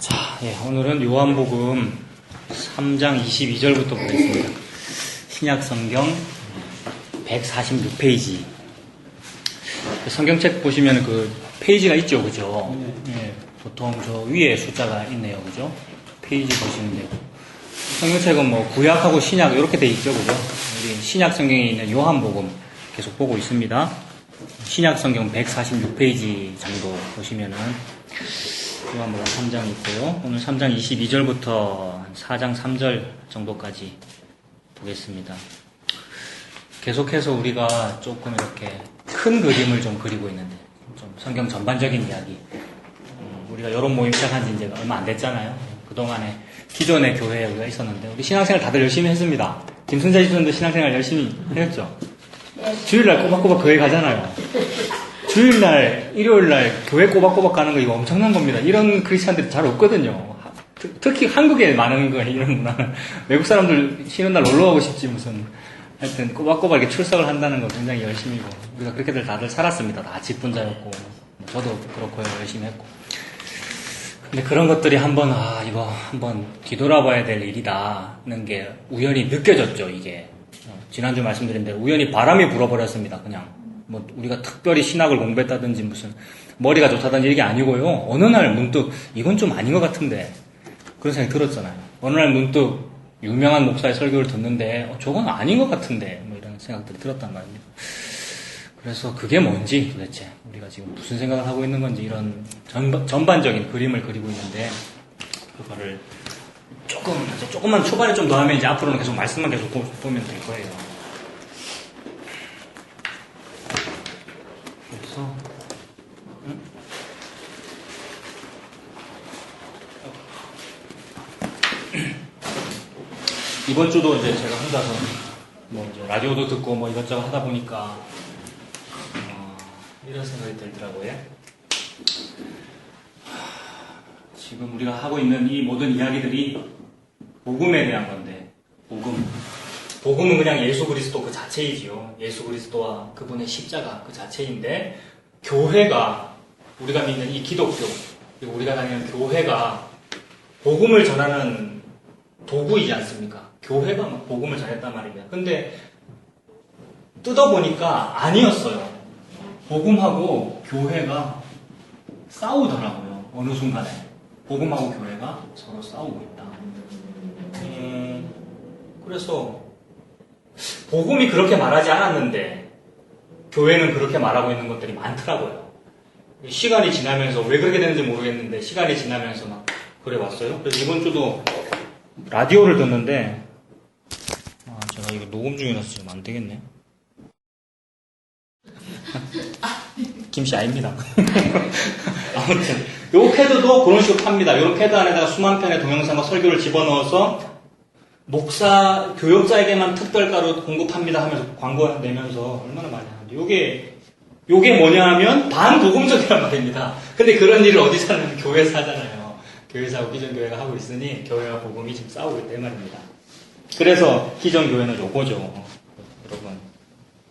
자, 오늘은 요한복음 3장 22절부터 보겠습니다. 신약성경 146페이지. 성경책 보시면 그 페이지가 있죠, 그죠? 네, 보통 저 위에 숫자가 있네요, 그죠? 페이지 보시면 되고. 성경책은 뭐 구약하고 신약 이렇게 돼 있죠, 그죠? 우리 신약성경에 있는 요한복음 계속 보고 있습니다. 신약성경 146페이지 정도 보시면은 요한복음 3장 있고요. 오늘 3장 22절부터 4장 3절 정도까지 보겠습니다. 계속해서 우리가 조금 이렇게 큰 그림을 좀 그리고 있는데, 좀 성경 전반적인 이야기. 우리가 이런 모임 시작한 지 이제 얼마 안 됐잖아요. 그동안에 기존의 교회에 우리가 있었는데, 우리 신앙생활 다들 열심히 했습니다. 김순자 집사님도 신앙생활 열심히 했죠. 주일날 꼬박꼬박 교회 가잖아요. 주일날, 일요일날 교회 꼬박꼬박 가는 거 이거 엄청난 겁니다. 이런 크리스찬들이 잘 없거든요. 특히 한국에 많은 거예요, 이런 문화는. 외국 사람들 쉬는 날 놀러 가고 싶지 무슨. 하여튼 꼬박꼬박 이렇게 출석을 한다는 거 굉장히 열심히고. 우리가 그렇게들 다들 살았습니다. 다 직분자였고. 저도 그렇고요, 열심히 했고. 근데 그런 것들이 이거 한번 뒤돌아봐야 될 일이다는 게 우연히 느껴졌죠, 이게. 지난주 말씀드린 대로 우연히 바람이 불어버렸습니다, 그냥. 뭐 우리가 특별히 신학을 공부했다든지 무슨 머리가 좋다든지 이게 아니고요. 어느 날 문득 이건 좀 아닌 것 같은데 그런 생각이 들었잖아요. 어느 날 문득 유명한 목사의 설교를 듣는데 저건 아닌 것 같은데 뭐 이런 생각들이 들었단 말입니다. 그래서 그게 뭔지 도대체 우리가 지금 무슨 생각을 하고 있는 건지 이런 전반적인 그림을 그리고 있는데 그거를 조금만 초반에 좀 더 하면 이제 앞으로는 계속 말씀만 계속 보면 될 거예요. 그래서 이번 주도 이제 제가 혼자서 뭐 이제 라디오도 듣고 뭐 이것저것 하다 보니까 이런 생각이 들더라고요. 지금 우리가 하고 있는 이 모든 이야기들이 복음에 대한 건데, 복음은 그냥 예수 그리스도 그 자체이지요. 예수 그리스도와 그분의 십자가 그 자체인데, 교회가, 우리가 믿는 이 기독교, 그리고 우리가 다니는 교회가 복음을 전하는 도구이지 않습니까? 교회가 복음을 전했단 말입니다. 근데 뜯어보니까 아니었어요. 복음하고 교회가 싸우더라고요. 어느 순간에. 복음하고 교회가 서로 싸우고 있다. 그래서 복음이 그렇게 말하지 않았는데 교회는 그렇게 말하고 있는 것들이 많더라고요. 시간이 지나면서 왜 그렇게 되는지 모르겠는데 시간이 지나면서 막 그래 왔어요. 그래서 이번 주도 라디오를 듣는데 제가 이거 녹음 중이라서 지금 안 되겠네. 김씨 아닙니다. 아무튼 요 캐드도 그런 식으로 팝니다. 요 캐드 안에다가 수만 편의 동영상과 설교를 집어넣어서 목사, 교역자에게만 특별가로 공급합니다 하면서 광고 내면서 얼마나 많이 하는데 요게 뭐냐 하면 반복음적이란 말입니다. 근데 그런 일을 어디서 하냐면 교회에서 하잖아요. 교회에서 기존교회가 하고 있으니 교회와 복음이 지금 싸우고 있단 말입니다. 그래서 기존교회는 요거죠. 여러분,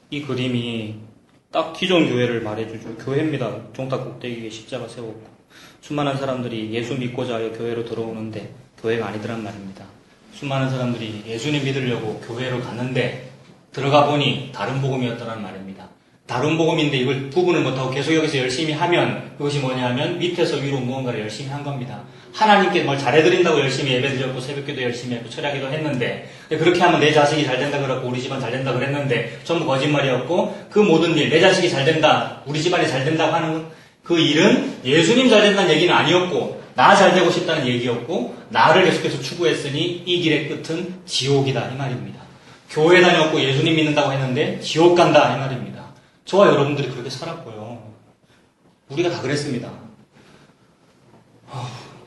이 그림이 딱 기존 교회를 말해주죠. 교회입니다. 종탑 꼭대기에 십자가 세웠고 수많은 사람들이 예수 믿고자 하여 교회로 들어오는데 교회가 아니더란 말입니다. 수많은 사람들이 예수님 믿으려고 교회로 갔는데 들어가 보니 다른 복음이었더란 말입니다. 다른 복음인데 이걸 구분을 못하고 계속 여기서 열심히 하면 그것이 뭐냐 하면 밑에서 위로 무언가를 열심히 한 겁니다. 하나님께 뭘 잘해드린다고 열심히 예배드렸고 새벽기도 열심히 했고 철야기도 했는데 그렇게 하면 내 자식이 잘 된다 그랬고 우리 집안 잘 된다 그랬는데 전부 거짓말이었고 그 모든 일, 내 자식이 잘 된다, 우리 집안이 잘 된다고 하는 그 일은 예수님 잘 된다는 얘기는 아니었고 나 잘 되고 싶다는 얘기였고 나를 계속해서 추구했으니 이 길의 끝은 지옥이다 이 말입니다. 교회 다녔고 예수님 믿는다고 했는데 지옥 간다 이 말입니다. 저와 여러분들이 그렇게 살았고요. 우리가 다 그랬습니다.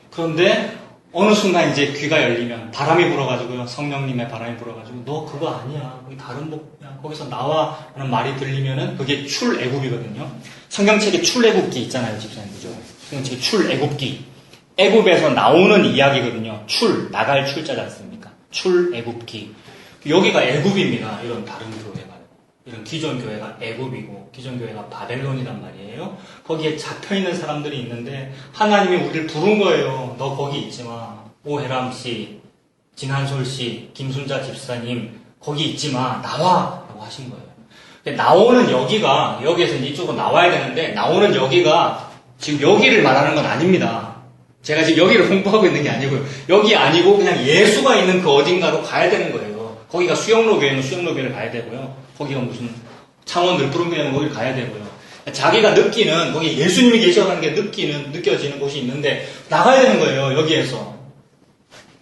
그런데 어느 순간 이제 귀가 열리면 바람이 불어가지고요. 성령님의 바람이 불어가지고 너 그거 아니야. 거기 다른 복이야. 거기서 나와 하는 말이 들리면은 그게 출애굽이거든요. 성경책에 출애굽기 있잖아요. 집사님 그죠? 성경책에 출애굽기. 애굽에서 나오는 이야기거든요. 나갈 출자지 않습니까? 출애굽기. 여기가 애굽입니다. 이런 다른 교회가. 이런 기존 교회가 애굽이고 기존 교회가 바벨론이란 말이에요. 거기에 잡혀있는 사람들이 있는데 하나님이 우리를 부른 거예요. 너 거기 있지 마. 오해람 씨, 진한솔 씨, 김순자 집사님 거기 있지 마. 나와! 라고 하신 거예요. 근데 나오는 여기가 여기에서 이쪽으로 나와야 되는데 나오는 여기가 지금 여기를 말하는 건 아닙니다. 제가 지금 여기를 홍보하고 있는 게 아니고요. 여기 아니고 그냥 예수가 있는 그 어딘가로 가야 되는 거예요. 거기가 수영로 교회는 수영로 교회를 가야 되고요. 거기가 무슨 창원 늘푸른 교회는 거기를 가야 되고요. 자기가 느끼는 거기 예수님이 계셔가는 게 느껴지는 곳이 있는데 나가야 되는 거예요. 여기에서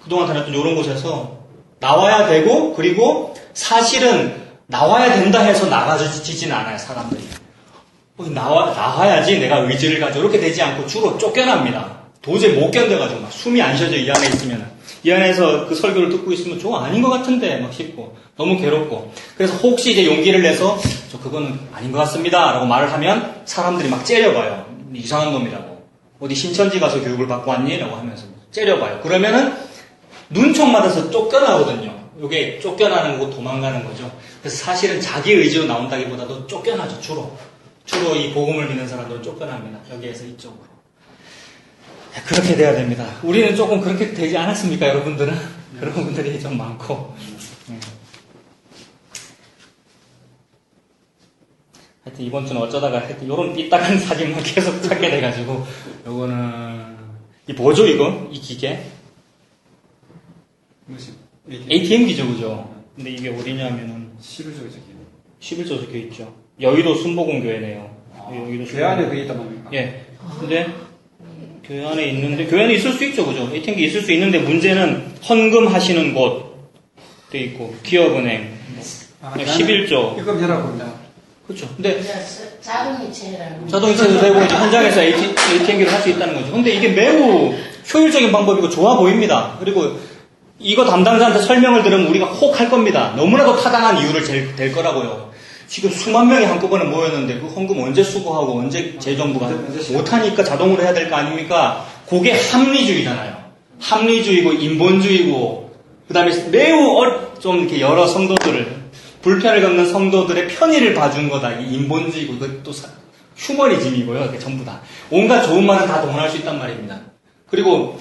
그동안 다녔던 이런 곳에서 나와야 되고 그리고 사실은 나와야 된다 해서 나가지지는 않아요. 사람들이 나와야지 내가 의지를 가지고 이렇게 되지 않고 주로 쫓겨납니다. 도저히 못 견뎌가지고 막 숨이 안 쉬어져 이 안에 있으면 이 안에서 그 설교를 듣고 있으면 저거 아닌 것 같은데 막 싶고 너무 괴롭고 그래서 혹시 이제 용기를 내서 저 그거는 아닌 것 같습니다 라고 말을 하면 사람들이 막 째려봐요. 이상한 놈이라고 어디 신천지 가서 교육을 받고 왔니? 라고 하면서 째려봐요. 그러면은 눈총 맞아서 쫓겨나거든요. 이게 쫓겨나는 거고 도망가는 거죠. 그래서 사실은 자기 의지로 나온다기보다도 쫓겨나죠. 주로 이 복음을 믿는 사람들은 쫓겨납니다. 여기에서 이쪽으로. 그렇게 돼야 됩니다. 우리는 조금 그렇게 되지 않았습니까, 여러분들은? 그런 분들이 좀 많고. 하여튼 이번 주는 어쩌다가 하여튼 요런 삐딱한 사진만 계속 찾게 돼가지고, 요거는, 이 뭐죠, 이거? 이 기계? ATM기죠, 그죠? 근데 이게 어디냐면은. 11조 적혀 있죠. 여의도 순복음교회네요. 여의도 교회 안에 그게 있단 말입니까? 예. 근데, 교회 안에 있는데, 교회 안에 있을 수 있죠, 그죠? ATM기 있을 수 있는데, 문제는 헌금하시는 곳, 돼 있고, 기업은행, 11조. 입금해라고 합니다. 그렇죠. 근데, 자동이체라고. 자동이체도 되고, 이제 현장에서 ATM기를 할 수 있다는 거죠. 근데 이게 매우 효율적인 방법이고 좋아 보입니다. 그리고, 이거 담당자한테 설명을 들으면 우리가 혹 할 겁니다. 너무나도 타당한 이유를 댈 거라고요. 지금 수만 명이 한꺼번에 모였는데 그 헌금 언제 수거하고 언제 재정부가 못하니까 자동으로 해야 될 거 아닙니까? 그게 합리주의잖아요. 합리주의고 인본주의고 그 다음에 매우 좀 이렇게 여러 성도들을 불편을 겪는 성도들의 편의를 봐준 거다. 이 인본주의고 그것도 휴머니즘이고요. 전부 다. 온갖 좋은 말은 다 동원할 수 있단 말입니다. 그리고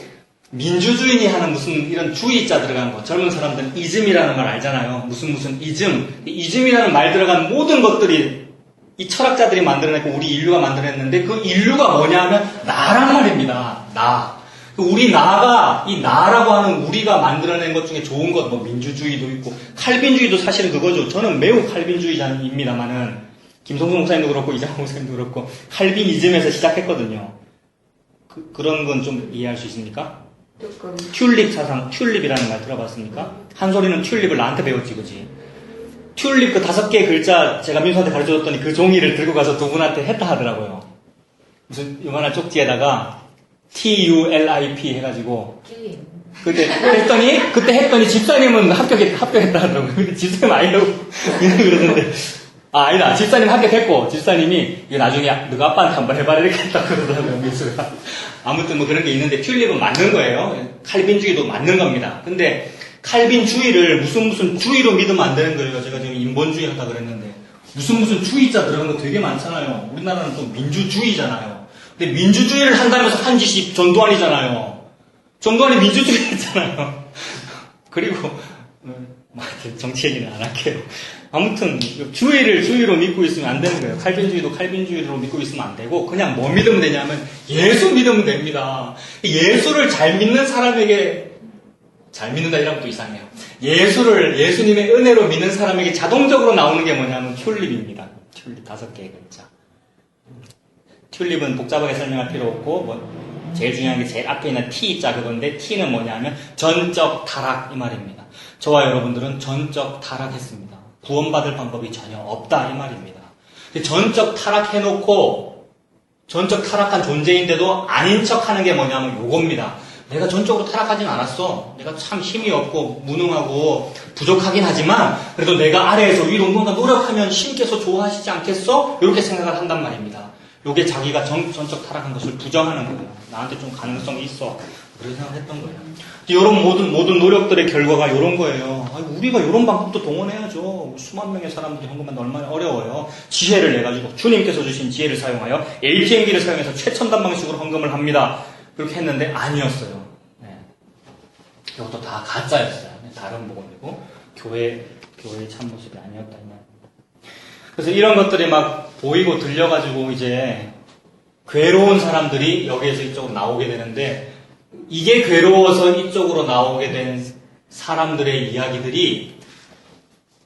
민주주의니 하는 무슨 이런 주의자 들어간 거. 젊은 사람들은 이즘이라는 말 알잖아요. 무슨 이즘. 이즘이라는 말 들어간 모든 것들이 이 철학자들이 만들어냈고 우리 인류가 만들어냈는데 그 인류가 뭐냐 하면 나란 말입니다. 나. 우리 나가 이 나라고 하는 우리가 만들어낸 것 중에 좋은 것, 뭐 민주주의도 있고 칼빈주의도 사실은 그거죠. 저는 매우 칼빈주의자입니다만은 김성수 목사님도 그렇고 이장호 목사님도 그렇고 칼빈이즘에서 시작했거든요. 그런 건 좀 이해할 수 있습니까? 튤립 사상, 튤립이라는 말 들어봤습니까? 한소리는 튤립을 나한테 배웠지, 그지? 튤립 그 5개의 글자 제가 민수한테 가르쳐줬더니 그 종이를 들고 가서 두 분한테 했다 하더라고요. 무슨 요만한 쪽지에다가 TULIP 해가지고 그때 했더니 집사님은 합격했다 하더라고요. 근데 집사님 아니라고 그러는데 아니다. 집사님 합격했고, 집사님이, 이거 나중에 너가 아빠한테 한번 해봐라 이렇게 했다고 그러더라고요, 민수가. 아무튼 뭐 그런 게 있는데, 튤립은 맞는 거예요. 칼빈주의도 맞는 겁니다. 근데, 칼빈주의를 무슨 주의로 믿으면 안 되는 거예요. 제가 지금 인본주의 한다 그랬는데. 무슨 주의자 들어간 거 되게 많잖아요. 우리나라는 또 민주주의잖아요. 근데 민주주의를 한다면서 한 짓이 전두환이잖아요. 전두환이 민주주의 했잖아요. 그리고, 정치 얘기는 안 할게요. 아무튼 주의로 믿고 있으면 안 되는 거예요. 칼빈주의도 칼빈주의로 믿고 있으면 안 되고 그냥 뭐 믿으면 되냐면 예수 믿으면 됩니다. 예수를 잘 믿는 사람에게 잘 믿는다 이러면 또 이상해요. 예수님의 은혜로 믿는 사람에게 자동적으로 나오는 게 뭐냐면 튤립입니다. 튤립 5개의 글자. 튤립은 복잡하게 설명할 필요 없고 뭐 제일 중요한 게 제일 앞에 있는 T자 그건데 T는 뭐냐면 전적 타락 이 말입니다. 저와 여러분들은 전적 타락했습니다. 구원받을 방법이 전혀 없다 이 말입니다. 전적 타락해놓고 전적 타락한 존재인데도 아닌 척하는 게 뭐냐면 요겁니다. 내가 전적으로 타락하진 않았어. 내가 참 힘이 없고 무능하고 부족하긴 하지만 그래도 내가 아래에서 위로 뭔가 노력하면 신께서 좋아하시지 않겠어? 이렇게 생각을 한단 말입니다. 요게 자기가 전적 타락한 것을 부정하는 거예요. 나한테 좀 가능성이 있어. 그런 생각을 했던 거예요. 이런 모든 노력들의 결과가 이런 거예요. 우리가 이런 방법도 동원해야죠. 수만 명의 사람들이 헌금하는 얼마나 어려워요. 지혜를 내가지고 주님께서 주신 지혜를 사용하여 ATM기를 사용해서 최첨단 방식으로 헌금을 합니다. 그렇게 했는데 아니었어요. 네. 이것도 다 가짜였어요. 다른 복음이고 교회의 참모습이 아니었다. 그래서 이런 것들이 막 보이고 들려가지고 이제 괴로운 사람들이 여기에서 이쪽으로 나오게 되는데 이게 괴로워서 이쪽으로 나오게 된 사람들의 이야기들이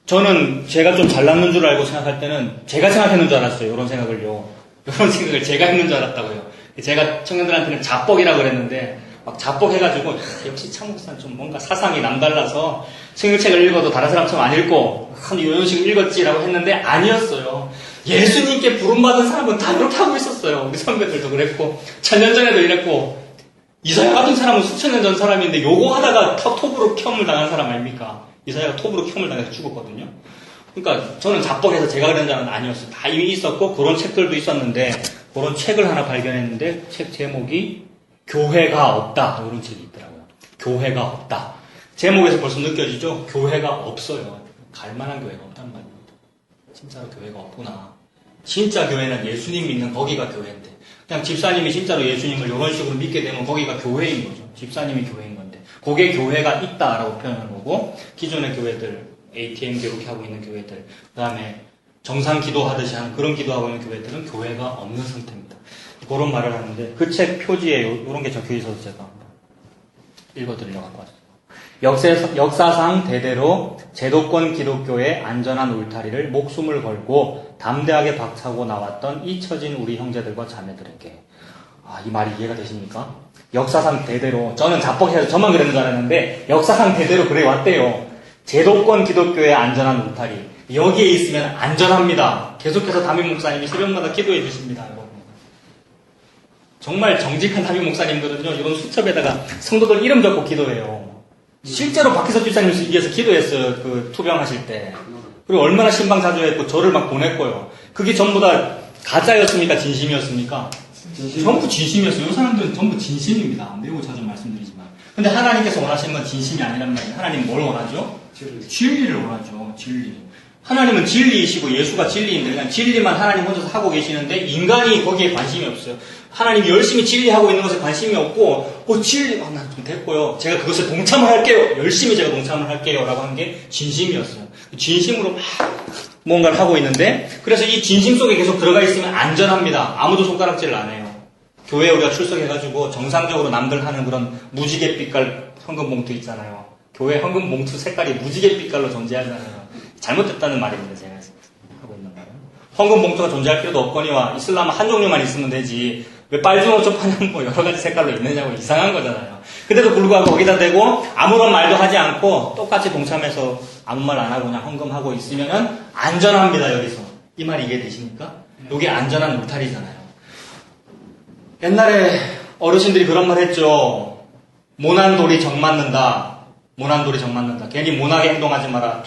저는 제가 좀 잘났는 줄 알고 생각할 때는 제가 생각했는 줄 알았어요. 이런 생각을요. 이런 생각을 제가 했는 줄 알았다고요. 제가 청년들한테는 자뻑이라고 그랬는데 막 자뻑해가지고 역시 참목사는 좀 뭔가 사상이 남달라서 성경책을 읽어도 다른 사람처럼 안 읽고 이런 식으로 읽었지라고 했는데 아니었어요. 예수님께 부름받은 사람은 다 그렇게 하고 있었어요. 우리 선배들도 그랬고 1000년 전에도 이랬고 이사야 같은 사람은 수천 년 전 사람인데 요거 하다가 톱으로 켬을 당한 사람 아닙니까? 이사야가 톱으로 켬을 당해서 죽었거든요. 그러니까 저는 자뻑해서 제가 그런 자는 아니었어요. 다 이미 있었고 그런 책들도 있었는데 그런 책을 하나 발견했는데 책 제목이 교회가 없다 이런 책이 있더라고요. 교회가 없다. 제목에서 벌써 느껴지죠? 교회가 없어요. 갈만한 교회가 없단 말입니다. 진짜로 교회가 없구나. 진짜 교회는 예수님 믿는 거기가 교회인데 그냥 집사님이 진짜로 예수님을 이런 식으로 믿게 되면 거기가 교회인 거죠. 집사님이 교회인 건데 그게 교회가 있다라고 표현하는 거고 기존의 교회들 ATM 이렇게 하고 있는 교회들 그 다음에 정상 기도하듯이 하는 그런 기도하고 있는 교회들은 교회가 없는 상태입니다. 그런 말을 하는데 그 책 표지에 이런 게 적혀 있어서 제가 읽어드리려고 갖고 왔어요. 역사상 대대로 제도권 기독교의 안전한 울타리를 목숨을 걸고 담대하게 박차고 나왔던 잊혀진 우리 형제들과 자매들에게 이 말이 이해가 되십니까? 역사상 대대로 저는 자뻑해서 저만 그랬는 줄 알았는데 역사상 대대로 그래 왔대요. 제도권 기독교의 안전한 울타리 여기에 있으면 안전합니다. 계속해서 담임 목사님이 새벽마다 기도해 주십니다. 여러분. 정말 정직한 담임 목사님들은요 이런 수첩에다가 성도들 이름 적고 기도해요. 실제로 박희섭 집사님 위해서 기도했어요. 그 투병하실 때. 그리고 얼마나 신방사주했고 저를 막 보냈고요. 그게 전부 다 가짜였습니까? 진심이었습니까? 전부 진심이었어요. 이 사람들은 전부 진심입니다. 매우 자주 말씀드리지만. 근데 하나님께서 원하시는 건 진심이 아니란 말이에요. 하나님 뭘 원하죠? 진리를 원하죠. 진리. 하나님은 진리이시고 예수가 진리인데 그냥 진리만 하나님 혼자서 하고 계시는데 인간이 거기에 관심이 없어요. 하나님이 열심히 진리하고 있는 것에 관심이 없고 진리 난 좀 됐고요. 제가 그것에 동참을 할게요. 열심히 제가 동참을 할게요. 라고 한 게 진심이었어요. 진심으로 막 뭔가를 하고 있는데 그래서 이 진심 속에 계속 들어가 있으면 안전합니다. 아무도 손가락질을 안 해요. 교회에 우리가 출석해가지고 정상적으로 남들 하는 그런 무지개 빛깔 헌금 봉투 있잖아요. 교회 헌금 봉투 색깔이 무지개 빛깔로 존재하잖아요. 잘못됐다는 말입니다. 제가 하고 있는 말은. 헌금 봉투가 존재할 필요도 없거니와 이슬람은 한 종류만 있으면 되지 왜 빨주노초파는 뭐 여러 가지 색깔로 있느냐고 이상한 거잖아요. 근데도 불구하고 거기다 대고 아무런 말도 하지 않고 똑같이 동참해서 아무 말 안 하고 그냥 헌금하고 있으면은 안전합니다. 여기서. 이 말이 이해되십니까? 이게 안전한 울타리잖아요. 옛날에 어르신들이 그런 말 했죠. 모난 돌이 정 맞는다. 모난 돌이 정 맞는다. 괜히 모나게 행동하지 마라.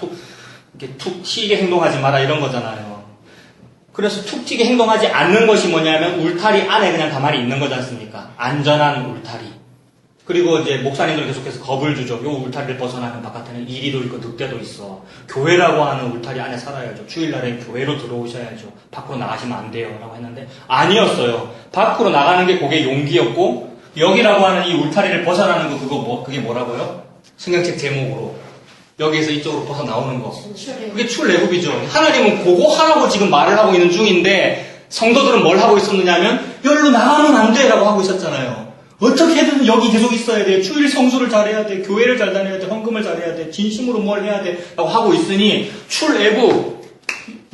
이렇게 툭 튀게 행동하지 마라 이런 거잖아요. 그래서 툭 튀게 행동하지 않는 것이 뭐냐면 울타리 안에 그냥 가만히 있는 거지 않습니까? 안전한 울타리. 그리고 이제 목사님들 계속해서 겁을 주죠. 요 울타리를 벗어나면 바깥에는 이리도 있고 늑대도 있어. 교회라고 하는 울타리 안에 살아야죠. 주일날에 교회로 들어오셔야죠. 밖으로 나가시면 안 돼요. 라고 했는데 아니었어요. 밖으로 나가는 게 그게 용기였고 여기라고 하는 이 울타리를 벗어나는 거 그게 뭐라고요? 성경책 제목으로. 여기에서 이쪽으로 벗어 나오는 거. 그게 출애굽이죠. 하나님은 그거 하라고 지금 말을 하고 있는 중인데 성도들은 뭘 하고 있었느냐면 여기로 나가면 안 돼 라고 하고 있었잖아요. 어떻게든 여기 계속 있어야 돼. 주일 성수를 잘해야 돼. 교회를 잘 다녀야 돼. 헌금을 잘해야 돼. 진심으로 뭘 해야 돼 라고 하고 있으니 출애굽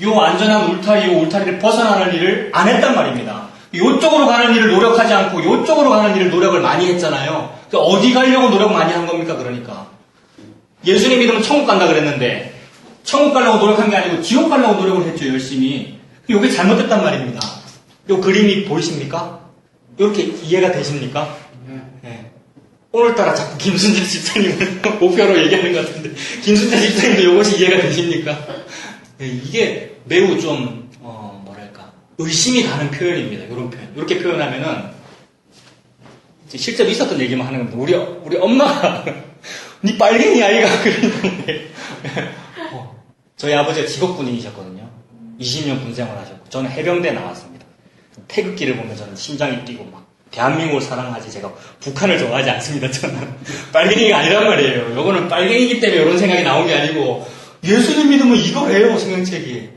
요 안전한 울타리 요 울타리를 벗어나는 일을 안 했단 말입니다. 요쪽으로 가는 일을 노력하지 않고 요쪽으로 가는 일을 노력을 많이 했잖아요. 어디 가려고 노력 많이 한 겁니까? 그러니까 예수님 믿으면 천국 간다 그랬는데 천국 가려고 노력한 게 아니고 지옥 가려고 노력을 했죠. 열심히. 이게 잘못됐단 말입니다. 요 그림이 보이십니까? 이렇게 이해가 되십니까? 네. 오늘따라 자꾸 김순자 집사님을 목표로 얘기하는 것 같은데 김순자 집사님도 이것이 이해가 되십니까? 네, 이게 매우 좀 뭐랄까 의심이 가는 표현입니다. 이런 표현. 이렇게 표현하면은 이제 실제로 있었던 얘기만 하는 겁니다. 우리 엄마가 니 빨갱이 아이가 그랬는데 저희 아버지가 직업군인이셨거든요. 20년 군생활 하셨고 저는 해병대 나왔습니다. 태극기를 보면 저는 심장이 뛰고 막 대한민국을 사랑하지 제가 북한을 좋아하지 않습니다. 저는 빨갱이가 아니란 말이에요. 요거는 빨갱이기 때문에 이런 생각이 나온 게 아니고 예수님 믿으면 이거래요. 성경책이.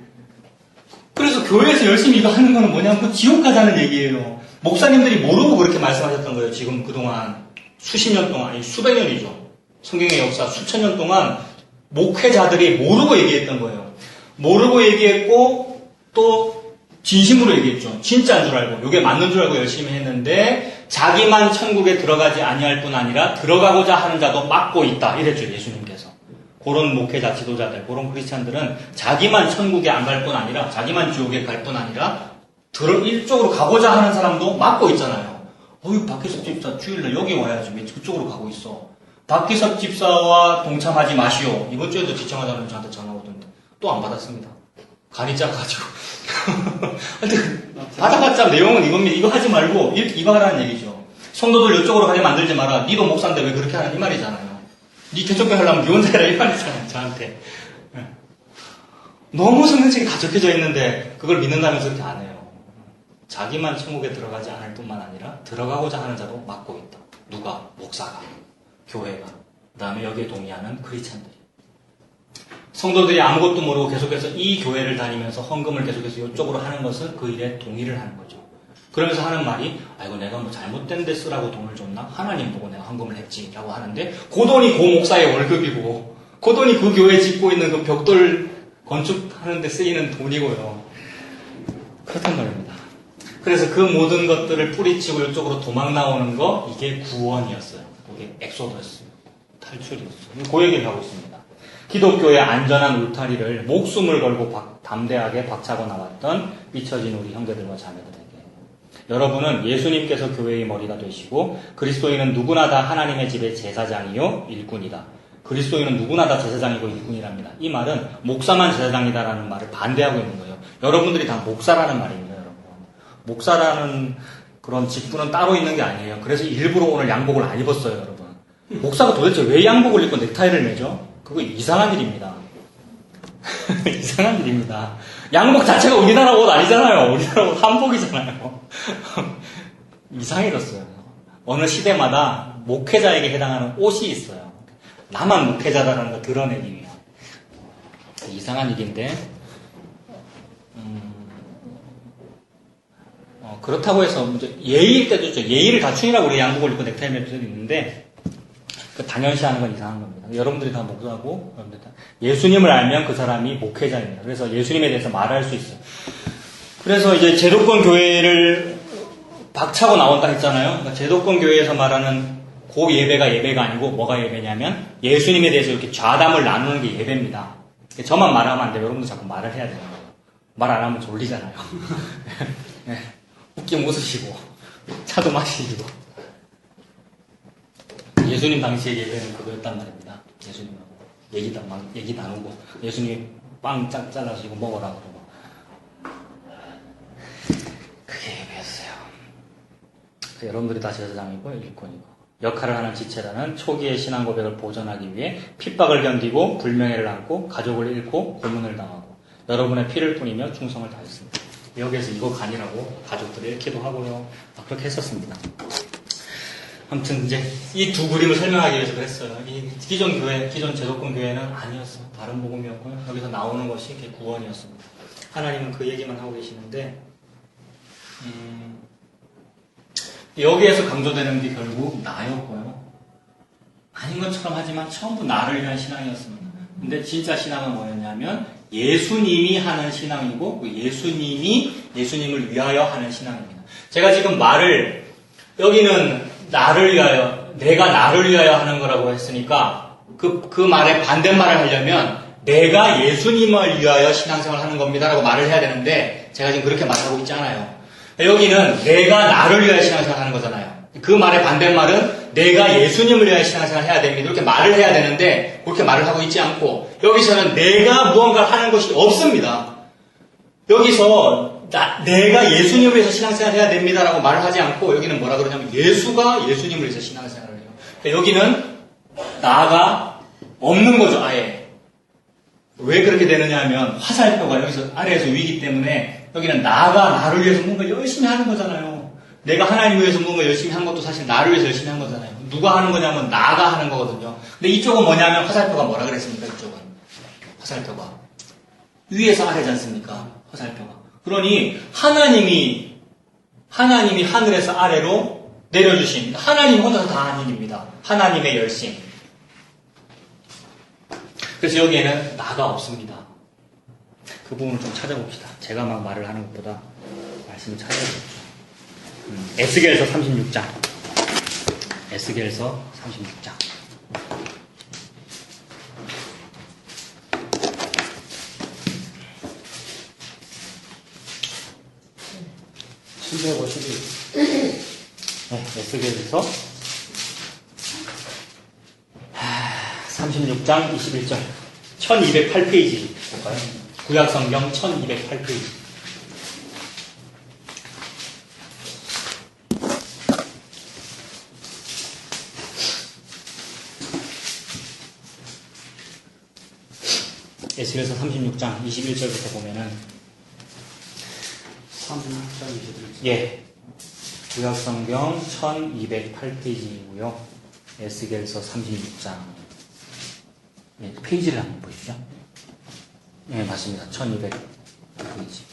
그래서 교회에서 열심히 이거 하는 거는 뭐냐면 그 지옥 가자는 얘기예요. 목사님들이 모르고 그렇게 말씀하셨던 거예요. 지금 그동안 수십 년 동안, 아니 수백 년이죠. 성경의 역사 수천 년 동안 목회자들이 모르고 얘기했던 거예요. 모르고 얘기했고 또 진심으로 얘기했죠. 진짜인 줄 알고 이게 맞는 줄 알고 열심히 했는데 자기만 천국에 들어가지 아니할 뿐 아니라 들어가고자 하는 자도 막고 있다. 이랬죠. 예수님께서. 그런 목회자 지도자들, 그런 크리스찬들은 자기만 천국에 안 갈 뿐 아니라 자기만 지옥에 갈 뿐 아니라 이쪽으로 가고자 하는 사람도 막고 있잖아요. 박기섭 집사 주일날 여기 와야지 왜 그쪽으로 가고 있어. 박기섭 집사와 동참하지 마시오. 이번 주에도 지청하자는 저한테 전화 오던데 또 안 받았습니다. 간이 짜가지고. 받아봤자 내용은 이겁니다. 이거 하지 말고 이거 하라는 얘기죠. 성도들 이쪽으로 가게 만들지 마라. 니도 목사인데 왜 그렇게 하는 이 말이잖아요. 니 개척교 하려면 니 혼자 해라 이 말이잖아요. 저한테. 너무 성경책이 다 적혀져 있는데 그걸 믿는다면서 그렇게 안 해요. 자기만 천국에 들어가지 않을 뿐만 아니라 들어가고자 하는 자도 막고 있다. 누가? 목사가, 교회가, 그 다음에 여기에 동의하는 크리스찬들이. 성도들이 아무것도 모르고 계속해서 이 교회를 다니면서 헌금을 계속해서 이쪽으로 하는 것은 그 일에 동의를 하는 거죠. 그러면서 하는 말이 아이고 내가 뭐 잘못된 데 쓰라고 돈을 줬나? 하나님 보고 내가 헌금을 했지 라고 하는데 그 돈이 그 목사의 월급이고 그 돈이 그 교회 짓고 있는 그 벽돌 건축하는 데 쓰이는 돈이고요. 그렇단 말입니다. 그래서 그 모든 것들을 뿌리치고 이쪽으로 도망 나오는 거 이게 구원이었어요. 그게 엑소더스 탈출이었어요. 그 얘기를 하고 있습니다. 기독교의 안전한 울타리를 목숨을 걸고 담대하게 박차고 나왔던 삐처진 우리 형제들과 자매들에게 여러분은 예수님께서 교회의 머리가 되시고 그리스도인은 누구나 다 하나님의 집의 제사장이요 일꾼이다. 그리스도인은 누구나 다 제사장이고 일꾼이랍니다. 이 말은 목사만 제사장이다라는 말을 반대하고 있는 거예요. 여러분들이 다 목사라는 말입니다. 여러분. 목사라는 그런 직분은 따로 있는 게 아니에요. 그래서 일부러 오늘 양복을 안 입었어요. 여러분. 목사가 도대체 왜 양복을 입고 넥타이를 매죠? 그거 이상한 일입니다. 이상한 일입니다. 양복 자체가 우리나라 옷 아니잖아요. 우리나라 옷 한복이잖아요. 이상해졌어요. 어느 시대마다 목회자에게 해당하는 옷이 있어요. 나만 목회자다라는 걸 드러내기 위한. 이상한 일인데, 그렇다고 해서, 예의일 때도 있죠. 예의를 갖추느라고 우리 양복을 입고 넥타이 맬 수도 있는데, 당연시하는 건 이상한 겁니다. 여러분들이 다 목사고, 여러분들 다 예수님을 알면 그 사람이 목회자입니다. 그래서 예수님에 대해서 말할 수 있어요. 그래서 이제 제도권 교회를 박차고 나온다 했잖아요. 그러니까 제도권 교회에서 말하는 그 예배가 아니고 뭐가 예배냐면 예수님에 대해서 이렇게 좌담을 나누는 게 예배입니다. 저만 말하면 안 돼요. 여러분도 자꾸 말을 해야 되는 거예요. 말 안 하면 졸리잖아요. 네. 웃기면 웃으시고 차도 마시고. 예수님 당시의 예배는 그거였단 말입니다. 예수님하고 얘기 나누고 예수님이 빵 짝 잘라서 이거 먹어라 그러고 그게 예배였어요. 여러분들이 다 제사장이고 일꾼이고 역할을 하는 지체라는 초기의 신앙 고백을 보존하기 위해 핍박을 견디고 불명예를 안고 가족을 잃고 고문을 당하고 여러분의 피를 뿌리며 충성을 다했습니다. 여기에서 이거 간이라고 가족들이 잃기도 하고요. 그렇게 했었습니다. 아무튼 이제 이 두 그림을 설명하기 위해서 그랬어요. 이 기존 교회, 기존 제도권 교회는 아니었어요. 다른 복음이었고요. 여기서 나오는 것이 이게 구원이었습니다. 하나님은 그 얘기만 하고 계시는데 여기에서 강조되는 게 결국 나였고요. 아닌 것처럼 하지만 전부 나를 위한 신앙이었습니다. 근데 진짜 신앙은 뭐였냐면 예수님이 하는 신앙이고 예수님을 위하여 하는 신앙입니다. 제가 지금 말을 여기는 나를 위하여, 내가 나를 위하여 하는 거라고 했으니까 그 말의 반대말을 하려면 내가 예수님을 위하여 신앙생활을 하는 겁니다라고 말을 해야 되는데 제가 지금 그렇게 말하고 있지 않아요. 여기는 내가 나를 위하여 신앙생활을 하는 거잖아요. 그 말의 반대말은 내가 예수님을 위하여 신앙생활을 해야 됩니다. 이렇게 말을 해야 되는데 그렇게 말을 하고 있지 않고 여기서는 내가 무언가를 하는 것이 없습니다. 여기서 내가 예수님을 위해서 신앙생활 해야 됩니다라고 말을 하지 않고 여기는 뭐라 그러냐면 예수가 예수님을 위해서 신앙생활을 해요. 그러니까 여기는 나가 없는 거죠, 아예. 왜 그렇게 되느냐 하면 화살표가 여기서 아래에서 위기 때문에 여기는 나가 나를 위해서 뭔가 열심히 하는 거잖아요. 내가 하나님을 위해서 뭔가 열심히 한 것도 사실 나를 위해서 열심히 한 거잖아요. 누가 하는 거냐면 나가 하는 거거든요. 근데 이쪽은 뭐냐면 화살표가 뭐라 그랬습니까? 이쪽은 화살표가 위에서 아래지 않습니까? 화살표가. 그러니 하나님이 하늘에서 아래로 내려주신 하나님 혼자서 다 하는 일입니다. 하나님의 열심. 그래서 여기에는 나가 없습니다. 그 부분을 좀 찾아봅시다. 제가 막 말을 하는 것보다 말씀을 찾아보죠. 에스겔서 36장. 에스겔서 36장. 네, 에스겔서 36장 21절 1208페이지 볼까요? 구약성경 1208페이지. 에스겔서 36장 21절부터 보면은 36장 21절. 예, 구약성경 1208페이지이고요. 에스겔서 36장. 예, 페이지를 한번 보시죠. 예, 맞습니다. 1200페이지.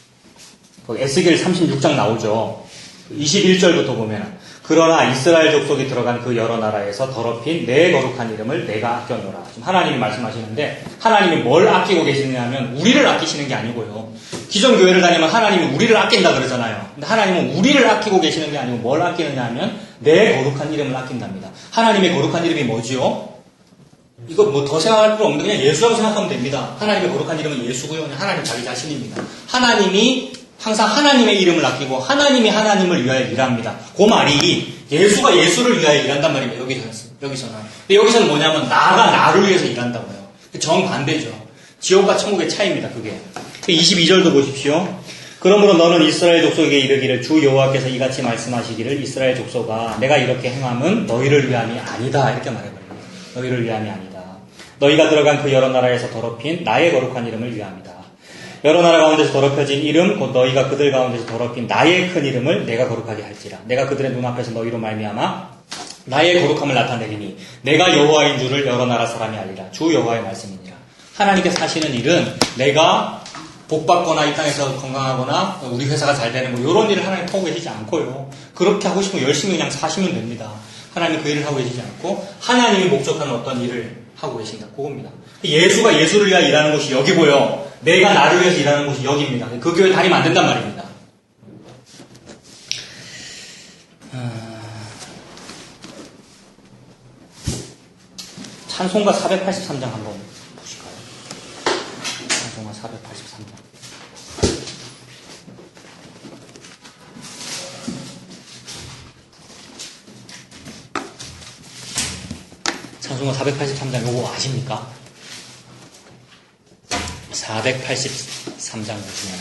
거기 에스겔 36장 나오죠. 21절부터 보면은 그러나 이스라엘 족속이 들어간 그 여러 나라에서 더럽힌 내 거룩한 이름을 내가 아껴노라. 지금 하나님이 말씀하시는데 하나님이 뭘 아끼고 계시느냐 하면 우리를 아끼시는 게 아니고요. 기존 교회를 다니면 하나님이 우리를 아낀다 그러잖아요. 근데 하나님은 우리를 아끼고 계시는 게 아니고 뭘 아끼느냐 하면 내 거룩한 이름을 아낀답니다. 하나님의 거룩한 이름이 뭐지요? 이거 뭐 더 생각할 필요 없는데 그냥 예수라고 생각하면 됩니다. 하나님의 거룩한 이름은 예수고요. 하나님 자기 자신입니다. 하나님이 항상 하나님의 이름을 아끼고 하나님이 하나님을 위하여 일합니다. 그 말이 예수가 예수를 위하여 일한단 말입니다. 여기서는. 근데 여기서는 뭐냐면 나가 나를 위해서 일한다고요. 정반대죠. 지옥과 천국의 차이입니다. 그게. 22절도 보십시오. 그러므로 너는 이스라엘 족속에게 이르기를 주 여호와께서 이같이 말씀하시기를 이스라엘 족속아 내가 이렇게 행함은 너희를 위함이 아니다. 이렇게 말해버립니다. 너희를 위함이 아니다. 너희가 들어간 그 여러 나라에서 더럽힌 나의 거룩한 이름을 위함이다. 여러 나라 가운데서 더럽혀진 이름 곧 너희가 그들 가운데서 더럽힌 나의 큰 이름을 내가 거룩하게 할지라. 내가 그들의 눈앞에서 너희로 말미암아 나의 거룩함을 나타내리니 내가 여호와인 줄을 여러 나라 사람이 알리라. 주 여호와의 말씀이니라. 하나님께서 하시는 일은 내가 복받거나 이 땅에서 건강하거나 우리 회사가 잘 되는 뭐 이런 일을 하나님 하고 계시지 않고요. 그렇게 하고 싶으면 열심히 그냥 사시면 됩니다. 하나님 그 일을 하고 계시지 않고 하나님이 목적하는 어떤 일을 하고 계신다. 그겁니다. 예수가 예수를 위하여 일하는 곳이 여기고요. 내가 나를 위해서 일하는 곳이 여기입니다. 그 교회 다니면 안 된단 말입니다. 찬송가 483장 한번 보실까요? 찬송가 483장. 찬송가 483장 요거 아십니까? 483장 보시면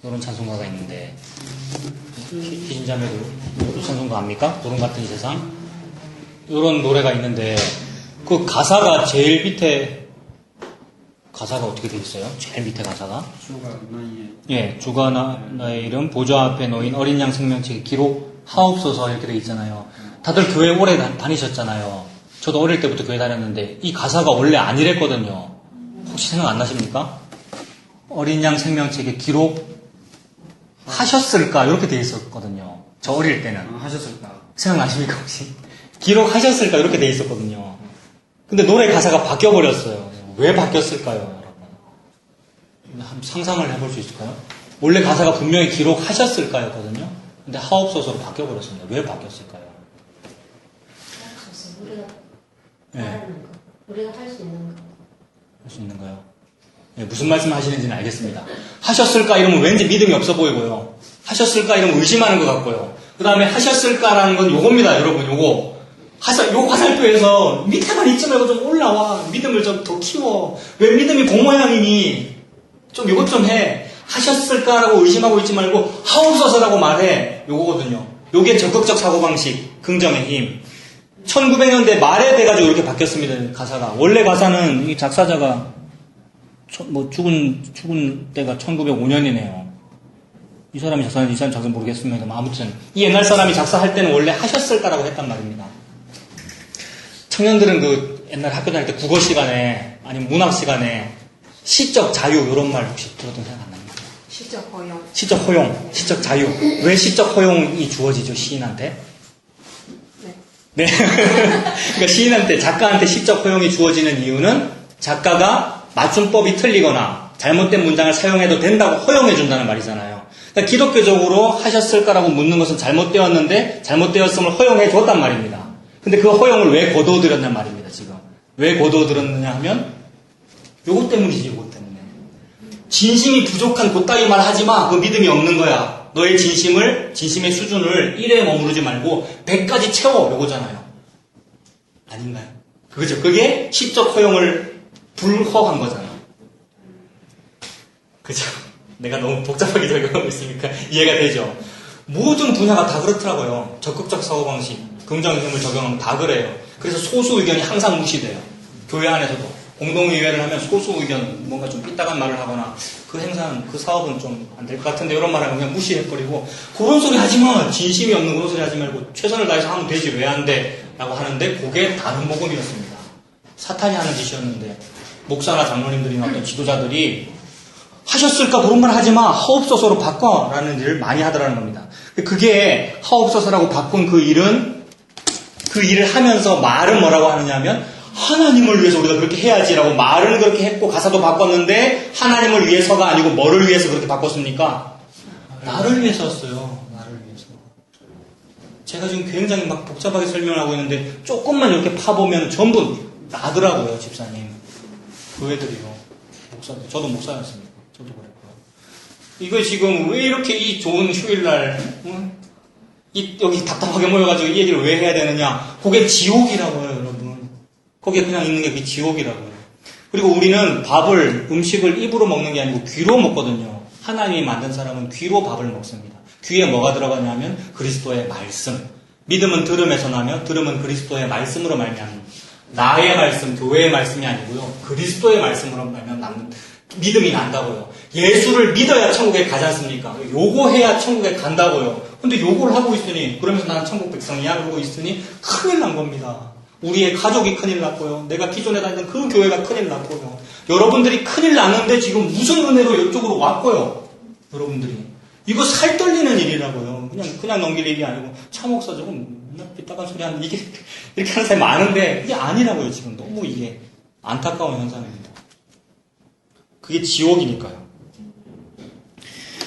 이런 찬송가가 있는데 희신자매도 이 찬송가 압니까? 구름 같은 이 세상 이런 노래가 있는데 그 가사가 제일 밑에 가사가 어떻게 돼 있어요? 제일 밑에 가사가 주가 나의 예, 주가 나의 이름 보좌 앞에 놓인 어린 양 생명책에 기록하옵소서 이렇게 돼 있잖아요. 다들 교회 오래 다니셨잖아요. 저도 어릴 때부터 교회 다녔는데 이 가사가 원래 아니랬거든요. 혹시 생각 안 나십니까? 어린 양 생명책에 기록하셨을까 이렇게 돼 있었거든요. 저 어릴 때는. 하셨을까? 생각나십니까 혹시? 기록하셨을까 이렇게 돼 있었거든요. 근데 노래 가사가 바뀌어버렸어요. 왜 바뀌었을까요, 여러분? 한번 상상을 해볼 수 있을까요? 원래 가사가 분명히 기록하셨을까였거든요. 근데 하옵소서로 바뀌어버렸습니다. 왜 바뀌었을까요? 우리가 네. 말하는 거, 우리가 할 수 있는 거. 할 수 있는 거요? 네, 무슨 말씀 하시는지는 알겠습니다. 하셨을까 이러면 왠지 믿음이 없어 보이고요. 하셨을까 이러면 의심하는 것 같고요. 그 다음에 하셨을까라는 건 요겁니다, 여러분. 요거. 요 화살표에서 밑에만 있지 말고 좀 올라와. 믿음을 좀 더 키워. 왜 믿음이 공 모양이니? 좀 이것 좀 해. 하셨을까라고 의심하고 있지 말고 하옵소서라고 말해. 요거거든요. 요게 적극적 사고방식, 긍정의 힘. 1900년대 말에 돼가지고 이렇게 바뀌었습니다. 가사가. 원래 가사는 이 작사자가 죽은 때가 1905년이네요. 이 사람이 작사인지 이 사람이 작사 모르겠습니다. 아무튼 이 옛날 사람이 작사할 때는 원래 하셨을까라고 했단 말입니다. 청년들은 그 옛날 학교 다닐 때 국어 시간에 아니면 문학 시간에 시적 자유 이런 말 혹시 들었던 생각 안 납니까? 시적 허용. 시적 허용, 시적 자유. 왜 시적 허용이 주어지죠 시인한테? 네. 그러니까 시인한테, 작가한테 시적 허용이 주어지는 이유는 작가가 맞춤법이 틀리거나 잘못된 문장을 사용해도 된다고 허용해준다는 말이잖아요. 그러니까 기독교적으로 하셨을까라고 묻는 것은 잘못되었는데 잘못되었음을 허용해줬단 말입니다. 근데 그 허용을 왜 거둬들였냔 말입니다, 지금. 왜 거둬들였느냐 하면 요것 때문이지, 요것 때문에. 진심이 부족한 그따위 말 하지 마. 그 믿음이 없는 거야. 너의 진심의 수준을 1에 머무르지 말고 100까지 채워. 요거잖아요. 아닌가요? 그죠? 그게 시적 허용을 불허한 거잖아. 그죠? 내가 너무 복잡하게 적용하고 있으니까 이해가 되죠? 모든 분야가 다 그렇더라고요. 적극적 사고방식, 긍정의 힘을 적용하면 다 그래요. 그래서 소수 의견이 항상 무시돼요. 교회 안에서도. 공동의회를 하면 소수 의견, 뭔가 좀 삐딱한 말을 하거나, 그 행사는, 그 사업은 좀 안 될 것 같은데, 이런 말을 하면 그냥 무시해버리고, 그런 소리 하지 마! 진심이 없는 그런 소리 하지 말고, 최선을 다해서 하면 되지, 왜 안 돼? 라고 하는데, 그게 다른 복음이었습니다. 사탄이 하는 짓이었는데, 목사나 장로님들이나 어떤 지도자들이, 하셨을까 그런 말 하지 마! 하옵소서로 바꿔! 라는 일을 많이 하더라는 겁니다. 그게 하옵소서라고 바꾼 그 일은, 그 일을 하면서 말은 뭐라고 하느냐 하면, 하나님을 위해서 우리가 그렇게 해야지라고 말은 그렇게 했고 가사도 바꿨는데 하나님을 위해서가 아니고 뭐를 위해서 그렇게 바꿨습니까? 나를 위해서였어요. 나를 위해서. 제가 지금 굉장히 막 복잡하게 설명을 하고 있는데 조금만 이렇게 파보면 전부 나더라고요. 집사님. 교회들이요. 목사들. 저도 목사였습니다. 저도 그랬고요. 이거 지금 왜 이렇게 이 좋은 휴일날 여기 답답하게 모여가지고 이 얘기를 왜 해야 되느냐. 그게 지옥이라고요. 여러분. 거기에 그냥 있는 게 그게 지옥이라고요. 그리고 우리는 음식을 입으로 먹는 게 아니고 귀로 먹거든요. 하나님이 만든 사람은 귀로 밥을 먹습니다. 귀에 뭐가 들어가냐면 그리스도의 말씀. 믿음은 들음에서 나며 들음은 그리스도의 말씀으로 말미암는. 나의 말씀, 교회의 말씀이 아니고요. 그리스도의 말씀으로 말미암는 믿음이 난다고요. 예수를 믿어야 천국에 가지 않습니까? 요거 해야 천국에 간다고요. 근데 요걸 하고 있으니, 그러면서 나는 천국 백성이야? 그러고 있으니 큰일 난 겁니다. 우리의 가족이 큰일 났고요. 내가 기존에 다니던 그 교회가 큰일 났고요. 여러분들이 큰일 났는데 지금 무슨 은혜로 이쪽으로 왔고요. 여러분들이. 이거 살 떨리는 일이라고요. 그냥 넘길 일이 아니고, 차 목사 조금 삐딱한 소리 하는데 이렇게 하는 사람이 많은데, 이게 아니라고요. 지금 너무 이게 안타까운 현상입니다. 그게 지옥이니까요.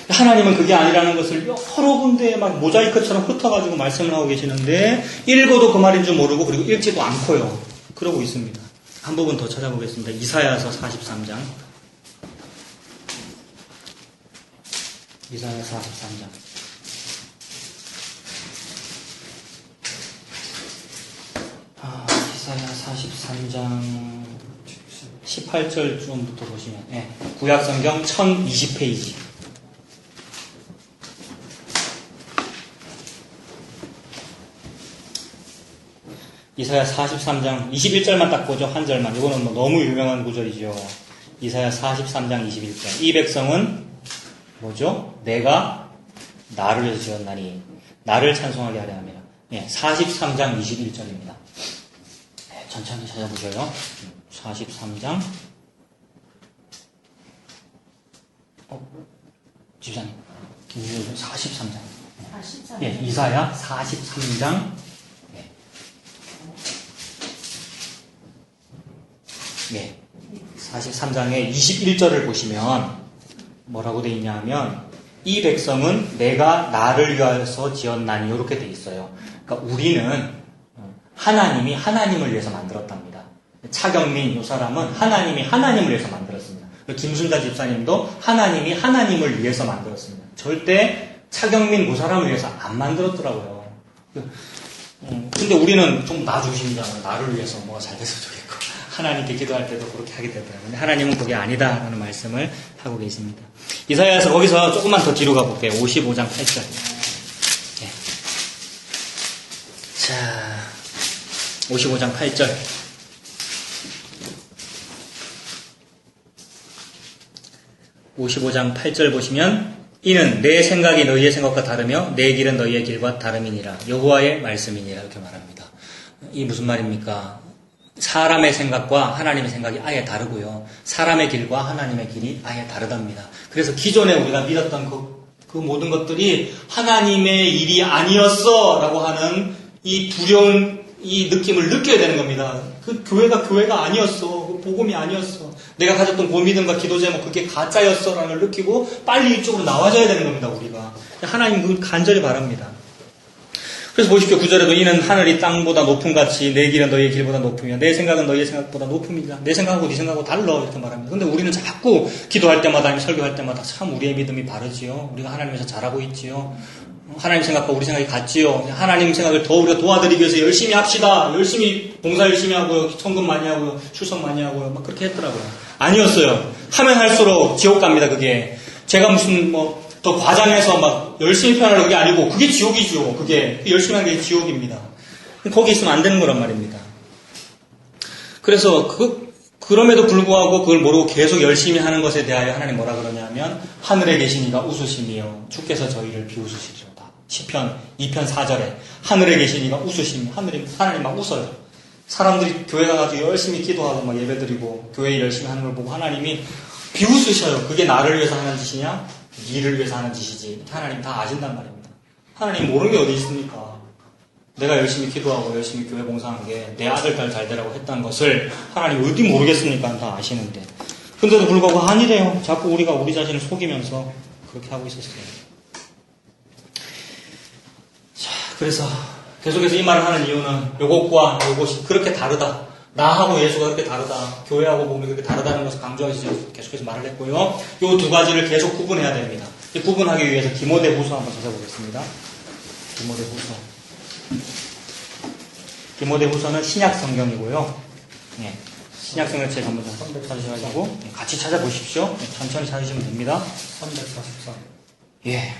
하나님은 그게 아니라는 것을 여러 군데에 막 모자이크처럼 흩어가지고 말씀을 하고 계시는데 읽어도 그 말인 줄 모르고 그리고 읽지도 않고요. 그러고 있습니다. 한 부분 더 찾아보겠습니다. 이사야서 43장. 이사야 43장. 이사야 43장 18절쯤부터 보시면 구약성경 1020페이지. 이사야 43장 21절만 딱 보죠. 한 절만. 이거는 뭐 너무 유명한 구절이죠. 이사야 43장 21절. 이 백성은 뭐죠? 내가 나를 위해서 지었나니 나를 찬송하게 하려 함이라. 43장 21절입니다. 천천히 찾아보셔요. 43장. 집사님. 43장. 43. 이사야 43장. 43장의 21절을 보시면 뭐라고 되어 있냐 하면 이 백성은 내가 나를 위하여서 지었나니 이렇게 되어 있어요. 그러니까 우리는 하나님이 하나님을 위해서 만들었답니다. 차경민 이 사람은 하나님이 하나님을 위해서 만들었습니다. 김순자 집사님도 하나님이 하나님을 위해서 만들었습니다. 절대 차경민 그 사람을 위해서 안 만들었더라고요. 근데 우리는 좀 나 중심이잖아요. 나를 위해서 뭐가 잘 돼서 좋겠고 하나님께 기도할 때도 그렇게 하게 되더라고요. 근데 하나님은 그게 아니다라는 말씀을 하고 계십니다. 이사야서 거기서 조금만 더 뒤로 가볼게요. 55장 8절. 네. 자, 55장 8절. 55장 8절 보시면 이는 내 생각이 너희의 생각과 다르며 내 길은 너희의 길과 다름이니라. 여호와의 말씀이니라. 이렇게 말합니다. 이 무슨 말입니까? 사람의 생각과 하나님의 생각이 아예 다르고요. 사람의 길과 하나님의 길이 아예 다르답니다. 그래서 기존에 우리가 믿었던 그 모든 것들이 하나님의 일이 아니었어 라고 하는 이 두려운 이 느낌을 느껴야 되는 겁니다. 그 교회가 아니었어. 그 복음이 아니었어. 내가 가졌던 고민과 기도 제목 그게 가짜였어 라는 걸 느끼고 빨리 이쪽으로 나와줘야 되는 겁니다. 우리가. 하나님 그걸 간절히 바랍니다. 그래서 보십시오. 9절에도 이는 하늘이 땅보다 높음 같이 내 길은 너희의 길보다 높으며 내 생각은 너희의 생각보다 높음이다. 내 생각하고 네 생각하고 달라 이렇게 말합니다. 근데 우리는 자꾸 기도할 때마다 아니면 설교할 때마다 참 우리의 믿음이 바르지요. 우리가 하나님에서 잘하고 있지요. 하나님 생각과 우리 생각이 같지요. 하나님 생각을 더 우리가 도와드리기 위해서 열심히 합시다. 열심히 봉사 열심히 하고요. 헌금 많이 하고요. 출석 많이 하고요. 막 그렇게 했더라고요. 아니었어요. 하면 할수록 지옥 갑니다. 그게 제가 무슨 더 과장해서 막 열심히 표현하는 게 아니고 그게 지옥이죠. 그게 열심히 하는 게 지옥입니다. 거기 있으면 안 되는 거란 말입니다. 그래서 그럼에도 불구하고 그걸 모르고 계속 열심히 하는 것에 대하여 하나님 뭐라 그러냐면 하늘에 계신 이가 웃으시며 주께서 저희를 비웃으시리로다. 시편 2편 4절에 하늘에 계신 이가 웃으시며 하나님 막 웃어요. 사람들이 교회 가가지고 열심히 기도하고 막 예배드리고 교회 열심히 하는 걸 보고 하나님이 비웃으셔요. 그게 나를 위해서 하는 짓이냐? 니를 위해서 하는 짓이지. 하나님 다 아신단 말입니다. 하나님 모르는 게 어디 있습니까? 내가 열심히 기도하고 열심히 교회 봉사한 게 내 아들, 딸 잘 되라고 했다는 것을 하나님 어디 모르겠습니까? 다 아시는데. 근데도 불구하고 아니래요. 자꾸 우리가 우리 자신을 속이면서 그렇게 하고 있었어요. 자, 그래서 계속해서 이 말을 하는 이유는 요것과 요것이 그렇게 다르다. 나하고 예수가 그렇게 다르다. 교회하고 복음이 그렇게 다르다는 것을 강조하기 위해서 계속해서 말을 했고요. 요 두 가지를 계속 구분해야 됩니다. 이 구분하기 위해서 디모데후서 한번 찾아보겠습니다. 디모데후서는 신약 성경이고요. 네, 신약 성경책 한번 찾으셔가지고 같이 찾아보십시오. 네, 천천히 찾으시면 됩니다. 344. 예,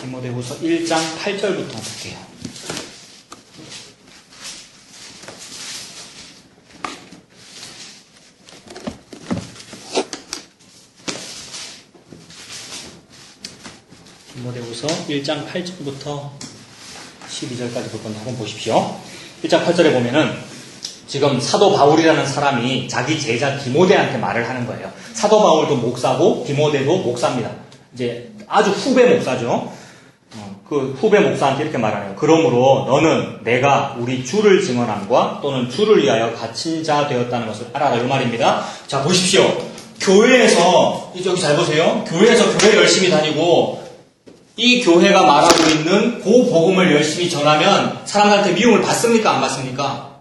디모데후서 1장 8절부터 볼게요. 디모데후서 1장 8절부터 12절까지 볼 건데 한번 보십시오. 1장 8절에 보면은 지금 사도 바울이라는 사람이 자기 제자 디모데한테 말을 하는 거예요. 사도 바울도 목사고 디모데도 목사입니다. 이제 아주 후배 목사죠. 그 후배 목사한테 이렇게 말하네요. 그러므로 너는 내가 우리 주를 증언함과 또는 주를 위하여 갇힌 자 되었다는 것을 알아라. 이 말입니다. 자, 보십시오. 교회에서 여기 잘 보세요. 교회에서 교회 열심히 다니고 이 교회가 말하고 있는 그 복음을 열심히 전하면 사람들한테 미움을 받습니까? 안 받습니까?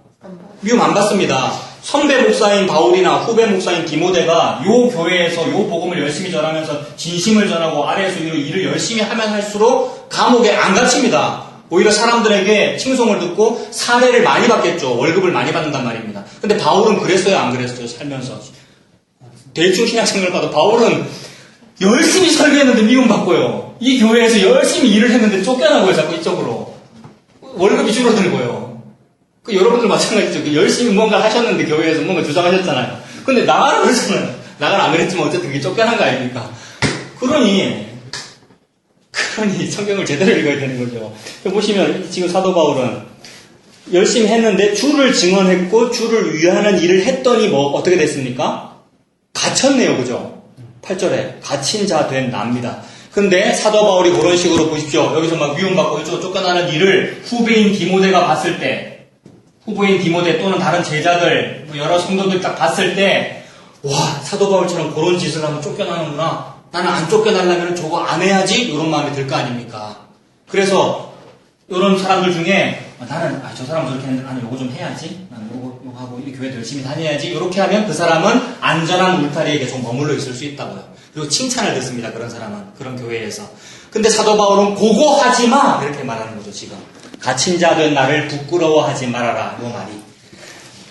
미움 안 받습니다. 선배 목사인 바울이나 후배 목사인 디모데가 요 교회에서 요 복음을 열심히 전하면서 진심을 전하고 아래에서 일을 열심히 하면 할수록 감옥에 안 갇힙니다. 오히려 사람들에게 칭송을 듣고 사례를 많이 받겠죠. 월급을 많이 받는단 말입니다. 근데 바울은 그랬어요? 안 그랬어요? 살면서. 대충 신약성경을 봐도 바울은 열심히 설교했는데 미움받고요. 이 교회에서 열심히 일을 했는데 쫓겨나고요. 자꾸 이쪽으로. 월급이 줄어들고요. 여러분들 마찬가지죠. 열심히 뭔가 하셨는데 교회에서 뭔가 주장하셨잖아요. 근데 나가라 그랬잖아요. 나가라 안 그랬지만 어쨌든 그게 쫓겨난 거 아닙니까? 그러니 성경을 제대로 읽어야 되는 거죠. 보시면 지금 사도 바울은 열심히 했는데 주를 증언했고 주를 위하는 일을 했더니 어떻게 됐습니까? 갇혔네요. 그죠? 8절에 갇힌 자 된 납니다. 근데 사도 바울이 그런 식으로 보십시오. 여기서 막 미움받고 이쪽으로 쫓겨나는 일을 후배인 디모데가 봤을 때, 후배인 디모데 또는 다른 제자들, 여러 성도들이 딱 봤을 때, 와, 사도 바울처럼 그런 짓을 하면 쫓겨나는구나. 나는 안 쫓겨나려면 저거 안 해야지. 이런 마음이 들 거 아닙니까? 그래서 이런 사람들 중에 나는 저 사람 저렇게 했는데 나는 요거 좀 해야지. 나는 요거 하고 이 교회도 열심히 다녀야지. 이렇게 하면 그 사람은 안전한 울타리에 계속 머물러 있을 수 있다고요. 그리고 칭찬을 듣습니다. 그런 사람은. 그런 교회에서. 근데 사도 바울은 그거 하지 마! 이렇게 말하는 거죠, 지금. 갇힌 자 된 나를 부끄러워하지 말아라. 이 말이.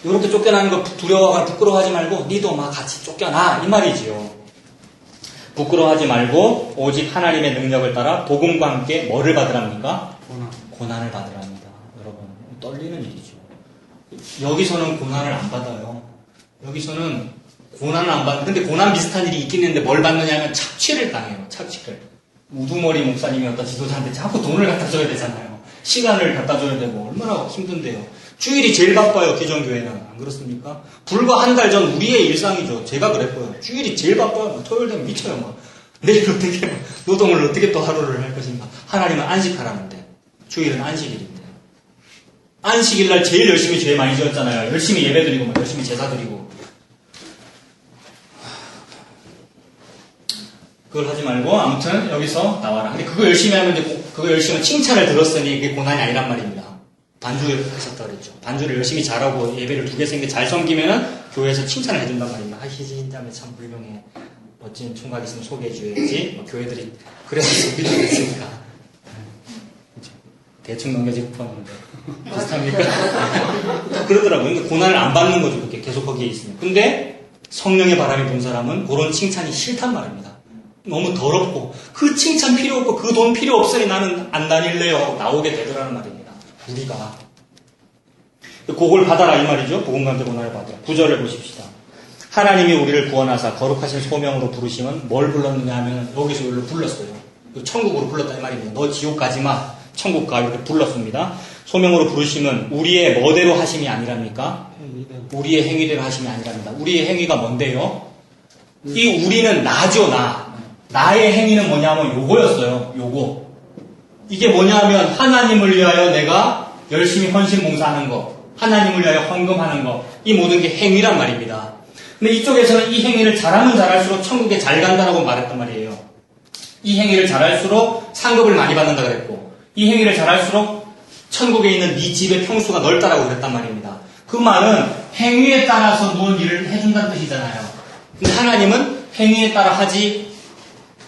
이렇게 쫓겨나는 거 두려워하거나 부끄러워하지 말고 니도 막 같이 쫓겨나 이 말이지요. 부끄러워하지 말고 오직 하나님의 능력을 따라 복음과 함께 뭐를 받으랍니까? 고난을 받으랍니다. 여러분 떨리는 일이죠. 여기서는 고난을 안 받아요. 여기서는 고난을 안 받는. 근데 고난 비슷한 일이 있긴 있는데 뭘 받느냐면 착취를 당해요. 착취를. 우두머리 목사님이 어떤 지도자한테 자꾸 돈을 갖다 줘야 되잖아요. 시간을 갖다 줘야 되고 얼마나 힘든데요. 주일이 제일 바빠요. 기존교회는. 안 그렇습니까? 불과 한 달 전 우리의 일상이죠. 제가 그랬고요. 주일이 제일 바빠요. 토요일 되면 미쳐요. 막. 내일 어떻게 노동을 어떻게 또 하루를 할 것인가. 하나님은 안식하라는데 주일은 안식일인데 안식일날 제일 열심히 죄 많이 지었잖아요. 열심히 예배드리고 막 열심히 제사드리고. 그걸 하지 말고 아무튼 여기서 나와라. 근데 그거 열심히 하면 이제 그거 열심히 칭찬을 들었으니 그게 고난이 아니란 말입니다. 반주를 하셨다 그랬죠. 반주를 열심히 잘하고 예배를 2개 생게 잘 섬기면은 교회에서 칭찬을 해준단 말입니다. 아, 진짜 참 훌륭해. 멋진 총각 있으면 소개해줘야지. 뭐 교회들이 그래서 준비되어 있으니까. 대충 넘겨지고 포함인데. 비슷합니까? 그러더라고요. 그러니까 고난을 안 받는 거죠. 그렇게 계속 거기에 있으면. 근데 성령의 바람이 분 사람은 그런 칭찬이 싫단 말입니다. 너무 더럽고 그 칭찬 필요 없고 그 돈 필요 없으니 나는 안 다닐래요 하고 나오게 되더라는 말입니다. 우리가 그걸 받아라 이 말이죠. 복음과 함께 고난을 받아라. 9절을 보십시다. 하나님이 우리를 구원하사 거룩하신 소명으로 부르시면 뭘 불렀느냐 하면 여기서 우리를 불렀어요. 천국으로 불렀다 이 말입니다. 너 지옥 가지마. 천국 가 이렇게 불렀습니다. 소명으로 부르시면 우리의 뭐대로 하심이 아니랍니까? 우리의 행위대로 하심이 아니랍니다. 우리의 행위가 뭔데요? 이 우리는 나죠. 나의 행위는 뭐냐면 요거였어요. 요거. 이게 뭐냐면 하나님을 위하여 내가 열심히 헌신 봉사하는 거, 하나님을 위하여 헌금하는 거, 이 모든 게 행위란 말입니다. 근데 이쪽에서는 이 행위를 잘하면 잘할수록 천국에 잘 간다라고 말했단 말이에요. 이 행위를 잘할수록 상급을 많이 받는다 그랬고, 이 행위를 잘할수록 천국에 있는 네 집의 평수가 넓다라고 그랬단 말입니다. 그 말은 행위에 따라서 무슨 일을 해준다는 뜻이잖아요. 근데 하나님은 행위에 따라 하지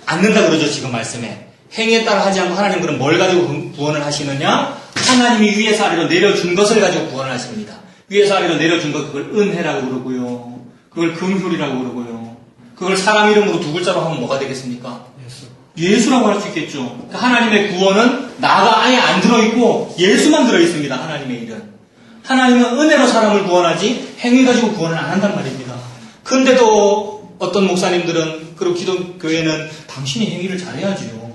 않는다 그러죠, 지금 말씀에. 행위에 따라 하지 않고 하나님 그럼 뭘 가지고 구원을 하시느냐? 하나님이 위에서 아래로 내려준 것을 가지고 구원을 하십니다. 위에서 아래로 내려준 것, 그걸 은혜라고 그러고요. 그걸 금휼이라고 그러고요. 그걸 사람 이름으로 2글자로 하면 뭐가 되겠습니까? 예수라고 할 수 있겠죠. 그러니까 하나님의 구원은 나가 아예 안 들어있고 예수만 들어있습니다. 하나님의 일은. 하나님은 은혜로 사람을 구원하지 행위 가지고 구원을 안 한단 말입니다. 근데도 어떤 목사님들은 그리고 기독교회는 당신이 행위를 잘해야지요.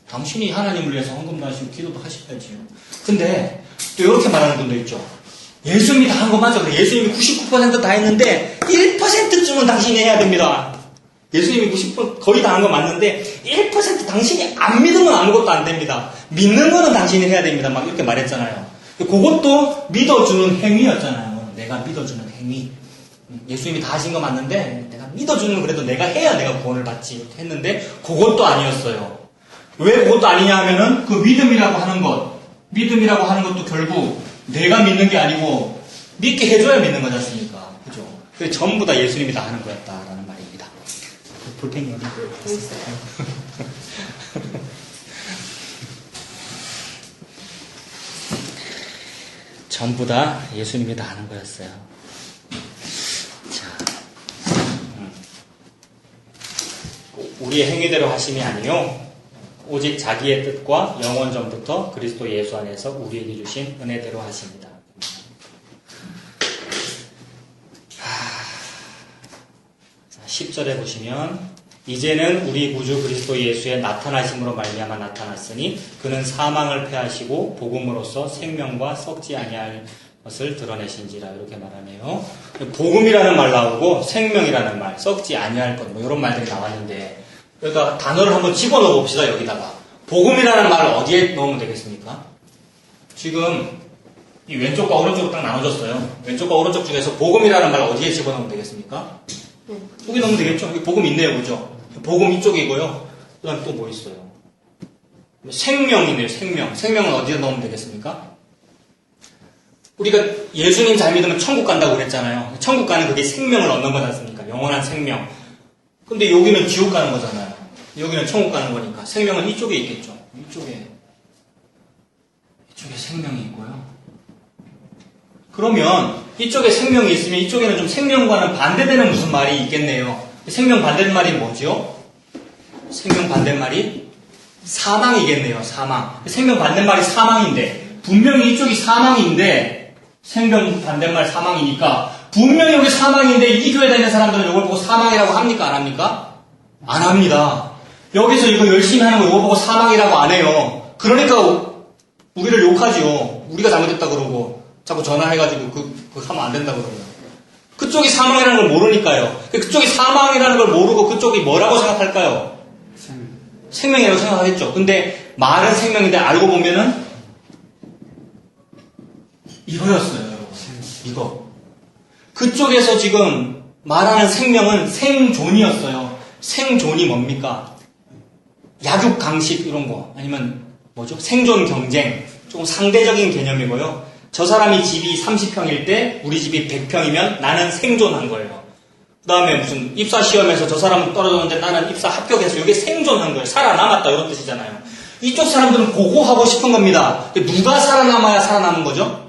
당신이 하나님을 위해서 헌금도 하시고 기도도 하셔야지요. 근데 또 이렇게 말하는 분도 있죠. 예수님이 다 한 거 맞아. 예수님이 99% 다 했는데 1%쯤은 당신이 해야 됩니다. 예수님이 90% 거의 다 한 거 맞는데 1% 당신이 안 믿으면 아무것도 안 됩니다. 믿는 거는 당신이 해야 됩니다. 막 이렇게 말했잖아요. 그것도 믿어주는 행위였잖아요. 내가 믿어주는 행위. 예수님이 다 하신 거 맞는데 내가 믿어주는 그래도 내가 해야 내가 구원을 받지 했는데 그것도 아니었어요. 왜 그것도 아니냐 하면은 그 믿음이라고 하는 것도 결국 내가 믿는 게 아니고 믿게 해줘야 믿는 거지 않습니까? 그죠? 그게 전부 다 예수님이 다 하는 거였다라는 말입니다. 볼펜이 어디 있어요? 전부 다 예수님이 다 하는 거였어요. 자, 우리의 행위대로 하심이 아니요 오직 자기의 뜻과 영원 전부터 그리스도 예수 안에서 우리에게 주신 은혜대로 하십니다. 10절에 보시면 이제는 우리 구주 그리스도 예수의 나타나심으로 말미암아 나타났으니 그는 사망을 패하시고 복음으로써 생명과 썩지 아니할 것을 드러내신지라 이렇게 말하네요. 복음이라는 말 나오고 생명이라는 말, 썩지 아니할 것 뭐 이런 말들이 나왔는데 여기다 단어를 한번 집어넣어 봅시다. 여기다가 복음이라는 말을 어디에 넣으면 되겠습니까? 지금 이 왼쪽과 오른쪽으로 딱 나눠졌어요. 왼쪽과 오른쪽 중에서 복음이라는 말 어디에 집어넣으면 되겠습니까? 여기 넣으면 되겠죠. 여기 복음 있네요. 그죠? 복음 이쪽이고요. 그 다음에 또 뭐 있어요? 생명이네요. 생명은 어디에 넣으면 되겠습니까? 우리가 예수님 잘 믿으면 천국 간다고 그랬잖아요. 천국 가는 그게 생명을 얻는 거지 않습니까? 영원한 생명. 근데 여기는 지옥 가는 거잖아요. 여기는 천국 가는 거니까 생명은 이쪽에 있겠죠. 이쪽에 생명이 있고요. 그러면 이쪽에 생명이 있으면 이쪽에는 좀 생명과는 반대되는 무슨 말이 있겠네요. 생명 반대말이 뭐죠? 생명 반대말이 사망이겠네요. 사망. 생명 반대말이 사망인데 분명히 이쪽이 사망인데 생명 반대말 사망이니까 분명히 여기 사망인데 이 교회 다니는 사람들은 이걸 보고 사망이라고 합니까? 안 합니까? 안 합니다. 여기서 이거 열심히 하는 거 이거 보고 사망이라고 안 해요. 그러니까 우리를 욕하지요. 우리가 잘못했다 그러고 자꾸 전화해가지고 그거 하면 안 된다 그러고요. 그쪽이 사망이라는 걸 모르니까요. 그쪽이 사망이라는 걸 모르고 그쪽이 뭐라고 생각할까요? 생명이라고 생각하겠죠. 근데 말은 생명인데 알고 보면은 이거였어요, 여러분. 이거. 그쪽에서 지금 말하는 생명은 생존이었어요. 생존이 뭡니까? 약육 강식 이런 거 아니면 뭐죠? 생존 경쟁. 조금 상대적인 개념이고요. 저 사람이 집이 30평일 때 우리 집이 100평이면 나는 생존한 거예요. 그 다음에 무슨 입사 시험에서 저 사람은 떨어졌는데 나는 입사 합격해서 이게 생존한 거예요. 살아남았다 이런 뜻이잖아요. 이쪽 사람들은 그거 하고 싶은 겁니다. 누가 살아남아야 살아남은 거죠?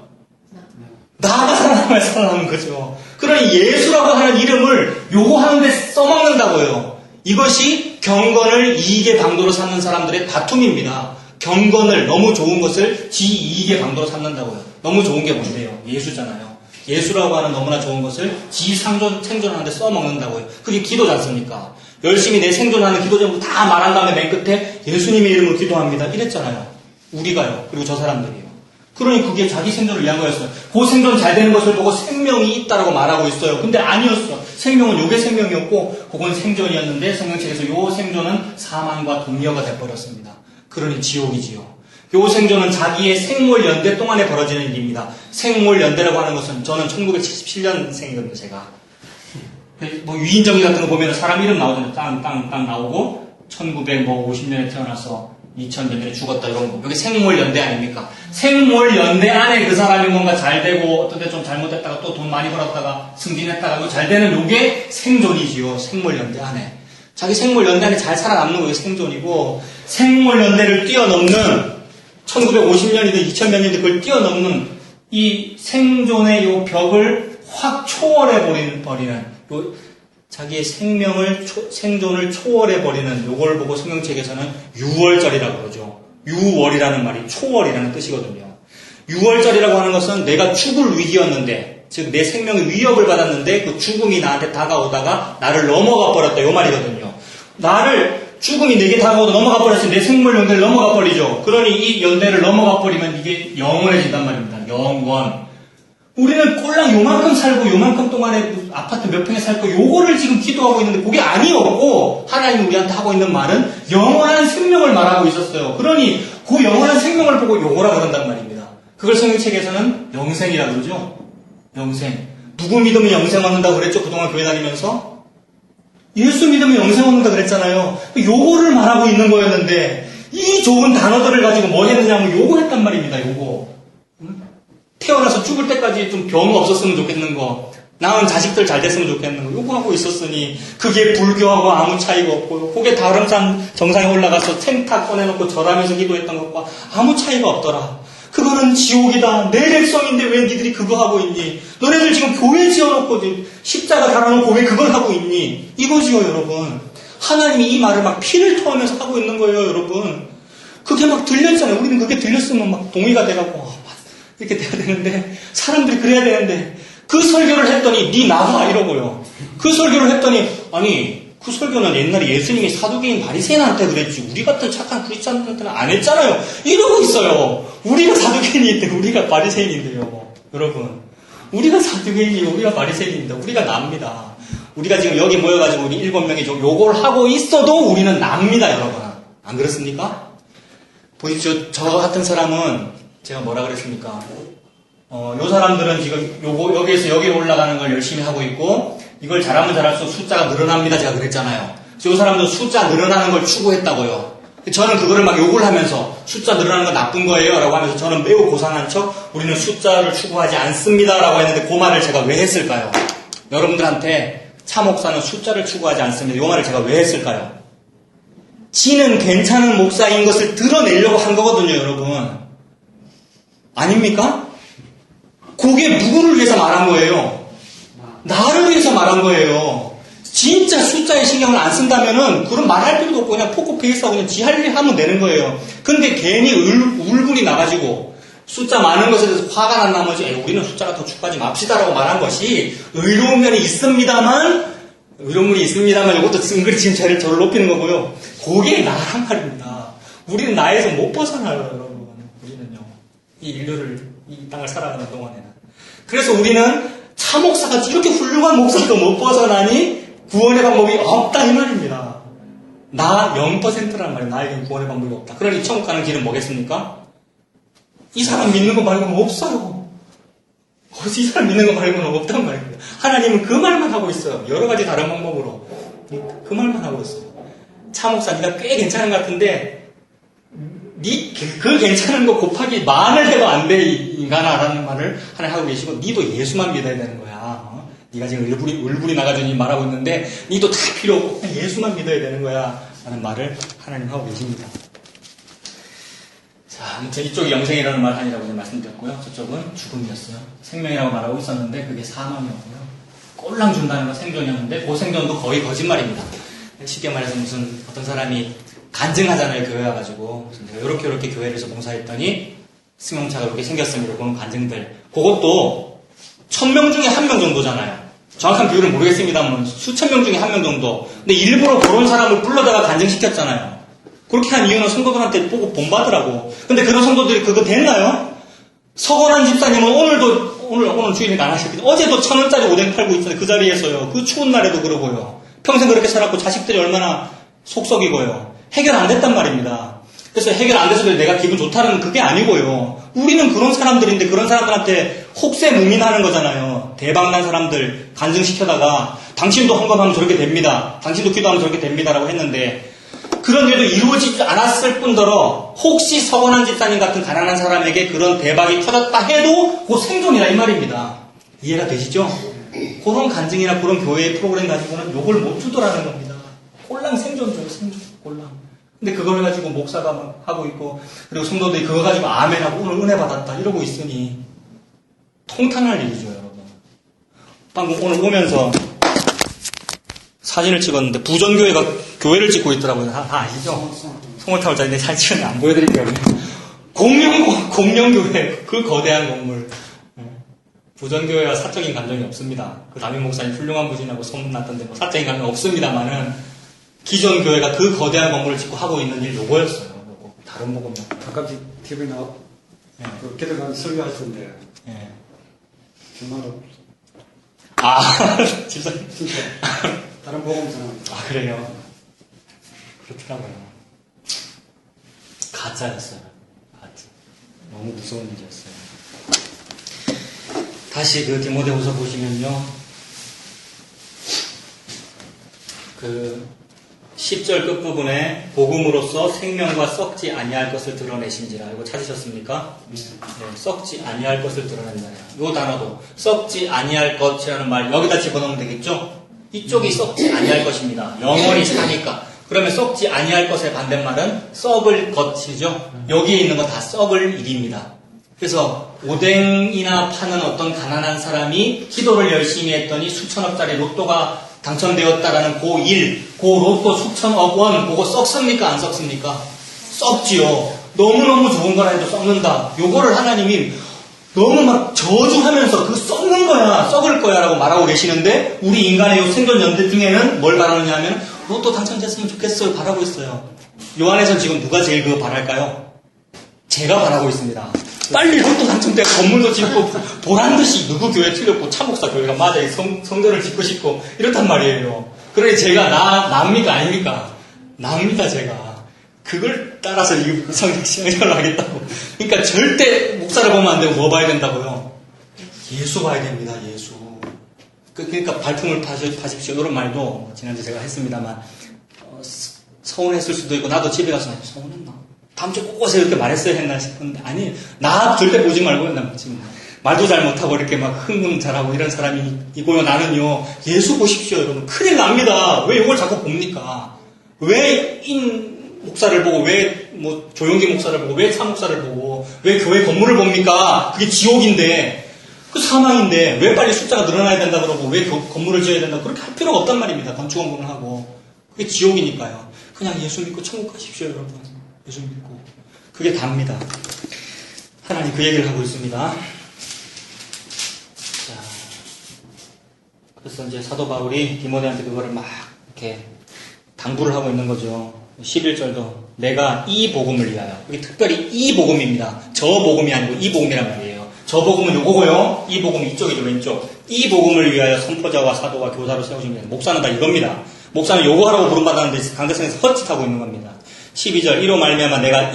나가 살아남아야 살아남은 거죠. 그러니 예수라고 하는 이름을 요거 하는데 써먹는다고요. 이것이 경건을 이익의 방도로 삼는 사람들의 다툼입니다. 경건을 너무 좋은 것을 지 이익의 방도로 삼는다고요. 너무 좋은 게 뭔데요? 예수잖아요. 예수라고 하는 너무나 좋은 것을 지 생존하는데 써먹는다고요. 그게 기도지 않습니까? 열심히 내 생존하는 기도 제목 다 말한 다음에 맨 끝에 예수님의 이름으로 기도합니다. 이랬잖아요. 우리가요. 그리고 저 사람들이요. 그러니 그게 자기 생존을 위한 거였어요. 그 생존 잘 되는 것을 보고 생명이 있다라고 말하고 있어요. 근데 아니었어. 생명은 요게 생명이었고 그건 생존이었는데 성경책에서 요 생존은 사망과 동료가 돼버렸습니다. 그러니 지옥이지요. 요 생존은 자기의 생물연대 동안에 벌어지는 일입니다. 생물연대라고 하는 것은 저는 1977년생이거든요, 제가. 뭐 위인정리 같은 거 보면 사람 이름 나오잖아요. 땅 나오고 1950년에 태어나서 2000몇 년에 죽었다 이런 거. 이게 생물연대 아닙니까? 생물연대 안에 그 사람이 뭔가 잘 되고 어떤 데 좀 잘못했다가 또 돈 많이 벌었다가 승진했다가 잘 되는 요게 생존이지요. 생물연대 안에. 자기 생물연대 안에 잘 살아남는 거 생존이고 생물연대를 뛰어넘는 1950년이든 2000몇 년이든 그걸 뛰어넘는 이 생존의 요 벽을 확 초월해버리는 요 자기의 생존을 초월해버리는 요걸 보고 성경책에서는 유월절이라고 그러죠. 유월이라는 말이 초월이라는 뜻이거든요. 유월절이라고 하는 것은 내가 죽을 위기였는데, 즉 내 생명의 위협을 받았는데 그 죽음이 나한테 다가오다가 나를 넘어가 버렸다 요 말이거든요. 죽음이 내게 다가오다 넘어가 버렸으니 내 생물 연대를 넘어가 버리죠. 그러니 이 연대를 넘어가 버리면 이게 영원해진단 말입니다. 영원. 우리는 꼴랑 요만큼 살고 요만큼 동안에 아파트 몇 평에 살 거 요거를 지금 기도하고 있는데 그게 아니었고 하나님이 우리한테 하고 있는 말은 영원한 생명을 말하고 있었어요. 그러니 그 영원한 생명을 보고 요거라 그런단 말입니다. 그걸 성경책에서는 영생이라고 그러죠. 영생. 누구 믿으면 영생 얻는다고 그랬죠? 그동안 교회 다니면서? 예수 믿으면 영생 얻는다 그랬잖아요. 요거를 말하고 있는 거였는데 이 좋은 단어들을 가지고 뭐 했느냐면 요거 했단 말입니다. 요거. 태어나서 죽을 때까지 좀 병 없었으면 좋겠는 거, 낳은 자식들 잘 됐으면 좋겠는 거, 요거 하고 있었으니 그게 불교하고 아무 차이가 없고요. 그게 다른 정상에 올라가서 생탁 꺼내놓고 절하면서 기도했던 것과 아무 차이가 없더라. 그거는 지옥이다. 내 백성인데 왜 니들이 그거 하고 있니? 너네들 지금 교회 지어놓고 십자가 달아놓고 왜 그걸 하고 있니? 이거지요, 여러분. 하나님이 이 말을 막 피를 토하면서 하고 있는 거예요, 여러분. 그게 막 들렸잖아요. 우리는 그게 들렸으면 막 동의가 돼갖고 이렇게 돼야 되는데, 사람들이 그래야 되는데, 그 설교를 했더니 니 나가 이러고요. 그 설교를 했더니 아니 그 설교는 옛날에 예수님이 사두개인 바리새인한테 그랬지 우리 같은 착한 크리스찬한테는 안 했잖아요. 이러고 있어요. 우리가 사두개인인데 우리가 바리새인인데요. 여러분, 우리가 사두개인이고 우리가 바리새인입니다. 우리가 납니다. 우리가 지금 여기 모여가지고 우리 7명이 요걸 하고 있어도 우리는 납니다, 여러분. 안 그렇습니까? 보십시오. 저 같은 사람은 제가 뭐라 그랬습니까? 요 사람들은 지금 여기에서 여기로 올라가는 걸 열심히 하고 있고, 이걸 잘하면 잘할수록 숫자가 늘어납니다. 제가 그랬잖아요. 요 사람들은 숫자 늘어나는 걸 추구했다고요. 저는 그거를 막 욕을 하면서 숫자 늘어나는 건 나쁜 거예요. 라고 하면서 저는 매우 고상한 척, 우리는 숫자를 추구하지 않습니다. 라고 했는데 그 말을 제가 왜 했을까요? 여러분들한테 차 목사는 숫자를 추구하지 않습니다. 요 말을 제가 왜 했을까요? 지는 괜찮은 목사인 것을 드러내려고 한 거거든요, 여러분. 아닙니까? 그 그게 누구를 위해서 말한 거예요? 나를 위해서 말한 거예요. 진짜 숫자에 신경을 안 쓴다면은 그런 말할 필요도 없고 그냥 포커페이스하고 그냥 지 할 일 하면 되는 거예요. 근데 괜히 울분이 나가지고 숫자 많은 것에 대해서 화가 난 나머지 우리는 숫자가 더 축하하지 맙시다라고 말한 것이 의로운 면이 있습니다만 이것도 은근히 지금 저를 높이는 거고요. 그게 나란 말입니다. 우리는 나에서 못 벗어나요, 여러분. 우리는요. 이 인류를, 이 땅을 살아가는 동안에는. 그래서 우리는 차 목사가 이렇게 훌륭한 목사도 못 벗어나니 구원의 방법이 없다 이 말입니다. 나 0%란 말이에요. 나에겐 구원의 방법이 없다. 그러니 천국 가는 길은 뭐겠습니까? 이 사람 믿는 거 말고는 없어요. 이 사람 믿는 거 말고는 없단 말입니다. 하나님은 그 말만 하고 있어요. 여러 가지 다른 방법으로. 그 말만 하고 있어요. 차 목사, 네가 꽤 괜찮은 것 같은데, 그 괜찮은 거 곱하기 만을 해도 안 돼, 인간아라는 말을 하나님 하고 계시고, 니도 예수만 믿어야 되는 거야. 네가 지금 울분이 나가지고 말하고 있는데, 니도 다 필요 없고, 그냥 예수만 믿어야 되는 거야. 라는 말을 하나님 하고 계십니다. 자, 아무튼 이쪽이 영생이라는 말 아니라고 말씀드렸고요. 저쪽은 죽음이었어요. 생명이라고 말하고 있었는데 그게 사망이었고요. 꼴랑 준다는 건 생존이었는데 그 생존도 거의 거짓말입니다. 쉽게 말해서 무슨 어떤 사람이 간증하잖아요. 교회 와가지고 내가 이렇게 교회에서 봉사했더니 승용차가 이렇게 생겼습니다. 그런 간증들. 그것도 1000명 중에 1명 정도잖아요. 정확한 비율은 모르겠습니다만 수천 명 중에 1명 정도. 근데 일부러 그런 사람을 불러다가 간증시켰잖아요. 그렇게 한 이유는 성도들한테 보고 본받으라고. 근데 그런 성도들이 그거 됐나요? 서건한 집사님은 오늘 주인이 안 하셨거든요. 어제도 1000원짜리 오뎅 팔고 있잖아요. 그 자리에서요. 그 추운 날에도 그러고요. 평생 그렇게 살았고 자식들이 얼마나 속썩이고요. 해결 안 됐단 말입니다. 그래서 해결 안 돼서 내가 기분 좋다는 그게 아니고요. 우리는 그런 사람들인데 그런 사람들한테 혹세무민하는 거잖아요. 대박난 사람들 간증시켜다가 당신도 헌금하면 저렇게 됩니다. 당신도 기도하면 저렇게 됩니다라고 했는데 그런 일도 이루어지지 않았을 뿐더러 혹시 서건한 집사님 같은 가난한 사람에게 그런 대박이 터졌다 해도 그 생존이라 이 말입니다. 이해가 되시죠? 그런 간증이나 그런 교회의 프로그램 가지고는 욕을 못 주더라는 겁니다. 꼴랑 생존줘요, 생존. 꼴랑. 근데 그걸 가지고 목사가 막 하고 있고 그리고 성도들이 그거 가지고 아멘하고 오늘 은혜 받았다 이러고 있으니 통탄할 일이죠, 여러분. 방금 오늘 오면서 사진을 찍었는데 부전교회가 교회를 찍고 있더라고요. 다 아시죠? 송월타월 자인데 사진 찍었는데 안 보여드릴게요. 공명교회 그 거대한 건물. 부전교회와 사적인 감정이 없습니다. 그 담임 목사님 훌륭한 분이라고 소문났던데 뭐 사적인 감정 없습니다만은 기존 교회가 그 거대한 건물을 짓고 하고 있는 일 요거였어요. 요거. 다른 복음이. 가끔씩 TV에 나와 그 기도관 설교하시던데 정말로 집사님. 진짜 다른 복음처럼 그래요? 그렇더라고요. 가짜였어요. 가짜. 너무 무서운 일이었어요. 다시 그 디모데후서 보시면요. 그 10절 끝부분에 복음으로써 생명과 썩지 아니할 것을 드러내신지라. 이거 찾으셨습니까? 네, 썩지 아니할 것을 드러낸다. 이 단어도 썩지 아니할 것이라는 말 여기다 집어넣으면 되겠죠? 이쪽이 썩지 아니할 것입니다. 영원히 사니까. 그러면 썩지 아니할 것의 반대말은 썩을 것이죠. 여기에 있는 거 다 썩을 일입니다. 그래서 오뎅이나 파는 어떤 가난한 사람이 기도를 열심히 했더니 수천억짜리 로또가 당첨되었다라는 그 일, 그 로또 수천억 원, 그거 썩습니까? 안 썩습니까? 썩지요. 너무너무 좋은 거라 해도 썩는다. 요거를 하나님이 너무 막 저주하면서 그 썩는 거야, 썩을 거야 라고 말하고 계시는데 우리 인간의 요 생존 연대 중에는 뭘 바라느냐 하면 로또 당첨됐으면 좋겠어요. 바라고 있어요. 요한에서 지금 누가 제일 그거 바랄까요? 제가 바라고 있습니다. 빨리 로또 당첨돼 건물도 짓고 보란듯이 누구 교회 틀렸고 차목사 교회가 맞아 성전을 짓고 싶고 이렇단 말이에요. 그러니 제가 납니까 아닙니까? 납니다 제가. 그걸 따라서 이 성전을 하겠다고. 그러니까 절대 목사를 보면 안 되고 뭐 봐야 된다고요? 예수 봐야 됩니다. 예수. 그러니까 발품을 파십시오. 이런 말도 지난주에 제가 했습니다만 서운했을 수도 있고 나도 집에 가서 서운했나? 다음 주에 꼭 오세요 이렇게 말했어야 했나 싶은데 아니 나 절대 보지 말고요. 나 지금 말도 잘 못하고 이렇게 막 흥분 잘하고 이런 사람이고요. 나는요 예수 보십시오 여러분. 큰일 납니다. 왜 이걸 자꾸 봅니까? 왜 목사를 보고 왜 조용기 목사를 보고 왜 차 목사를 보고 왜 교회 건물을 봅니까? 그게 지옥인데 그 사망인데 왜 빨리 숫자가 늘어나야 된다 그러고 왜 건물을 지어야 된다 그렇게 할 필요가 없단 말입니다. 건축 공부를 하고. 그게 지옥이니까요. 그냥 예수 믿고 천국 가십시오, 여러분. 예수 믿고. 그게 답니다. 하나님 그 얘기를 하고 있습니다. 자, 그래서 이제 사도 바울이 디모데한테 그거를 막 이렇게 당부를 하고 있는 거죠. 11절도 내가 이 복음을 위하여. 여기 특별히 이 복음입니다. 저 복음이 아니고 이 복음이란 말이에요. 저 복음은 요거고요. 이 복음은 이쪽이죠, 왼쪽. 이 복음을 위하여 선포자와 사도와 교사로 세우십니다. 목사는 다 이겁니다. 목사는 요거 하라고 부름받았는데 강대성에서 헛짓하고 있는 겁니다. 12절 이로 말미암아 내가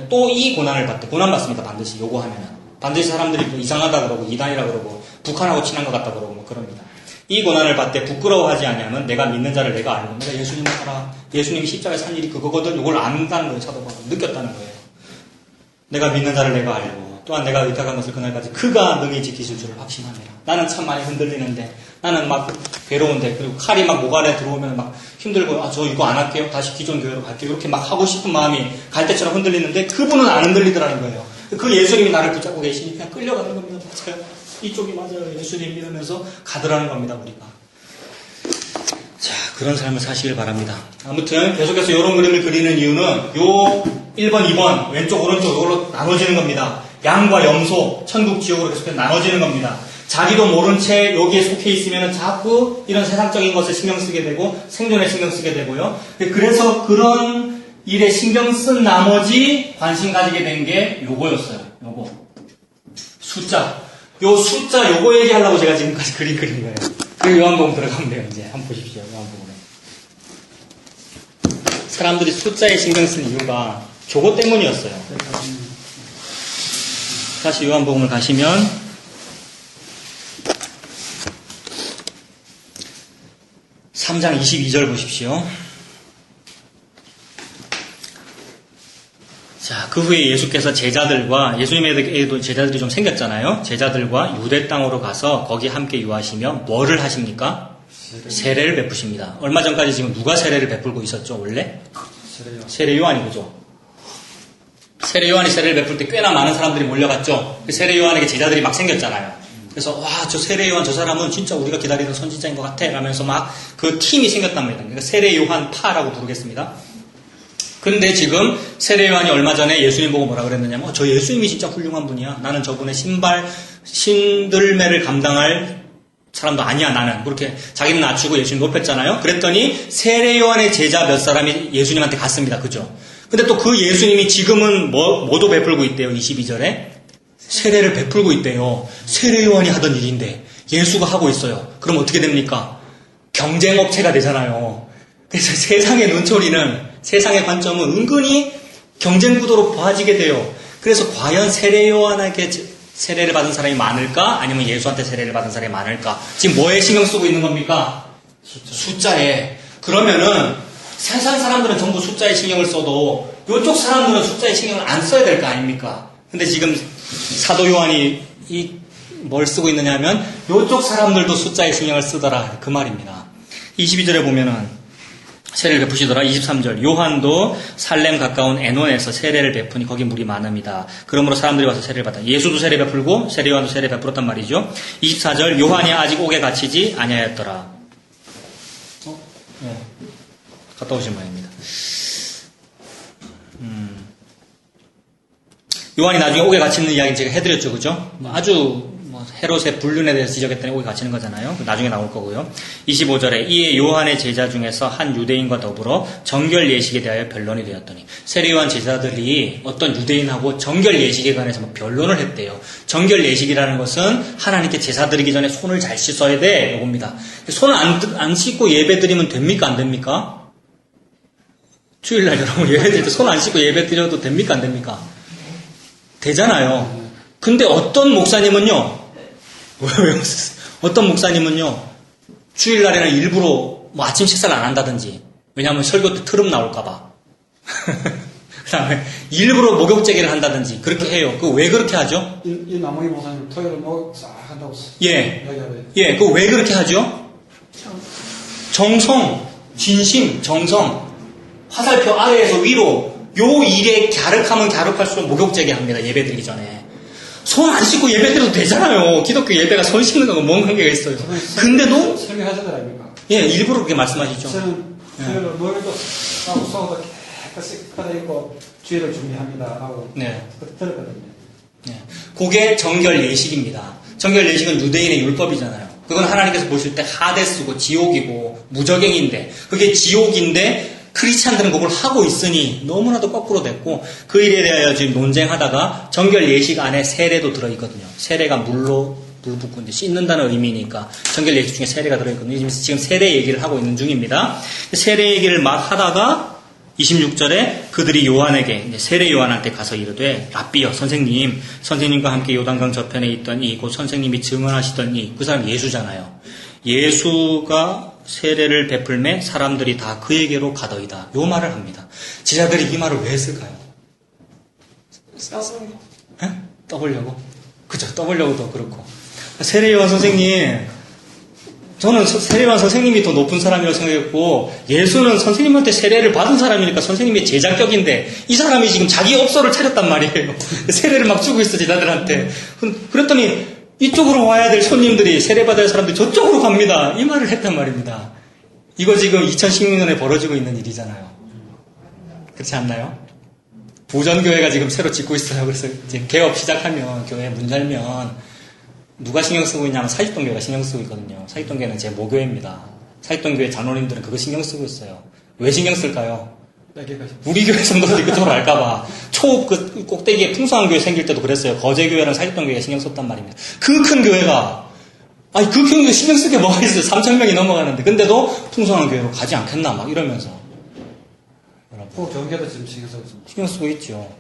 또 이 고난을 받대. 고난 받습니다. 반드시 요거 하면은. 반드시 사람들이 또 이상하다 그러고 이단이라 그러고 북한하고 친한 것 같다 그러고 뭐 그럽니다. 이 고난을 받되 부끄러워하지 아니하면 내가 믿는 자를 내가 알고 내가 예수님을 알아. 예수님이 십자가에 산 일이 그거거든. 요걸 안다는 거예요. 사도 바울은. 느꼈다는 거예요. 내가 믿는 자를 내가 알고 또한 내가 의탁한 것을 그날까지 그가 능히 지키실 줄을 확신합니다. 나는 참 많이 흔들리는데 나는 막 괴로운데 그리고 칼이 막 목 안에 들어오면 막 힘들고 저 이거 안 할게요. 다시 기존 교회로 갈게요. 이렇게 막 하고 싶은 마음이 갈대처럼 흔들리는데 그분은 안 흔들리더라는 거예요. 그 예수님이 나를 붙잡고 계시니 그냥 끌려가는 겁니다. 맞아요. 이쪽이 맞아요. 예수님 이러면서 가더라는 겁니다. 우리가. 자, 그런 삶을 사시길 바랍니다. 아무튼 계속해서 이런 그림을 그리는 이유는 요 1번, 2번 왼쪽 오른쪽 이걸로 나눠지는 겁니다. 양과 염소, 천국 지옥으로 계속해서 나눠지는 겁니다. 자기도 모른 채 여기에 속해 있으면 자꾸 이런 세상적인 것에 신경 쓰게 되고 생존에 신경 쓰게 되고요. 그래서 그런 일에 신경 쓴 나머지 관심 가지게 된 게 요거였어요. 요거. 숫자. 요 숫자 요거 얘기하려고 제가 지금까지 그린 거예요. 그 요한복음 들어가면 돼요. 이제 한번 보십시오. 요한복음에. 사람들이 숫자에 신경 쓴 이유가 저거 때문이었어요. 다시 요한복음을 가시면 (3장 22절) 보십시오. 자, 그 후에 예수께서 제자들과 예수님에게도 제자들이 좀 생겼잖아요. 제자들과 유대 땅으로 가서 거기 함께 유하시며 뭐를 하십니까? 세례를 베푸십니다. 얼마 전까지 지금 누가 세례를 베풀고 있었죠? 원래? 세례 요한이 그죠? 세례 요한이 세례를 베풀 때 꽤나 많은 사람들이 몰려갔죠. 그 세례 요한에게 제자들이 막 생겼잖아요. 그래서 와, 저 세례 요한 저 사람은 진짜 우리가 기다리던 선지자인 것 같아 라면서 막 그 팀이 생겼단 말이에요. 그러니까 세례 요한 파라고 부르겠습니다. 근데 지금 세례 요한이 얼마 전에 예수님 보고 뭐라 그랬느냐면 저 예수님이 진짜 훌륭한 분이야. 나는 저분의 신들매를 감당할 사람도 아니야 나는. 그렇게 자기는 낮추고 예수님 높였잖아요. 그랬더니 세례 요한의 제자 몇 사람이 예수님한테 갔습니다. 그죠? 근데 또 그 예수님이 지금은 뭐도 베풀고 있대요. 22절에 세례를 베풀고 있대요. 세례 요한이 하던 일인데 예수가 하고 있어요. 그럼 어떻게 됩니까? 경쟁업체가 되잖아요. 그래서 세상의 눈초리는 세상의 관점은 은근히 경쟁 구도로 봐지게 돼요. 그래서 과연 세례 요한에게 세례를 받은 사람이 많을까? 아니면 예수한테 세례를 받은 사람이 많을까? 지금 뭐에 신경 쓰고 있는 겁니까? 숫자에. 그러면은 세상 사람들은 전부 숫자에 신경을 써도 이쪽 사람들은 숫자에 신경을 안 써야 될 거 아닙니까? 근데 지금 사도 요한이 뭘 쓰고 있느냐 하면 이쪽 사람들도 숫자에 신경을 쓰더라 그 말입니다. 22절에 보면은 세례를 베푸시더라. 23절 요한도 살렘 가까운 에논에서 세례를 베푸니 거기 물이 많음이다. 그러므로 사람들이 와서 세례를 받아. 예수도 세례 베풀고 세례 요한도 세례 베풀었단 말이죠. 24절 요한이 아직 옥에 갇히지 아니하였더라. 네. 갔다 오신 모양입니다. 요한이 나중에 옥에 갇히는 이야기 제가 해드렸죠, 그죠? 아주 헤롯의 불륜에 대해서 지적했더니 옥에 갇히는 거잖아요. 나중에 나올 거고요. 25절에 이에 요한의 제자 중에서 한 유대인과 더불어 정결 예식에 대하여 변론이 되었더니 세례 요한 제자들이 어떤 유대인하고 정결 예식에 관해서 변론을 했대요. 정결 예식이라는 것은 하나님께 제사 드리기 전에 손을 잘 씻어야 돼, 요겁니다. 손을 안 씻고 예배 드리면 됩니까, 안 됩니까? 주일날 여러분 예배 드릴 때 손 안 씻고 예배 드려도 됩니까, 안 됩니까? 되잖아요. 근데 어떤 목사님은요, 어떤 목사님은요, 주일날에는 일부러 아침 식사를 안 한다든지, 왜냐하면 설교 때 트름 나올까봐. 그 다음에 일부러 목욕제기를 한다든지, 그렇게 해요. 그 왜 그렇게 하죠? 이 나무의 목사님 토요일에 목욕 싹 한다고. 예. 그 왜 그렇게 하죠? 정성, 진심, 정성, 화살표 아래에서 위로, 요 일에 갸륵하면 갸륵할수록 목욕제기 합니다. 예배 드리기 전에. 손 안 씻고 예배드려도 되잖아요. 기독교 예배가 손 씻는 거하고 뭔 관계가 있어요. 근데도 설명하시더라니까. 예, 일부러 그렇게 말씀하시죠. 저는 주일을 모여도 싸우도 깨끗이 갈아입고 주일을 준비합니다 하고 네. 들었거든요. 네. 그게 정결 예식입니다. 정결 예식은 유대인의 율법이잖아요. 그건 하나님께서 보실 때 하데스고 지옥이고 무적행인데 그게 지옥인데 크리스찬들은 그걸 하고 있으니 너무나도 거꾸로 됐고 그 일에 대하여 지금 논쟁하다가 정결 예식 안에 세례도 들어있거든요. 세례가 물 붓고 이제 씻는다는 의미니까 정결 예식 중에 세례가 들어있거든요. 지금 세례 얘기를 하고 있는 중입니다. 세례 얘기를 막 하다가 26절에 그들이 요한에게 세례 요한한테 가서 이르되 랍비여 선생님과 함께 요단강 저편에 있던 이 곧 선생님이 증언하시던 그 사람 예수잖아요. 예수가 세례를 베풀매 사람들이 다 그에게로 가더이다. 요 말을 합니다. 제자들이 이 말을 왜 했을까요? 떠보려고? 그죠? 떠보려고도 그렇고. 세례요한 선생님, 저는 세례요한 선생님이 더 높은 사람이라고 생각했고, 예수는 선생님한테 세례를 받은 사람이니까 선생님의 제자격인데, 이 사람이 지금 자기 업소를 차렸단 말이에요. 세례를 막 주고 있어, 제자들한테. 그랬더니, 이쪽으로 와야 될 손님들이, 세례받아야 할 사람들이 저쪽으로 갑니다. 이 말을 했단 말입니다. 이거 지금 2016년에 벌어지고 있는 일이잖아요. 그렇지 않나요? 부전교회가 지금 새로 짓고 있어요. 그래서 이제 개업 시작하면, 교회 문 열면, 누가 신경 쓰고 있냐면 사직동교회가 신경 쓰고 있거든요. 사직동교회는 제 모교회입니다. 사직동교회 장로님들은 그거 신경 쓰고 있어요. 왜 신경 쓸까요? 우리 교회 성도들이 그쪽으로 갈까봐. 그 꼭대기에 풍성한 교회 생길 때도 그랬어요. 거제교회랑 사직동교회가 신경 썼단 말입니다. 그 큰 교회가, 그 큰 교회 신경 쓸 게 뭐가 있어요. 3,000명이 넘어가는데. 근데도 풍성한 교회로 가지 않겠나, 막 이러면서. 그 경계도 지금 신경 쓰고 있죠.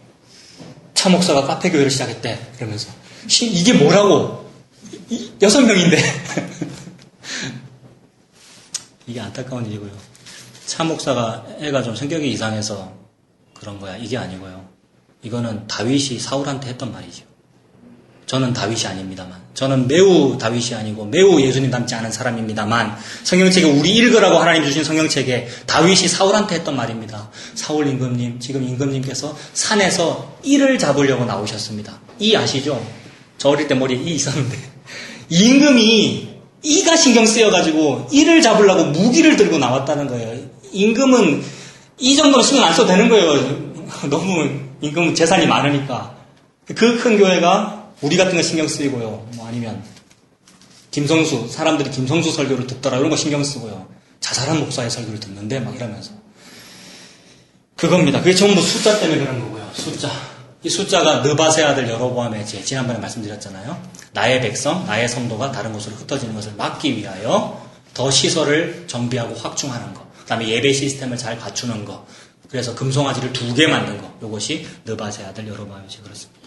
차 목사가 카페 교회를 시작했대. 이러면서. 이게 뭐라고? 6명인데. 이게 안타까운 일이고요. 차 목사가 애가 좀 성격이 이상해서 그런 거야. 이게 아니고요. 이거는 다윗이 사울한테 했던 말이죠. 저는 다윗이 아닙니다만. 저는 매우 다윗이 아니고 매우 예수님 닮지 않은 사람입니다만 성경책에 우리 읽으라고 하나님 주신 성경책에 다윗이 사울한테 했던 말입니다. 사울 임금님, 지금 임금님께서 산에서 이를 잡으려고 나오셨습니다. 이 아시죠? 저 어릴 때 머리에 이 있었는데 임금이 이가 신경 쓰여가지고 이를 잡으려고 무기를 들고 나왔다는 거예요. 임금은 이 정도는 신경 안 써도 되는 거예요. 너무 임금은 재산이 많으니까. 그 큰 교회가 우리 같은 거 신경 쓰이고요. 뭐 아니면 김성수, 사람들이 김성수 설교를 듣더라 이런 거 신경 쓰고요. 자살한 목사의 설교를 듣는데 막 이러면서. 그겁니다. 그게 전부 숫자 때문에 그런 거고요. 숫자. 이 숫자가 느바세 아들 여로보암의 죄. 지난번에 말씀드렸잖아요. 나의 백성, 나의 성도가 다른 곳으로 흩어지는 것을 막기 위하여 더 시설을 정비하고 확충하는 것. 그 다음에 예배 시스템을 잘 갖추는 것. 그래서 금송아지를 2개 만든 것. 이것이 느바세 아들 여로보암의 죄. 그렇습니다.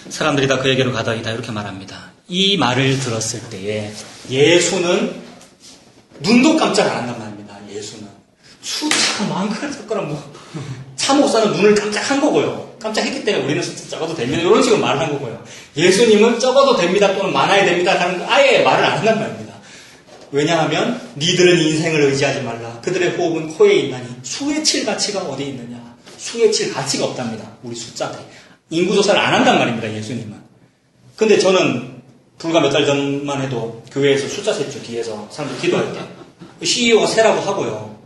사람들이 다 그에게로 가더이다 이렇게 말합니다. 이 말을 들었을 때에 예수는 눈도 깜짝 안 한단 말입니다. 예수는. 숫자가 많거나 뭐. 차 목사는 눈을 깜짝한 거고요. 깜짝했기 때문에 우리는 숫자 적어도 됩니다. 이런 식으로 말을 한 거고요. 예수님은 적어도 됩니다 또는 많아야 됩니다 하는 거 아예 말을 안 한단 말입니다. 왜냐하면 니들은 인생을 의지하지 말라. 그들의 호흡은 코에 있나니 수의 칠 가치가 어디에 있느냐. 수의 칠 가치가 없답니다. 우리 숫자들이. 인구조사를 안 한단 말입니다. 예수님은. 근데 저는 불과 몇 달 전만 해도 교회에서 숫자 셌죠. 뒤에서 사람들 기도할 때. CEO가 세라고 하고요.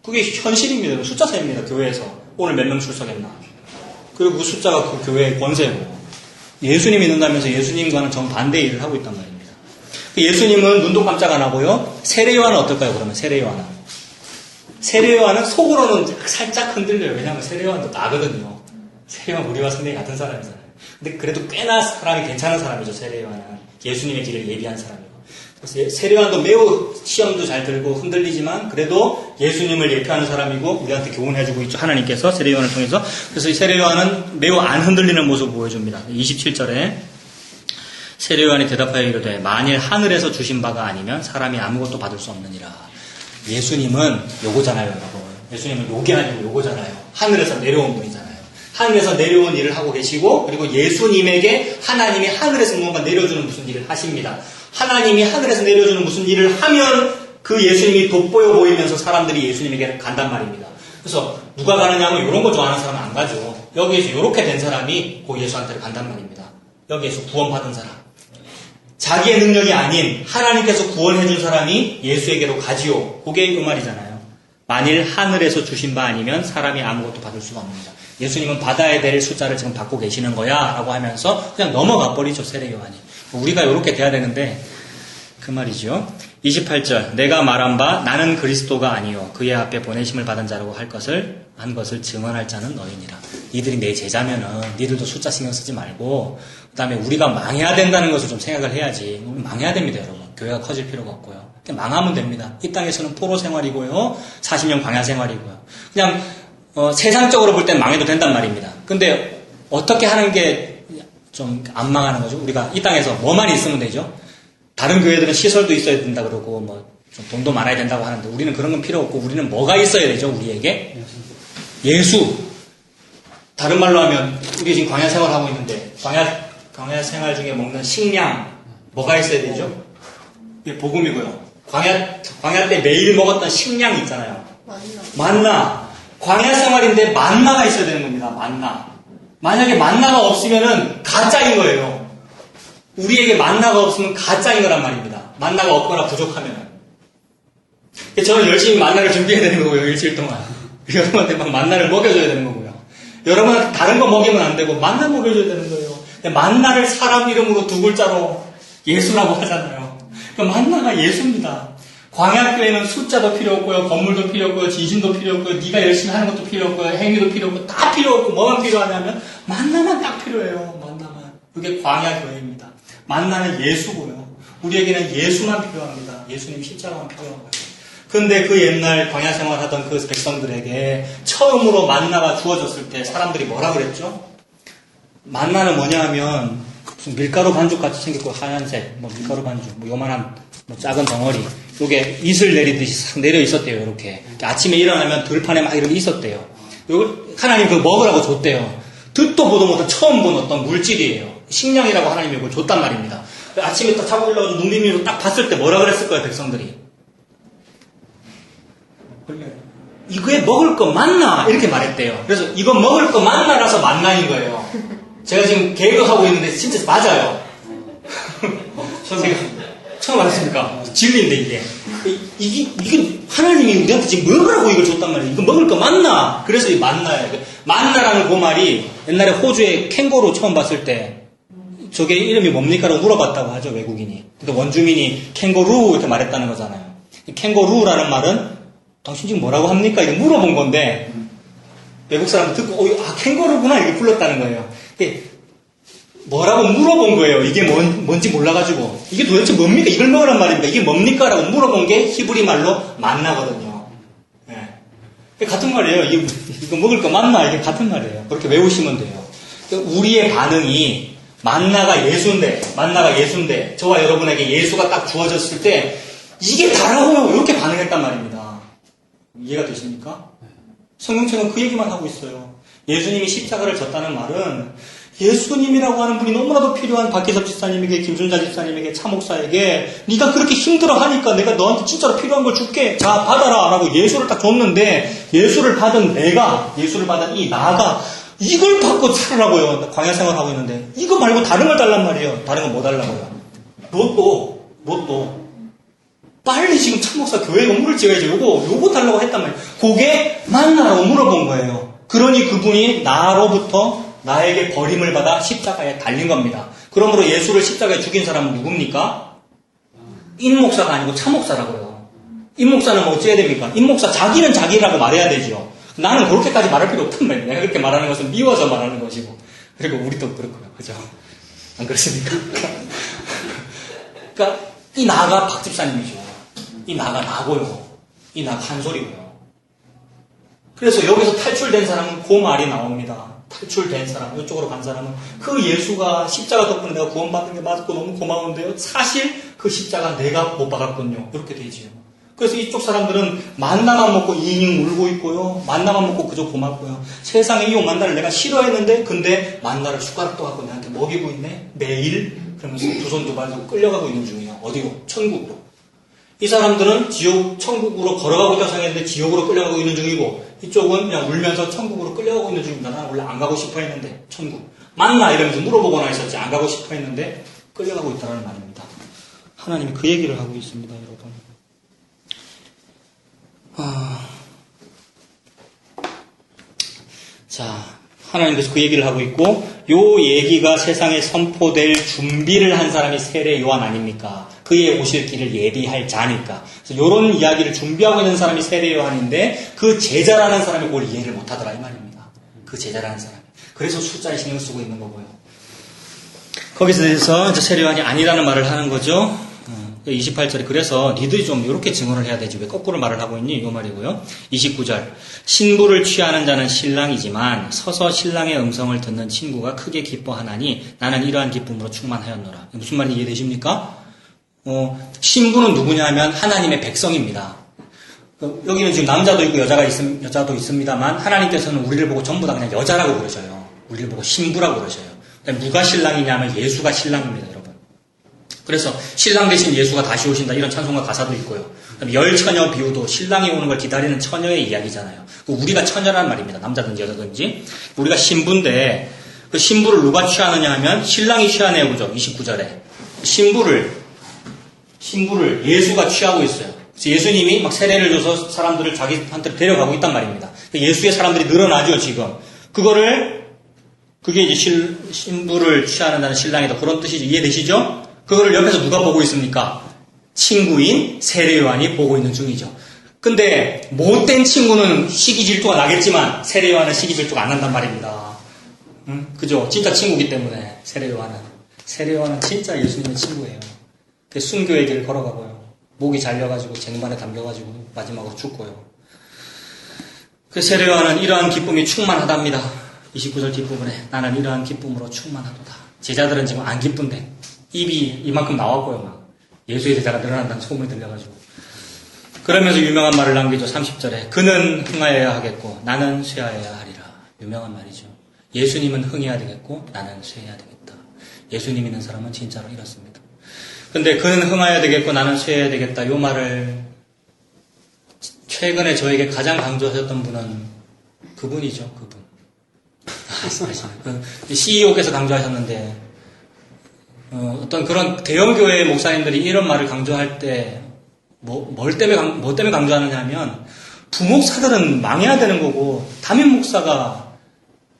그게 현실입니다. 숫자 세입니다. 교회에서. 오늘 몇 명 출석했나. 그리고 그 숫자가 그 교회의 권세고. 예수님 믿는다면서 예수님과는 정반대의 일을 하고 있단 말입니다. 예수님은 눈도 깜짝 안 하고요. 세례요한은 어떨까요? 그러면 세례요한은. 세례요한은 속으로는 살짝 흔들려요. 왜냐하면 세례요한도 나거든요. 세례요한 우리와 성령이 같은 사람이잖아요. 근데 그래도 꽤나 사람이 괜찮은 사람이죠. 세례요한은. 예수님의 길을 예비한 사람이고. 그래서 세례요한도 매우 시험도 잘 들고 흔들리지만 그래도 예수님을 예표하는 사람이고 우리한테 교훈해주고 있죠. 하나님께서 세례요한을 통해서. 그래서 이 세례요한은 매우 안 흔들리는 모습을 보여줍니다. 27절에 세례요한이 대답하여 이르되 만일 하늘에서 주신 바가 아니면 사람이 아무것도 받을 수 없느니라. 예수님은 요거잖아요. 여러분. 예수님은 요게 아니고 요거잖아요. 하늘에서 내려온 분이잖아요. 하늘에서 내려온 일을 하고 계시고 그리고 예수님에게 하나님이 하늘에서 뭔가 내려주는 무슨 일을 하십니다. 하나님이 하늘에서 내려주는 무슨 일을 하면 그 예수님이 돋보여 보이면서 사람들이 예수님에게 간단 말입니다. 그래서 누가 가느냐 하면 이런 거 좋아하는 사람은 안 가죠. 여기에서 이렇게 된 사람이 그 예수한테 간단 말입니다. 여기에서 구원받은 사람. 자기의 능력이 아닌 하나님께서 구원해준 사람이 예수에게로 가지요. 그게 그 말이잖아요. 만일 하늘에서 주신 바 아니면 사람이 아무것도 받을 수가 없습니다. 예수님은 받아야 될 숫자를 지금 받고 계시는 거야 라고 하면서 그냥 넘어가 버리죠. 세례요한이. 우리가 이렇게 돼야 되는데 그 말이죠. 28절 내가 말한 바 나는 그리스도가 아니요 그의 앞에 보내심을 받은 자라고 한 것을 증언할 자는 너희니라. 니들이 내 제자면은 니들도 숫자 신경 쓰지 말고 그 다음에 우리가 망해야 된다는 것을 좀 생각을 해야지. 망해야 됩니다 여러분. 교회가 커질 필요가 없고요. 그냥 망하면 됩니다. 이 땅에서는 포로 생활이고요 40년 광야 생활이고요. 그냥 세상적으로 볼 땐 망해도 된단 말입니다. 근데 어떻게 하는 게 좀 안 망하는 거죠? 우리가 이 땅에서 뭐만 있으면 되죠? 다른 교회들은 시설도 있어야 된다 그러고 좀 돈도 많아야 된다고 하는데 우리는 그런 건 필요 없고 우리는 뭐가 있어야 되죠? 우리에게 예수. 다른 말로 하면 우리 지금 광야 생활하고 있는데 광야 생활 중에 먹는 식량 뭐가 있어야 되죠? 이게 복음이고요. 광야 때 매일 먹었던 식량이 있잖아요. 만나. 광야 생활인데 만나가 있어야 되는 겁니다. 만나. 만약에 만나가 없으면은 가짜인 거예요. 우리에게 만나가 없으면 가짜인 거란 말입니다. 만나가 없거나 부족하면. 저는 열심히 만나를 준비해야 되는 거고요. 일주일 동안. 여러분한테 막 만나를 먹여줘야 되는 거고요. 여러분한테 다른 거 먹이면 안 되고 만나 먹여줘야 되는 거예요. 만나를 사람 이름으로 두 글자로 예수라고 하잖아요. 그러니까 만나가 예수입니다. 광야교회는 숫자도 필요 없고요. 건물도 필요 없고요. 지진도 필요 없고요. 네가 열심히 하는 것도 필요 없고요. 행위도 필요 없고 다 필요 없고 뭐만 필요하냐면 만나만 딱 필요해요. 만나만. 그게 광야교회입니다. 만나는 예수고요. 우리에게는 예수만 필요합니다. 예수님 십자가만 필요한 거예요. 그런데 그 옛날 광야 생활하던 그 백성들에게 처음으로 만나가 주어졌을 때 사람들이 뭐라 그랬죠? 만나는 뭐냐 하면 무슨 밀가루 반죽같이 생겼고 하얀색 밀가루 반죽 요만한 작은 덩어리 요게 이슬 내리듯이 싹 내려 있었대요. 이렇게 아침에 일어나면 들판에 막 이렇게 있었대요. 요걸 하나님 그걸 먹으라고 줬대요. 듣도 보도 못한 처음 본 어떤 물질이에요. 식량이라고 하나님이 이걸 줬단 말입니다. 아침에 딱 자고 일어나서 눈 비비고 딱 봤을 때 뭐라 그랬을 거예요, 백성들이? 이거에 먹을 거 맞나? 이렇게 말했대요. 그래서 이거 먹을 거 맞나라서 만나인 거예요. 제가 지금 개그하고 있는데 진짜 맞아요. 선생님, 처음 알았습니까? 진리인데 이게 하나님이 우리한테 지금 먹으라고 이걸 줬단 말이에요. 이거 먹을 거 맞나? 그래서 이 만나예요. 만나라는 그 말이 옛날에 호주에 캥거루 처음 봤을 때 저게 이름이 뭡니까? 라고 물어봤다고 하죠, 외국인이. 근데 원주민이 캥거루 이렇게 말했다는 거잖아요. 캥거루라는 말은 당신 지금 뭐라고 합니까? 이렇게 물어본 건데 외국 사람 듣고 캥거루구나 이렇게 불렀다는 거예요. 뭐라고 물어본 거예요. 이게 뭔지 몰라가지고 이게 도대체 뭡니까? 이걸 먹으란 말입니다. 이게 뭡니까? 라고 물어본 게 히브리 말로 만나거든요. 네. 같은 말이에요. 이거 먹을 거 맞나? 이게 같은 말이에요. 그렇게 외우시면 돼요. 우리의 반응이 만나가 예수인데 저와 여러분에게 예수가 딱 주어졌을 때 이게 다라고 이렇게 반응했단 말입니다. 이해가 되십니까? 성경책은 그 얘기만 하고 있어요. 예수님이 십자가를 졌다는 말은 예수님이라고 하는 분이 너무나도 필요한 박기섭 집사님에게, 김순자 집사님에게, 차 목사에게 네가 그렇게 힘들어하니까 내가 너한테 진짜로 필요한 걸 줄게. 자, 받아라 라고 예수를 딱 줬는데 예수를 받은 이 나가 이걸 받고 살으라고요. 광야 생활하고 있는데 이거 말고 다른 걸 달란 말이에요. 다른 건 뭐 달라고요? 로또 빨리 지금 참목사 교회 건물을 지어야지 요거 달라고 했단 말이에요. 그게 만나라고 물어본 거예요. 그러니 그분이 나로부터 나에게 버림을 받아 십자가에 달린 겁니다. 그러므로 예수를 십자가에 죽인 사람은 누굽니까? 임목사가 아니고 참목사라고요. 임목사는 뭐 어찌해야 됩니까? 임목사 자기는 자기라고 말해야 되죠. 나는 그렇게까지 말할 필요 없단 말이에요. 내가 그렇게 말하는 것은 미워서 말하는 것이고. 그리고 우리도 그렇고요. 그죠? 안 그렇습니까? 그러니까 이 나가 박 집사님이죠. 이 나가 나고요. 이 나가 한솔이고요. 그래서 여기서 탈출된 사람은 그 말이 나옵니다. 탈출된 사람, 이쪽으로 간 사람은 그 예수가 십자가 덕분에 내가 구원받은 게 맞고 너무 고마운데요. 사실 그 십자가 내가 못 박았군요. 이렇게 되지요. 그래서 이쪽 사람들은 만나만 먹고 잉잉 울고 있고요. 만나만 먹고 그저 고맙고요. 세상에 이 만나를 내가 싫어했는데 근데 만나를 숟가락도 갖고 내한테 먹이고 있네. 매일 그러면서 두 손 두 발 들고 끌려가고 있는 중이에요. 어디로? 천국으로. 이 사람들은 천국으로 걸어가고 있다고 생각했는데 지옥으로 끌려가고 있는 중이고 이쪽은 그냥 울면서 천국으로 끌려가고 있는 중입니다. 나는 원래 안 가고 싶어 했는데 천국. 맞나? 이러면서 물어보거나 했었지. 안 가고 싶어 했는데 끌려가고 있다는 말입니다. 하나님이 그 얘기를 하고 있습니다, 여러분. 자, 하나님께서 그 얘기를 하고 있고, 요 얘기가 세상에 선포될 준비를 한 사람이 세례 요한 아닙니까? 그의 오실 길을 예비할 자니까. 그래서 요런 이야기를 준비하고 있는 사람이 세례 요한인데, 그 제자라는 사람이 그걸 이해를 못하더라 이 말입니다. 그 제자라는 사람이. 그래서 숫자에 신경 쓰고 있는 거고요. 거기서 대해서 이제 세례 요한이 아니라는 말을 하는 거죠. 28절에 그래서 니들이 좀 이렇게 증언을 해야 되지 왜 거꾸로 말을 하고 있니? 이 말이고요. 29절 신부를 취하는 자는 신랑이지만 서서 신랑의 음성을 듣는 친구가 크게 기뻐하나니 나는 이러한 기쁨으로 충만하였노라. 무슨 말인지 이해되십니까? 신부는 누구냐 하면 하나님의 백성입니다. 여기는 지금 남자도 있고 여자도 있습니다만 하나님께서는 우리를 보고 전부 다 그냥 여자라고 부르셔요. 우리를 보고 신부라고 부르셔요. 누가 신랑이냐면 예수가 신랑입니다, 여러분. 그래서 신랑 대신 예수가 다시 오신다 이런 찬송가 가사도 있고요. 열 처녀 비유도 신랑이 오는 걸 기다리는 처녀의 이야기잖아요. 우리가 처녀란 말입니다. 남자든지 여자든지. 우리가 신부인데 그 신부를 누가 취하느냐 하면 신랑이 취하네요. 그죠? 29절에. 신부를 예수가 취하고 있어요. 그래서 예수님이 막 세례를 줘서 사람들을 자기한테 데려가고 있단 말입니다. 예수의 사람들이 늘어나죠, 지금. 그게 이제 신부를 취하는다는 신랑이다. 그런 뜻이죠. 이해되시죠? 그거를 옆에서 누가 보고 있습니까? 친구인 세례 요한이 보고 있는 중이죠. 근데 못된 친구는 시기 질투가 나겠지만 세례 요한은 시기 질투가 안 난단 말입니다. 그죠? 진짜 친구기 때문에 세례 요한은 진짜 예수님의 친구예요. 그 순교의 길을 걸어가고요. 목이 잘려가지고 쟁반에 담겨가지고 마지막으로 죽고요. 그 세례 요한은 이러한 기쁨이 충만하답니다. 29절 뒷부분에 나는 이러한 기쁨으로 충만하도다. 제자들은 지금 안 기쁜데 입이 이만큼 나왔고요. 막 예수의 제자가 늘어난다는 소문이 들려가지고 그러면서 유명한 말을 남기죠. 30절에 그는 흥하여야 하겠고 나는 쇠하여야 하리라. 유명한 말이죠. 예수님은 흥해야 되겠고 나는 쇠해야 되겠다. 예수님 있는 사람은 진짜로 이렇습니다. 근데 그는 흥하여야 되겠고 나는 쇠해야 되겠다. 요 말을 최근에 저에게 가장 강조하셨던 분은 그분이죠. 그분. CEO께서 강조하셨는데 어떤 그런 대형교회 목사님들이 이런 말을 강조할 때 뭐 때문에 강조하느냐 하면 부목사들은 망해야 되는 거고 담임 목사가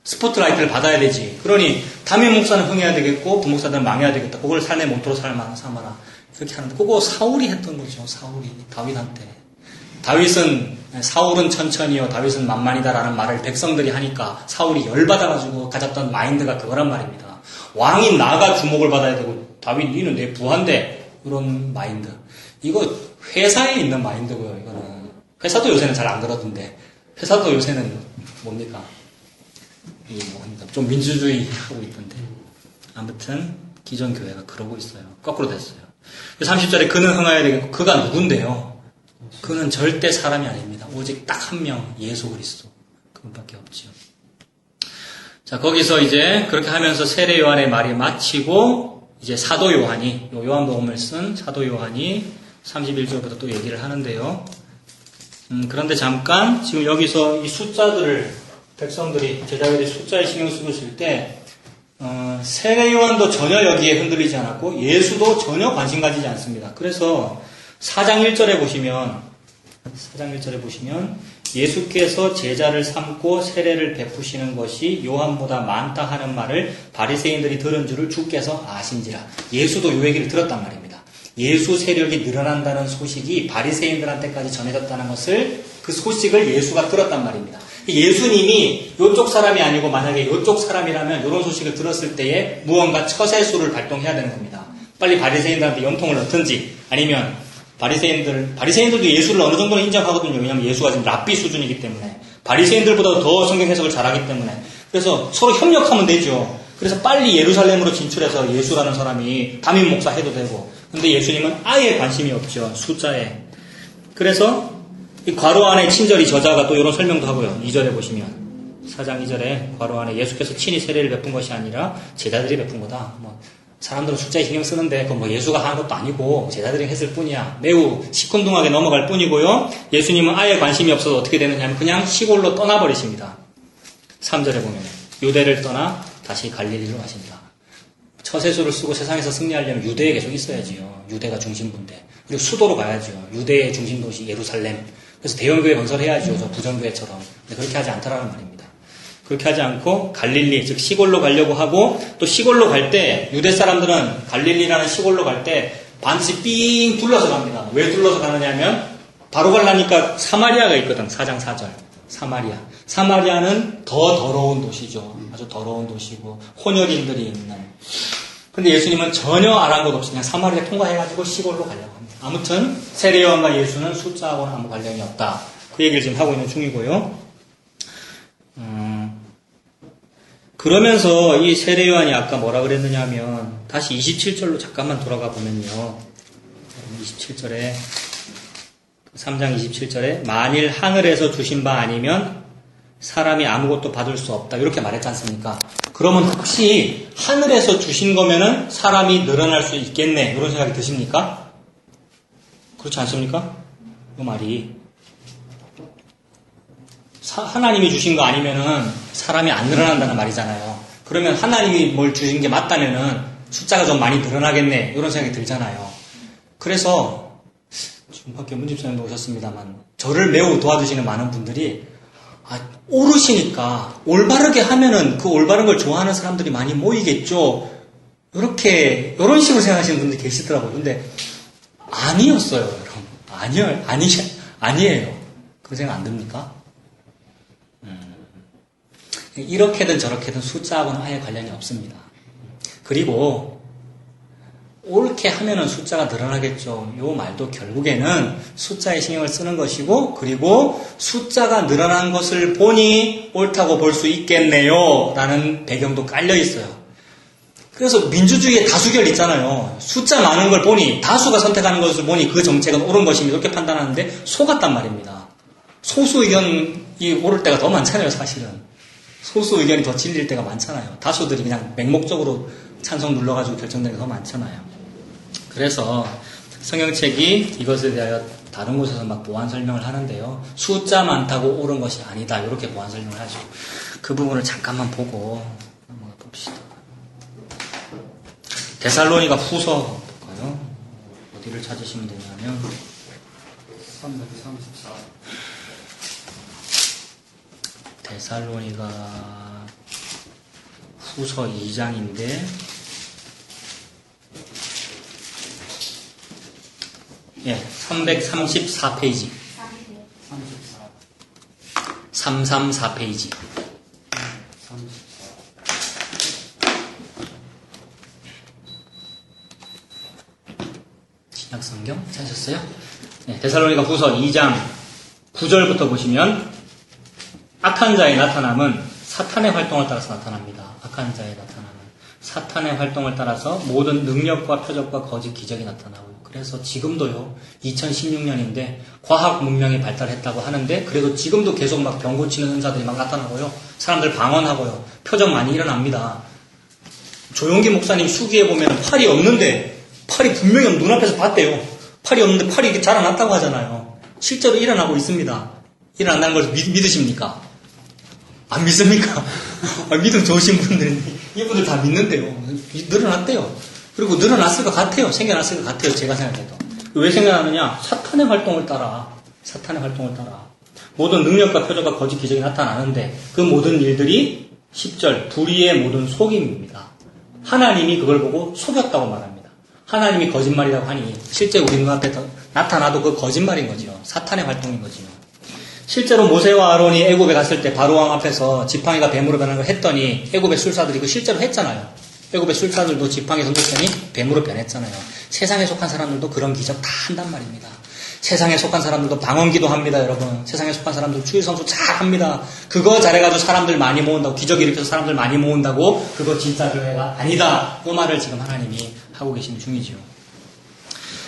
스포트라이트를 받아야 되지. 그러니 담임 목사는 흥해야 되겠고 부목사들은 망해야 되겠다. 그걸 삶의 모토로 삼아라. 그렇게 하는데 그거 사울이 했던 거죠. 사울이 다윗한테. 사울은 천천히요 다윗은 만만이다라는 말을 백성들이 하니까 사울이 열받아가지고 가졌던 마인드가 그거란 말입니다. 왕이 나가 주목을 받아야 되고 다윗 니는 내 부하인데 그런 마인드. 이거 회사에 있는 마인드고요. 이거는 회사도 요새는 잘 안 그러던데 회사도 요새는 뭡니까? 좀 민주주의 하고 있던데 아무튼 기존 교회가 그러고 있어요. 거꾸로 됐어요. 30절에 그는 흥하여야 되겠고 그가 누군데요? 그는 절대 사람이 아닙니다. 오직 딱 한 명 예수 그리스도 그분밖에 없죠. 자 거기서 이제 그렇게 하면서 세례 요한의 말이 마치고 이제 사도 요한이 요한복음을 쓴 사도 요한이 31절부터 또 얘기를 하는데요. 그런데 잠깐 지금 여기서 이 숫자들을 백성들이 제자들이 숫자에 신경 쓰고 있을 때 세례 요한도 전혀 여기에 흔들리지 않았고 예수도 전혀 관심 가지지 않습니다. 그래서 4장 1절에 보시면 예수께서 제자를 삼고 세례를 베푸시는 것이 요한보다 많다 하는 말을 바리새인들이 들은 줄을 주께서 아신지라. 예수도 이 얘기를 들었단 말입니다. 예수 세력이 늘어난다는 소식이 바리새인들한테까지 전해졌다는 것을 그 소식을 예수가 들었단 말입니다. 예수님이 이쪽 사람이 아니고 만약에 이쪽 사람이라면 이런 소식을 들었을 때에 무언가 처세술을 발동해야 되는 겁니다. 빨리 바리새인들한테 연통을 넣든지 아니면 바리새인들도 예수를 어느 정도는 인정하거든요. 왜냐하면 예수가 지금 랍비 수준이기 때문에 바리새인들보다 더 성경 해석을 잘하기 때문에 그래서 서로 협력하면 되죠. 그래서 빨리 예루살렘으로 진출해서 예수라는 사람이 담임 목사 해도 되고 근데 예수님은 아예 관심이 없죠. 숫자에. 그래서 이 괄호 안에 친절히 저자가 또 이런 설명도 하고요. 2절에 보시면 4장 2절에 괄호 안에 예수께서 친히 세례를 베푼 것이 아니라 제자들이 베푼 거다. 사람들은 숫자에 신경 쓰는데 그건 예수가 한 것도 아니고 제자들이 했을 뿐이야. 매우 시큰둥하게 넘어갈 뿐이고요. 예수님은 아예 관심이 없어서 어떻게 되느냐 하면 그냥 시골로 떠나버리십니다. 3절에 보면 유대를 떠나 다시 갈릴리로 가신다. 처세술을 쓰고 세상에서 승리하려면 유대에 계속 있어야지요. 유대가 중심부인데. 그리고 수도로 가야죠. 유대의 중심도시 예루살렘. 그래서 대형교회 건설해야죠. 저 부정교회처럼. 근데 그렇게 하지 않더라는 말입니다. 그렇게 하지 않고 갈릴리, 즉 시골로 가려고 하고, 또 시골로 갈 때 유대 사람들은 갈릴리라는 시골로 갈 때 반드시 삥 둘러서 갑니다. 왜 둘러서 가느냐 하면 바로 가려니까 사마리아가 있거든. 4장 4절. 사마리아. 사마리아는 더 더러운 도시죠. 아주 더러운 도시고 혼혈인들이 있는. 근데 예수님은 전혀 아랑곳 없이 그냥 사마리아 통과해가지고 시골로 가려고 합니다. 아무튼 세례요한과 예수는 숫자하고는 아무 관련이 없다. 그 얘기를 지금 하고 있는 중이고요. 그러면서 이 세례요한이 아까 뭐라 그랬느냐 하면 다시 27절로 잠깐만 돌아가 보면요. 27절에 3장 27절에 만일 하늘에서 주신 바 아니면 사람이 아무것도 받을 수 없다. 이렇게 말했지 않습니까? 그러면 혹시 하늘에서 주신 거면은 사람이 늘어날 수 있겠네. 이런 생각이 드십니까? 그렇지 않습니까? 이 말이. 하나님이 주신 거 아니면은 사람이 안 늘어난다는 말이잖아요. 그러면 하나님이 뭘 주신 게 맞다면은 숫자가 좀 많이 늘어나겠네. 이런 생각이 들잖아요. 그래서 지금 밖에 문집사님도 오셨습니다만 저를 매우 도와주시는 많은 분들이 오르시니까 올바르게 하면은 그 올바른 걸 좋아하는 사람들이 많이 모이겠죠. 이런 식으로 생각하시는 분들이 계시더라고요. 근데 아니었어요, 여러분. 아니에요. 그 생각 안 듭니까? 이렇게든 저렇게든 숫자하고는 아예 관련이 없습니다. 그리고 옳게 하면은 숫자가 늘어나겠죠. 요 말도 결국에는 숫자에 신경을 쓰는 것이고, 그리고 숫자가 늘어난 것을 보니 옳다고 볼 수 있겠네요. 라는 배경도 깔려 있어요. 그래서 민주주의의 다수결 있잖아요. 숫자 많은 걸 보니, 다수가 선택하는 것을 보니 그 정책은 옳은 것입니다. 이렇게 판단하는데 속았단 말입니다. 소수 의견이 옳을 때가 더 많잖아요, 사실은. 소수 의견이 더 진릴 때가 많잖아요. 다수들이 그냥 맹목적으로 찬성 눌러가지고 결정되는 게 더 많잖아요. 그래서 성경책이 이것에 대하여 다른 곳에서 막 보완 설명을 하는데요. 숫자 많다고 옳은 것이 아니다. 이렇게 보완 설명을 하죠. 그 부분을 잠깐만 보고 넘어가 봅시다. 데살로니가 후서 볼까요? 어디를 찾으시면 되냐면 334. 데살로니가 후서 2장인데 예, 334페이지. 334페이지. 34. 신약성경 찾으셨어요? 네, 데살로니가 후서 2장 9절부터 보시면 악한 자의 나타남은 사탄의 활동을 따라서 나타납니다. 악한 자의 나타남은 사탄의 활동을 따라서 모든 능력과 표적과 거짓 기적이 나타나고, 그래서 지금도요, 2016년인데 과학 문명이 발달했다고 하는데 그래도 지금도 계속 막 병 고치는 은사들이 막 나타나고요, 사람들 방언하고요, 표적 많이 일어납니다. 조용기 목사님 수기에 보면 팔이 없는데, 팔이 분명히 눈앞에서 봤대요. 팔이 없는데 팔이 이렇게 자라났다고 하잖아요. 실제로 일어나고 있습니다. 일어난다는 걸 믿으십니까? 안 믿습니까? 믿음 좋으신 분들은 이분들 다 믿는데요. 늘어났대요. 그리고 늘어났을 것 같아요. 생겨났을 것 같아요. 제가 생각해도. 왜 생겨나느냐? 사탄의 활동을 따라. 모든 능력과 표적과 거짓 기적이 나타나는데 그 모든 일들이 10절 불의의 모든 속임입니다. 하나님이 그걸 보고 속였다고 말합니다. 하나님이 거짓말이라고 하니 실제 우리 눈앞에 나타나도 그 거짓말인 거죠. 사탄의 활동인 거죠. 실제로 모세와 아론이 애굽에 갔을 때 바로왕 앞에서 지팡이가 뱀으로 변하는 걸 했더니 애굽의 술사들이 그 실제로 했잖아요. 애굽의 술사들도 지팡이 던졌더니 뱀으로 변했잖아요. 세상에 속한 사람들도 그런 기적 다 한단 말입니다. 세상에 속한 사람들도 방언기도 합니다, 여러분. 세상에 속한 사람들 추일성수 잘 합니다. 그거 잘해가지고 사람들 많이 모은다고, 기적 일으켜서 사람들 많이 모은다고, 그거 진짜 교회가 아니다. 그 말을 지금 하나님이 하고 계신 중이죠.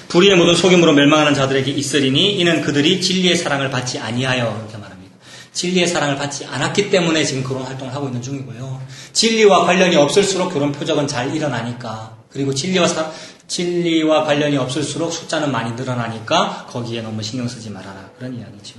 불의의 모든 속임으로 멸망하는 자들에게 있으리니 이는 그들이 진리의 사랑을 받지 아니하여, 이렇게 말합니다. 진리의 사랑을 받지 않았기 때문에 지금 그런 활동을 하고 있는 중이고요. 진리와 관련이 없을수록 그런 표적은 잘 일어나니까, 그리고 진리와 관련이 없을수록 숫자는 많이 늘어나니까 거기에 너무 신경 쓰지 말아라. 그런 이야기죠.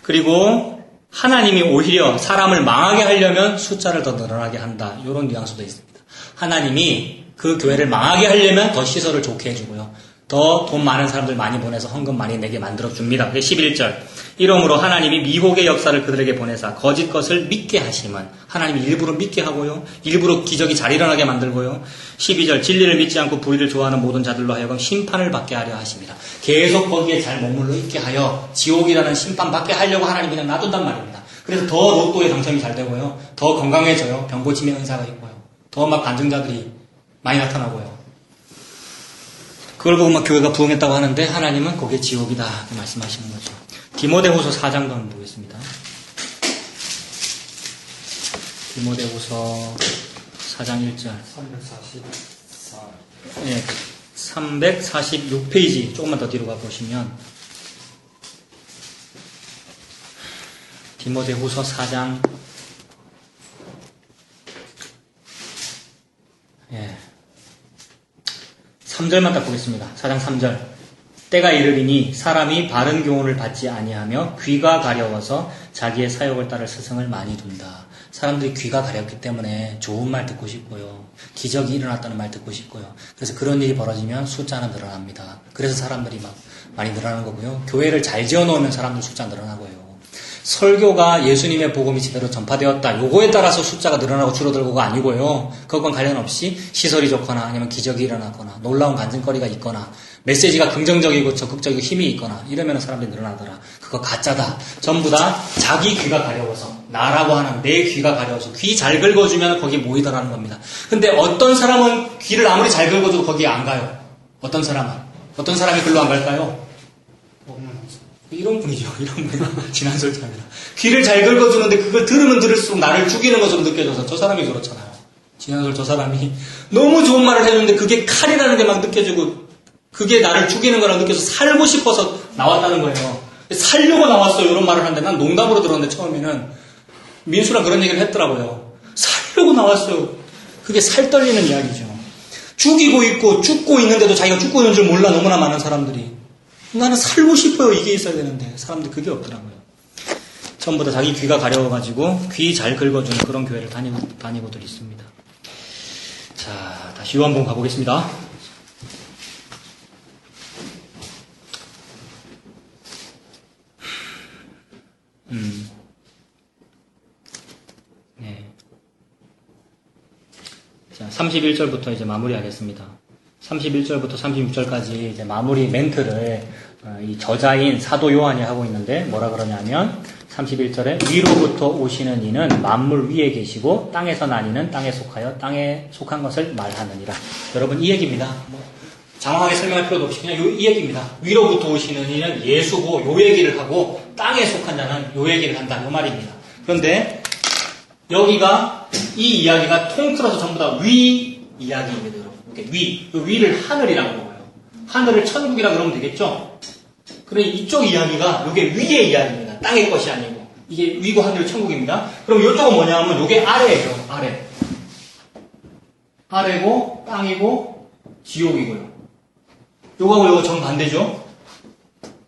그리고 하나님이 오히려 사람을 망하게 하려면 숫자를 더 늘어나게 한다. 이런 뉘앙스도 있습니다. 하나님이 그 교회를 망하게 하려면 더 시설을 좋게 해주고요. 더 돈 많은 사람들 많이 보내서 헌금 많이 내게 만들어줍니다. 11절. 이러므로 하나님이 미혹의 역사를 그들에게 보내사 거짓 것을 믿게 하심은 하나님이 일부러 믿게 하고요. 일부러 기적이 잘 일어나게 만들고요. 12절. 진리를 믿지 않고 불의를 좋아하는 모든 자들로 하여금 심판을 받게 하려 하십니다. 계속 거기에 잘 머물러 있게 하여 지옥이라는 심판 받게 하려고 하나님이 그냥 놔둔단 말입니다. 그래서 더 로또에 당첨이 잘 되고요. 더 건강해져요. 병 고침의 은사가 있고요. 더 막 간증자들이 많이 나타나고요. 그걸 보고 막 교회가 부흥했다고 하는데 하나님은 거기에 지옥이다 이렇게 말씀하시는 거죠. 디모데후서 4장도 한번 보겠습니다. 디모데후서 4장 1절. 344. 네, 346페이지 조금만 더 뒤로 가보시면 디모데후서 4장 3절만 딱 보겠습니다. 4장 3절. 때가 이르리니 사람이 바른 교훈을 받지 아니하며 귀가 가려워서 자기의 사욕을 따를 스승을 많이 둔다. 사람들이 귀가 가렸기 때문에 좋은 말 듣고 싶고요. 기적이 일어났다는 말 듣고 싶고요. 그래서 그런 일이 벌어지면 숫자는 늘어납니다. 그래서 사람들이 막 많이 늘어나는 거고요. 교회를 잘 지어놓으면 사람들 숫자 늘어나고요. 설교가 예수님의 복음이 제대로 전파되었다. 요거에 따라서 숫자가 늘어나고 줄어들고가 아니고요. 그것과 관련 없이 시설이 좋거나 아니면 기적이 일어나거나 놀라운 간증거리가 있거나 메시지가 긍정적이고 적극적이고 힘이 있거나 이러면 사람들이 늘어나더라. 그거 가짜다. 전부 다 자기 귀가 가려워서 나라고 하는 내 귀가 가려워서 귀 잘 긁어주면 거기에 모이더라는 겁니다. 근데 어떤 사람은 귀를 아무리 잘 긁어줘도 거기에 안 가요. 어떤 사람이 글로 안 갈까요? 이런 분이죠. 이런 분이 지난 설자입니다. 귀를 잘 긁어주는데 그걸 들으면 들을수록 나를 죽이는 것으로 느껴져서 저 사람이 그렇잖아요. 지난설 저 사람이 너무 좋은 말을 해줬는데 그게 칼이라는 게 막 느껴지고 그게 나를 죽이는 거라고 느껴서 살고 싶어서 나왔다는 거예요. 살려고 나왔어요. 이런 말을 하는데 난 농담으로 들었는데 처음에는 민수랑 그런 얘기를 했더라고요. 살려고 나왔어요. 그게 살 떨리는 이야기죠. 죽이고 있고 죽고 있는데도 자기가 죽고 있는 줄 몰라. 너무나 많은 사람들이. 나는 살고 싶어요. 이게 있어야 되는데 사람들 그게 없더라고요. 전부 다 자기 귀가 가려워가지고 귀 잘 긁어주는 그런 교회를 다니고들 있습니다. 자, 다시 요한복음 가보겠습니다. 네. 자, 31절부터 이제 마무리하겠습니다. 31절부터 36절까지 이제 마무리 멘트를 이 저자인 사도 요한이 하고 있는데 뭐라 그러냐면 31절에 위로부터 오시는 이는 만물 위에 계시고 땅에서 난 이는 땅에 속하여 땅에 속한 것을 말하느니라. 여러분 이 얘기입니다. 뭐 장황하게 설명할 필요도 없이 그냥 이 얘기입니다. 위로부터 오시는 이는 예수고 요 얘기를 하고 땅에 속한 자는 요 얘기를 한다. 요 말입니다. 그런데 여기가 이 이야기가 통틀어서 전부 다 위 이야기입니다. 여러분. 위를 하늘이라고 먹어요. 하늘을 천국이라고 그러면 되겠죠? 그래, 이쪽 이야기가, 요게 위의 이야기입니다. 땅의 것이 아니고. 이게 위고 하늘 천국입니다. 그럼 이쪽은 뭐냐면, 요게 아래예요. 아래. 아래고, 땅이고, 지옥이고요. 요거하고 요거 정반대죠?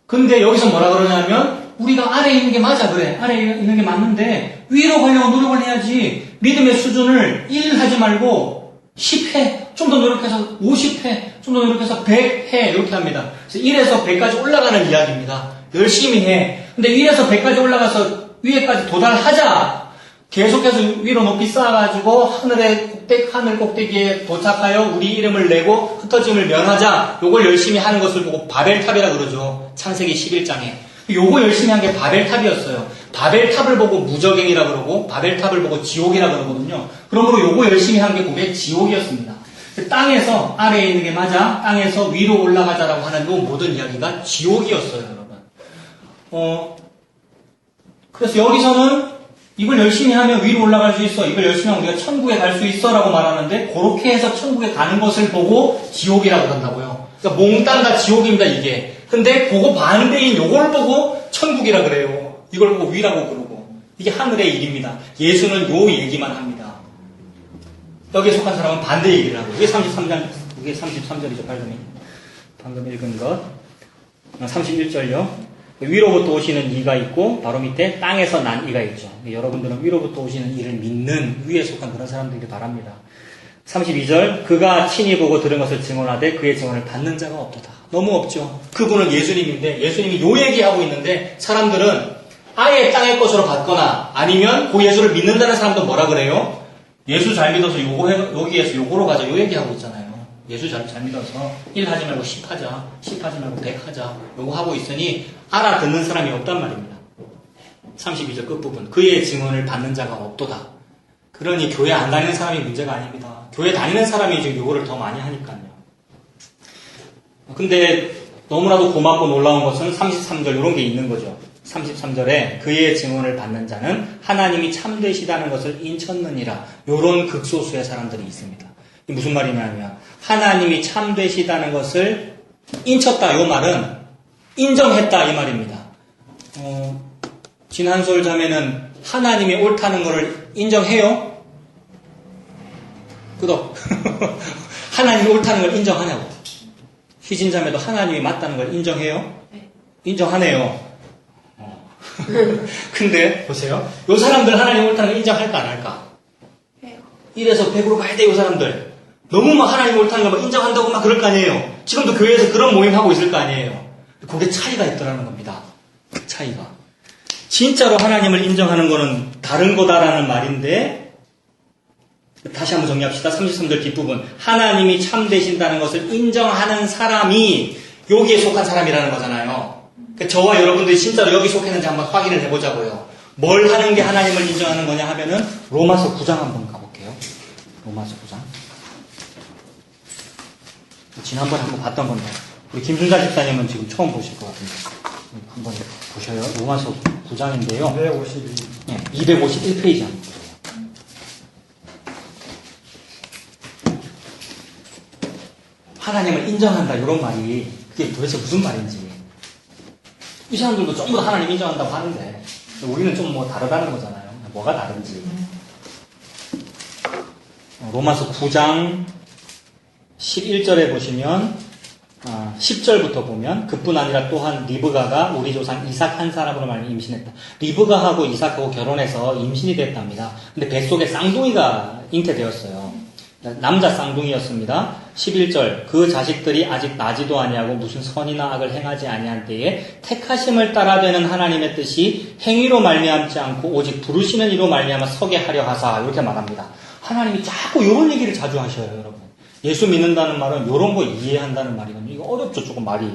근데 여기서 뭐라 그러냐면, 우리가 아래에 있는 게 맞아, 그래. 아래에 있는 게 맞는데, 위로 가려고 노력을 해야지. 믿음의 수준을 1 하지 말고, 10회, 좀 더 노력해서 50회, 좀 더 노력해서 100회, 이렇게 합니다. 그래서 1에서 100까지 올라가는 이야기입니다. 열심히 해. 근데 1에서 100까지 올라가서 위에까지 도달하자. 계속해서 위로 높이 쌓아가지고 하늘 꼭대기에 도착하여 우리 이름을 내고 흩어짐을 면하자. 요걸 열심히 하는 것을 보고 바벨탑이라 그러죠. 창세기 11장에. 요거 열심히 한 게 바벨탑이었어요. 바벨탑을 보고 무적행이라 그러고 바벨탑을 보고 지옥이라 그러거든요. 그러므로 요거 열심히 한 게 그게 지옥이었습니다. 땅에서 아래에 있는 게 맞아. 땅에서 위로 올라가자라고 하는 요 모든 이야기가 지옥이었어요, 여러분. 그래서 여기서는 이걸 열심히 하면 위로 올라갈 수 있어. 이걸 열심히 하면 우리가 천국에 갈 수 있어. 라고 말하는데 그렇게 해서 천국에 가는 것을 보고 지옥이라고 한다고요. 그러니까 몽땅 다 지옥입니다, 이게. 근데 그거 반대인 요걸 보고 천국이라 그래요. 이걸 보고 위라고 그러고. 이게 하늘의 일입니다. 예수는 요 얘기만 합니다. 여기에 속한 사람은 반대 얘기를 하고. 이게 33절이죠, 방금 읽은 것. 31절요. 위로부터 오시는 이가 있고 바로 밑에 땅에서 난 이가 있죠. 여러분들은 위로부터 오시는 이를 믿는 위에 속한 그런 사람들이길 바랍니다. 32절 그가 친히 보고 들은 것을 증언하되 그의 증언을 받는 자가 없도다. 너무 없죠. 그분은 예수님인데 예수님이 요 얘기하고 있는데 사람들은 아예 땅의 것으로 받거나 아니면 그 예수를 믿는다는 사람도 뭐라 그래요? 예수 잘 믿어서 여기에서 요거로 가자 요 얘기하고 있잖아요. 예수 잘 믿어서 1 하지 말고 10 하자 10 하지 말고 100 하자 요거 하고 있으니 알아듣는 사람이 없단 말입니다. 32절 끝부분 그의 증언을 받는 자가 없도다. 그러니 교회 안 다니는 사람이 문제가 아닙니다. 교회 다니는 사람이 지금 요거를 더 많이 하니까요. 근데 너무나도 고맙고 놀라운 것은 33절 이런 게 있는 거죠. 33절에 그의 증언을 받는 자는 하나님이 참되시다는 것을 인쳤느니라. 요런 극소수의 사람들이 있습니다. 이게 무슨 말이냐면 하나님이 참되시다는 것을 인쳤다. 요 말은 인정했다 이 말입니다. 진한솔 자매는 하나님이 옳다는 것을 인정해요? 끄덕. 하나님이 옳다는 걸 인정하냐고. 희진 자매도 하나님이 맞다는 걸 인정해요? 네. 인정하네요. 근데 보세요. 요 사람들 하나님 옳다는 걸 인정할까 안 할까? 해요. 1에서 100으로 가야 돼, 요 사람들. 너무 막 하나님 옳다는 걸 막 인정한다고 막 그럴 거 아니에요. 지금도 교회에서 그런 모임 하고 있을 거 아니에요. 그게 차이가 있더라는 겁니다. 차이가. 진짜로 하나님을 인정하는 거는 다른 거다라는 말인데, 다시 한번 정리합시다. 33절 뒷부분. 하나님이 참되신다는 것을 인정하는 사람이 여기에 속한 사람이라는 거잖아요. 그러니까 저와 여러분들이 진짜로 여기 속했는지 한번 확인을 해보자고요. 뭘 하는 게 하나님을 인정하는 거냐 하면은 로마서 9장 한번 가볼게요. 로마서 9장. 지난번에 한번 봤던 건데 우리 김순자 집사님은 지금 처음 보실 것 같은데 한번 보셔요. 로마서 9장인데요. 252. 네, 251페이지 한번 보세요. 하나님을 인정한다 이런 말이 그게 도대체 무슨 말인지 이 사람들도 전부 다 하나님 인정한다고 하는데 우리는 좀 뭐 다르다는 거잖아요. 뭐가 다른지. 로마서 9장 11절에 보시면 10절부터 보면 그뿐 아니라 또한 리브가가 우리 조상 이삭 한 사람으로 말미 임신했다. 리브가하고 이삭하고 결혼해서 임신이 됐답니다. 근데 뱃속에 쌍둥이가 잉태되었어요. 남자 쌍둥이였습니다. 11절 그 자식들이 아직 나지도 아니하고 무슨 선이나 악을 행하지 아니한 때에 택하심을 따라되는 하나님의 뜻이 행위로 말미암지 않고 오직 부르시는 이로 말미암아 서게 하려 하사 이렇게 말합니다. 하나님이 자꾸 이런 얘기를 자주 하셔요, 여러분. 예수 믿는다는 말은 이런 거 이해한다는 말이거든요. 이거 어렵죠, 조금 말이.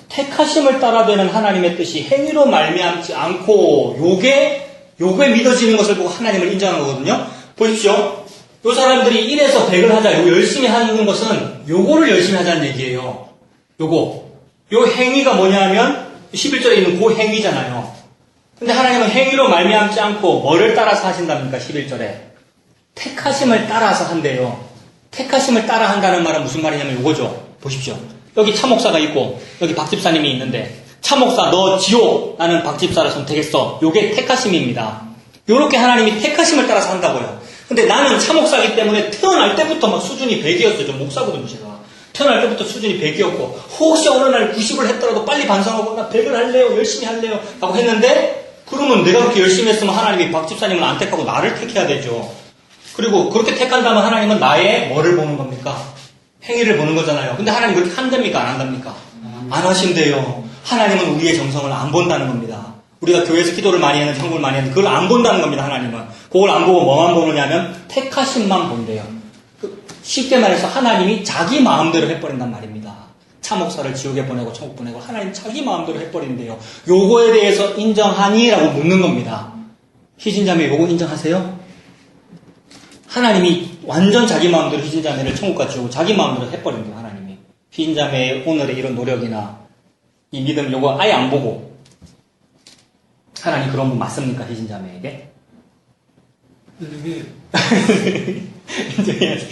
택하심을 따라되는 하나님의 뜻이 행위로 말미암지 않고 요게 믿어지는 것을 보고 하나님을 인정하는 거거든요. 보십시오. 요 사람들이 1에서 100을 하자, 요 열심히 하는 것은 요거를 열심히 하자는 얘기예요. 요거. 요 행위가 뭐냐면 11절에 있는 그 행위잖아요. 근데 하나님은 행위로 말미암지 않고 뭐를 따라서 하신답니까? 11절에. 택하심을 따라서 한대요. 택하심을 따라 한다는 말은 무슨 말이냐면 요거죠. 보십시오. 여기 차 목사가 있고 여기 박 집사님이 있는데 차 목사 너 지호 나는 박 집사를 선택했어. 요게 택하심입니다. 요렇게 하나님이 택하심을 따라서 한다고요. 근데 나는 차 목사이기 때문에 태어날 때부터 막 수준이 100이었어요. 저 목사거든요, 제가. 태어날 때부터 수준이 100이었고 혹시 어느 날 90을 했더라도 빨리 반성하고 나 100을 할래요. 열심히 할래요. 하고 했는데 그러면 내가 그렇게 열심히 했으면 하나님이 박 집사님을 안 택하고 나를 택해야 되죠. 그리고 그렇게 택한다면 하나님은 나의 뭐를 보는 겁니까? 행위를 보는 거잖아요. 근데 하나님 그렇게 한답니까? 안 한답니까? 안 하신대요. 하나님은 우리의 정성을 안 본다는 겁니다. 우리가 교회에서 기도를 많이 했는데 천국을 많이 했는데 그걸 안 본다는 겁니다. 하나님은. 그걸 안 보고 뭐만 보느냐면 택하심만 본대요. 쉽게 말해서 하나님이 자기 마음대로 해버린단 말입니다. 차 목사를 지옥에 보내고 천국 보내고 하나님 자기 마음대로 해버린대요. 요거에 대해서 인정하니? 라고 묻는 겁니다. 희진자매 요거 인정하세요? 하나님이 완전 자기 마음대로 희진자매를 천국 가지고 자기 마음대로 해버린대요. 하나님이. 희진자매의 오늘의 이런 노력이나 이 믿음 요거 아예 안 보고 하나님 그런 분 맞습니까? 희진자매에게? 인정해야지.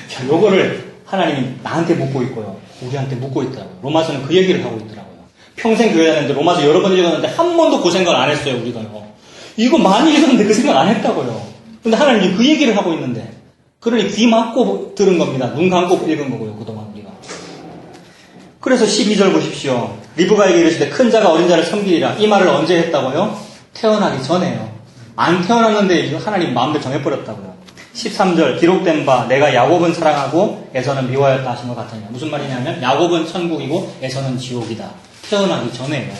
자, 요거를 하나님이 나한테 묻고 있고요. 우리한테 묻고 있더라고요. 로마서는 그 얘기를 하고 있더라고요. 평생 교회 다녔는데 로마서 여러 번 읽었는데 한 번도 그 생각 안 했어요. 우리가요. 이거 많이 읽었는데 그 생각 안 했다고요. 근데 하나님이 그 얘기를 하고 있는데 그러니 귀 막고 들은 겁니다. 눈 감고 읽은 거고요. 그동안 우리가. 그래서 12절 보십시오. 리브가에게 이르시되 큰 자가 어린 자를 섬기리라. 이 말을 언제 했다고요? 태어나기 전에요. 안 태어났는데 하나님 마음대로 정해버렸다고요. 13절 기록된 바 내가 야곱은 사랑하고 에서는 미워하였다 하신 것 같으냐. 무슨 말이냐면 야곱은 천국이고 에서는 지옥이다. 태어나기 전에요.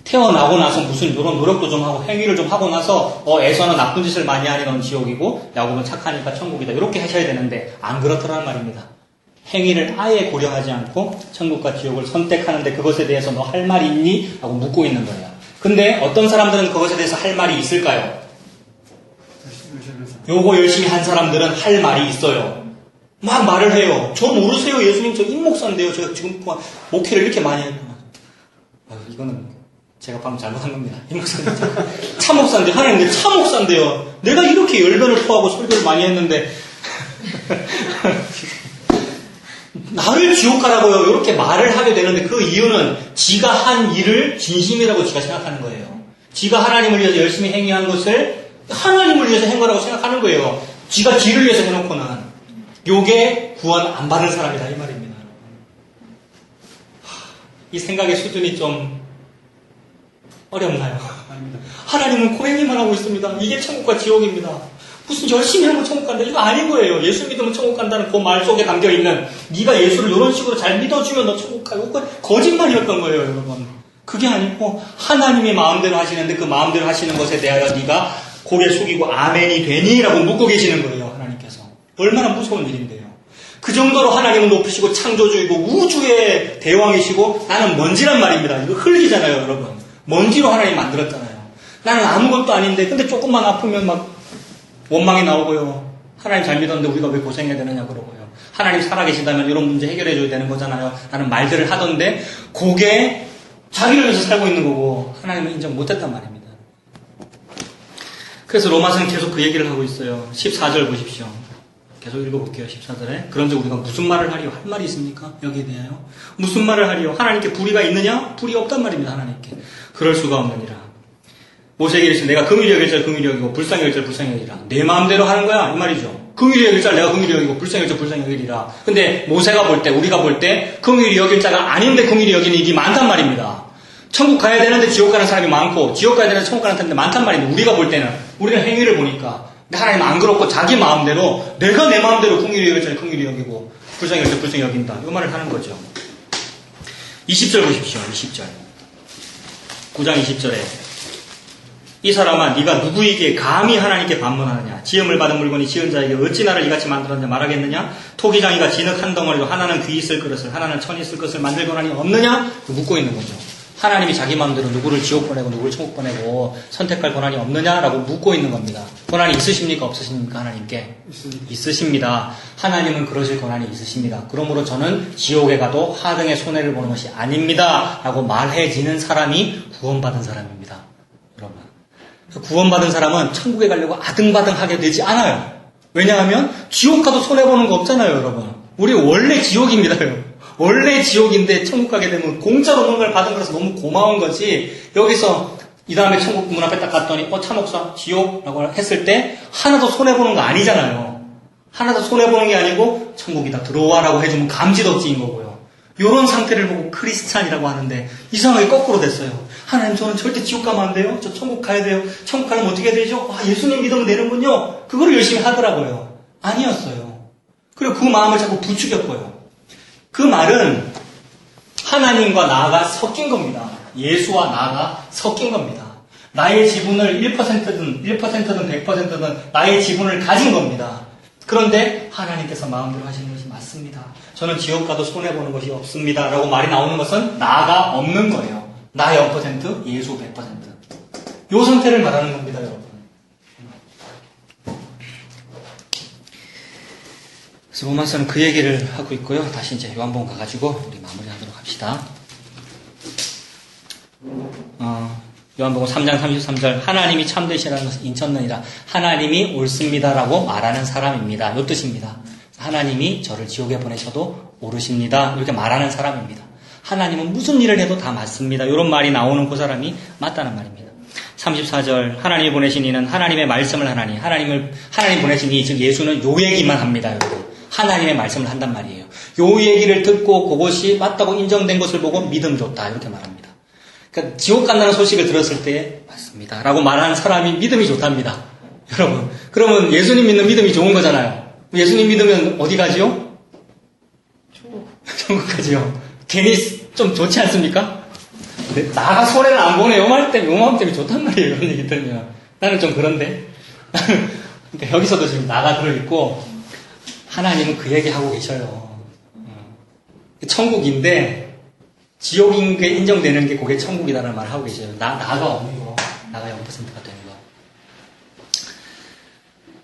태어나고 나서 무슨 이런 노력도 좀 하고 행위를 좀 하고 나서 에서는 나쁜 짓을 많이 하니 넌 지옥이고 야곱은 착하니까 천국이다. 이렇게 하셔야 되는데 안 그렇더라는 말입니다. 행위를 아예 고려하지 않고 천국과 지옥을 선택하는데 그것에 대해서 너 할 말이 있니? 하고 묻고 있는 거예요. 근데 어떤 사람들은 그것에 대해서 할 말이 있을까요? 요거 열심히 한 사람들은 할 말이 있어요. 막 말을 해요. 저 모르세요. 예수님 저 임목사인데요. 제가 지금 목회를 이렇게 많이 했구나. 이거는 제가 방금 잘못한 겁니다. 임목사인데 참목사인데 하나님 내 참목사인데요. 내가 이렇게 열변을 토하고 설교를 많이 했는데 나를 지옥 가라고요. 이렇게 말을 하게 되는데 그 이유는 지가 한 일을 진심이라고 지가 생각하는 거예요. 지가 하나님을 위해서 열심히 행위한 것을 하나님을 위해서 한 거라고 생각하는 거예요. 지가 지를 위해서 해놓고는 요게 구원 안 받은 사람이다 이 말입니다. 이 생각의 수준이 좀 어렵나요? 아닙니다. 하나님은 고행이만 하고 있습니다. 이게 천국과 지옥입니다. 무슨 열심히 하면 천국 간다. 이거 아닌 거예요. 예수 믿으면 천국 간다는 그 말 속에 담겨있는 네가 예수를 이런 식으로 잘 믿어주면 너 천국 가요. 그건 거짓말이었던 거예요, 여러분. 그게 아니고 하나님이 마음대로 하시는데 그 마음대로 하시는 것에 대하여 네가 고개 숙이고 아멘이 되니? 라고 묻고 계시는 거예요, 하나님께서. 얼마나 무서운 일인데요. 그 정도로 하나님은 높으시고 창조주이고 우주의 대왕이시고 나는 먼지란 말입니다. 이거 흙이잖아요, 여러분. 먼지로 하나님 만들었잖아요. 나는 아무것도 아닌데 근데 조금만 아프면 막 원망이 나오고요. 하나님 잘 믿었는데 우리가 왜 고생해야 되느냐 그러고요. 하나님 살아계신다면 이런 문제 해결해 줘야 되는 거잖아요. 라는 말들을 하던데 그게 자기를 위해서 살고 있는 거고 하나님은 인정 못했단 말입니다. 그래서 로마서는 계속 그 얘기를 하고 있어요. 14절 보십시오. 계속 읽어볼게요. 14절에. 그런즉 우리가 무슨 말을 하리요? 할 말이 있습니까? 여기에 대하여. 무슨 말을 하리요? 하나님께 불의가 있느냐? 불이 없단 말입니다. 하나님께. 그럴 수가 없느니라. 모세에게 이르시되 내가 긍휼히 여길 자 긍휼히 여기고 불쌍히 여길 자 불쌍히 여기라. 내 마음대로 하는 거야 이 말이죠. 긍휼히 여길 자 내가 긍휼히 여기고 불쌍히 여길 자 불쌍히 여기리라. 근데 모세가 볼 때 우리가 볼 때 긍휼히 여길 자가 아닌데 긍휼히 여기는 일이 많단 말입니다. 천국 가야 되는데 지옥 가는 사람이 많고 지옥 가야 되는데 천국 가는 사람이 많단 말입니다. 우리가 볼 때는 우리는 행위를 보니까 하나님 안 그렇고 자기 마음대로 내가 내 마음대로 긍휼히 여길 자 긍휼히 여기고 불쌍히 여길 자 불쌍히 여긴다. 이 말을 하는 거죠. 20절 보십시오. 20절 9장 20절에 이 사람아 네가 누구에게 감히 하나님께 반문하느냐. 지음을 받은 물건이 지은 자에게 어찌 나를 이같이 만들었느냐 말하겠느냐. 토기장이가 진흙 한 덩어리로 하나는 귀 있을 그릇을 하나는 천 있을 것을 만들 권한이 없느냐. 묻고 있는 거죠. 하나님이 자기 마음대로 누구를 지옥 보내고 누구를 천국 보내고 선택할 권한이 없느냐라고 묻고 있는 겁니다. 권한이 있으십니까 없으십니까? 하나님께? 있으십니다. 하나님은 그러실 권한이 있으십니다. 그러므로 저는 지옥에 가도 하등의 손해를 보는 것이 아닙니다 라고 말해지는 사람이 구원받은 사람입니다. 여러분, 구원받은 사람은 천국에 가려고 아등바등하게 되지 않아요. 왜냐하면 지옥 가도 손해보는 거 없잖아요. 여러분, 우리 원래 지옥입니다. 원래 지옥인데 천국 가게 되면 공짜로 뭔가를 받은 거라서 너무 고마운 거지. 여기서 이 다음에 천국 문 앞에 딱 갔더니 참목사 지옥? 라고 했을 때 하나도 손해보는 거 아니잖아요. 하나도 손해보는 게 아니고 천국이다 들어와 라고 해주면 감지덕지인 거고요. 이런 상태를 보고 크리스찬이라고 하는데 이상하게 거꾸로 됐어요. 하나님 저는 절대 지옥 가면 안 돼요. 저 천국 가야 돼요. 천국 가면 어떻게 해야 되죠? 예수님 믿으면 되는군요. 그거를 열심히 하더라고요. 아니었어요. 그리고 그 마음을 자꾸 부추겼고요. 그 말은 하나님과 나가 섞인 겁니다. 예수와 나가 섞인 겁니다. 나의 지분을 1%든 100%든 나의 지분을 가진 겁니다. 그런데 하나님께서 마음대로 하시는 것이 맞습니다. 저는 지옥 가도 손해보는 것이 없습니다. 라고 말이 나오는 것은 나가 없는 거예요. 나 0%, 예수 100%. 이 상태를 말하는 겁니다, 여러분. 그래서 로마서는 그 얘기를 하고 있고요. 다시 이제 요한복음 가가지고 우리 마무리하도록 합시다. 요한복음 3장 33절 하나님이 참되시라는 것을 인쳤느니라. 하나님이 옳습니다라고 말하는 사람입니다. 요 뜻입니다. 하나님이 저를 지옥에 보내셔도 옳으십니다. 이렇게 말하는 사람입니다. 하나님은 무슨 일을 해도 다 맞습니다. 이런 말이 나오는 그 사람이 맞다는 말입니다. 34절 하나님이 보내신 이는 하나님의 말씀을 하나니 하나님 보내신 이 즉 예수는 요 얘기만 합니다. 여러분. 하나님의 말씀을 한단 말이에요. 요 얘기를 듣고 그것이 맞다고 인정된 것을 보고 믿음 좋다 이렇게 말합니다. 그러니까 지옥 간다는 소식을 들었을 때 맞습니다 라고 말하는 사람이 믿음이 좋답니다. 여러분, 그러면 예수님 믿는 믿음이 좋은 거잖아요. 예수님 믿으면 어디 가지요? 천국 가지요. 괜히 좀 좋지 않습니까? 나가 손해를 안 보네. 요 마음 때문에 좋단 말이에요. 이런 얘기 들으면. 나는 좀 그런데. 그러니까 여기서도 지금 나가 들어있고, 하나님은 그 얘기 하고 계셔요. 천국인데, 지옥인 게 인정되는 게 그게 천국이다라는 말을 하고 계셔요. 나가 없는 거. 나가 0%가 되는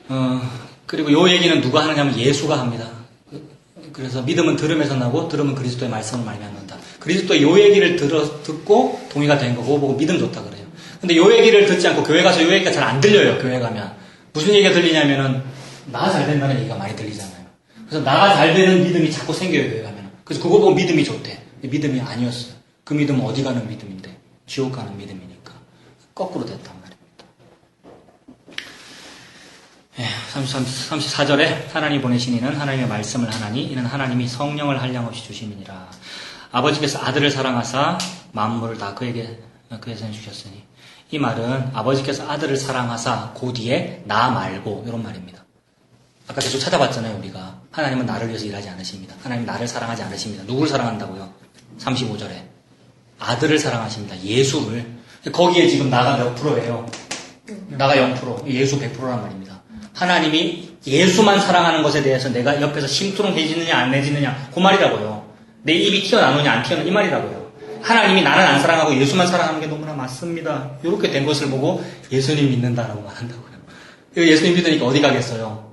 거. 그리고 요 얘기는 누가 하느냐면 예수가 합니다. 그래서 믿음은 들음에서 나고 들음은 그리스도의 말씀을 많이 받는다. 그리스도의 요 얘기를 듣고 동의가 된 거 그거 보고 믿음 좋다 그래요. 근데 요 얘기를 듣지 않고 교회 가서 요 얘기가 잘 안 들려요. 교회 가면. 무슨 얘기가 들리냐면은 나가 잘 된다는 얘기가 많이 들리잖아요. 그래서 나가 잘 되는 믿음이 자꾸 생겨요. 교회 가면. 그래서 그거 보고 믿음이 좋대. 믿음이 아니었어요. 그 믿음은 어디 가는 믿음인데 지옥 가는 믿음이니까. 거꾸로 됐단 말입니다. 34절에 하나님 보내신 이는 하나님의 말씀을 하나니 이는 하나님이 성령을 한량없이 주심이니라. 아버지께서 아들을 사랑하사 만물을 다 그에게 주셨으니 이 말은 아버지께서 아들을 사랑하사 그 뒤에 나 말고 이런 말입니다. 아까 계속 찾아봤잖아요. 우리가 하나님은 나를 위해서 일하지 않으십니다. 하나님 나를 사랑하지 않으십니다. 누구를 사랑한다고요? 35절에 아들을 사랑하십니다. 예수를. 거기에 지금 나가 몇 프로예요? 나가 0%, 예수 100%란 말입니다. 하나님이 예수만 사랑하는 것에 대해서 내가 옆에서 심투렁 대지느냐 안 내지느냐 그 말이라고요. 내 입이 튀어나오느냐 안 튀어나오느냐 이 말이라고요. 하나님이 나는 안 사랑하고 예수만 사랑하는 게 너무나 맞습니다. 이렇게 된 것을 보고 예수님 믿는다라고 말한다고요. 예수님 믿으니까 어디 가겠어요?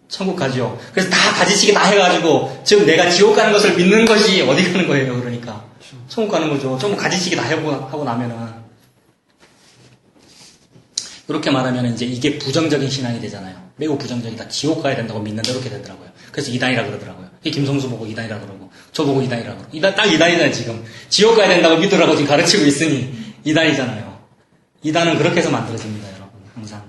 천국 가죠. 그래서 다 가지치기 다 해가지고 지금 내가 지옥 가는 것을 믿는 것이 어디 가는 거예요. 그러니까 천국 가는 거죠. 좀 가지치기 다 하고 나면은 그렇게 말하면 이제 이게 부정적인 신앙이 되잖아요. 매우 부정적이다. 지옥 가야 된다고 믿는다. 이렇게 되더라고요. 그래서 이단이라 그러더라고요. 김성수 보고 이단이라 그러고, 저 보고 이단이라 그러고. 딱 이단이잖아요, 지금. 지옥 가야 된다고 믿으라고 지금 가르치고 있으니 이단이잖아요. 이단은 그렇게 해서 만들어집니다, 여러분. 항상.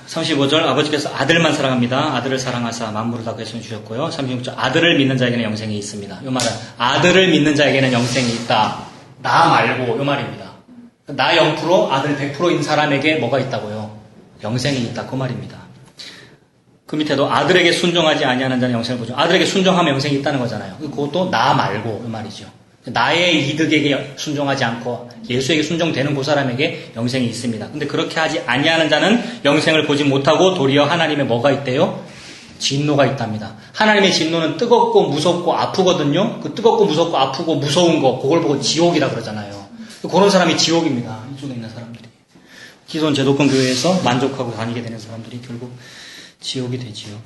35절 아버지께서 아들만 사랑합니다. 아들을 사랑하사 만물을 다 그에서 주셨고요. 36절 아들을 믿는 자에게는 영생이 있습니다. 이 말은 아들을 믿는 자에게는 영생이 있다. 나 말고 이 말입니다. 나 0%, 아들 100%인 사람에게 뭐가 있다고요? 영생이 있다. 그 말입니다. 그 밑에도 아들에게 순종하지 아니하는 자는 영생을 보죠. 아들에게 순종하면 영생이 있다는 거잖아요. 그것도 나 말고 이 말이죠. 나의 이득에게 순종하지 않고 예수에게 순종되는 그 사람에게 영생이 있습니다. 근데 그렇게 하지 아니하는 자는 영생을 보지 못하고 도리어 하나님의 뭐가 있대요? 진노가 있답니다. 하나님의 진노는 뜨겁고 무섭고 아프거든요. 그 뜨겁고 무섭고 아프고 무서운 거 그걸 보고 지옥이라 그러잖아요. 그런 사람이 지옥입니다. 이쪽에 있는 사람들이. 기존 제도권 교회에서 만족하고 다니게 되는 사람들이 결국 지옥이 되지요.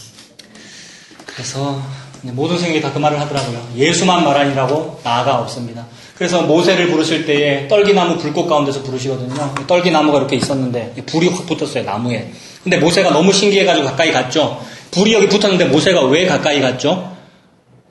그래서 모든 성경이 다 그 말을 하더라고요. 예수만 말하니라고 나가 없습니다. 그래서 모세를 부르실 때에 떨기나무 불꽃 가운데서 부르시거든요. 떨기나무가 이렇게 있었는데 불이 확 붙었어요. 나무에. 근데 모세가 너무 신기해가지고 가까이 갔죠. 불이 여기 붙었는데 모세가 왜 가까이 갔죠?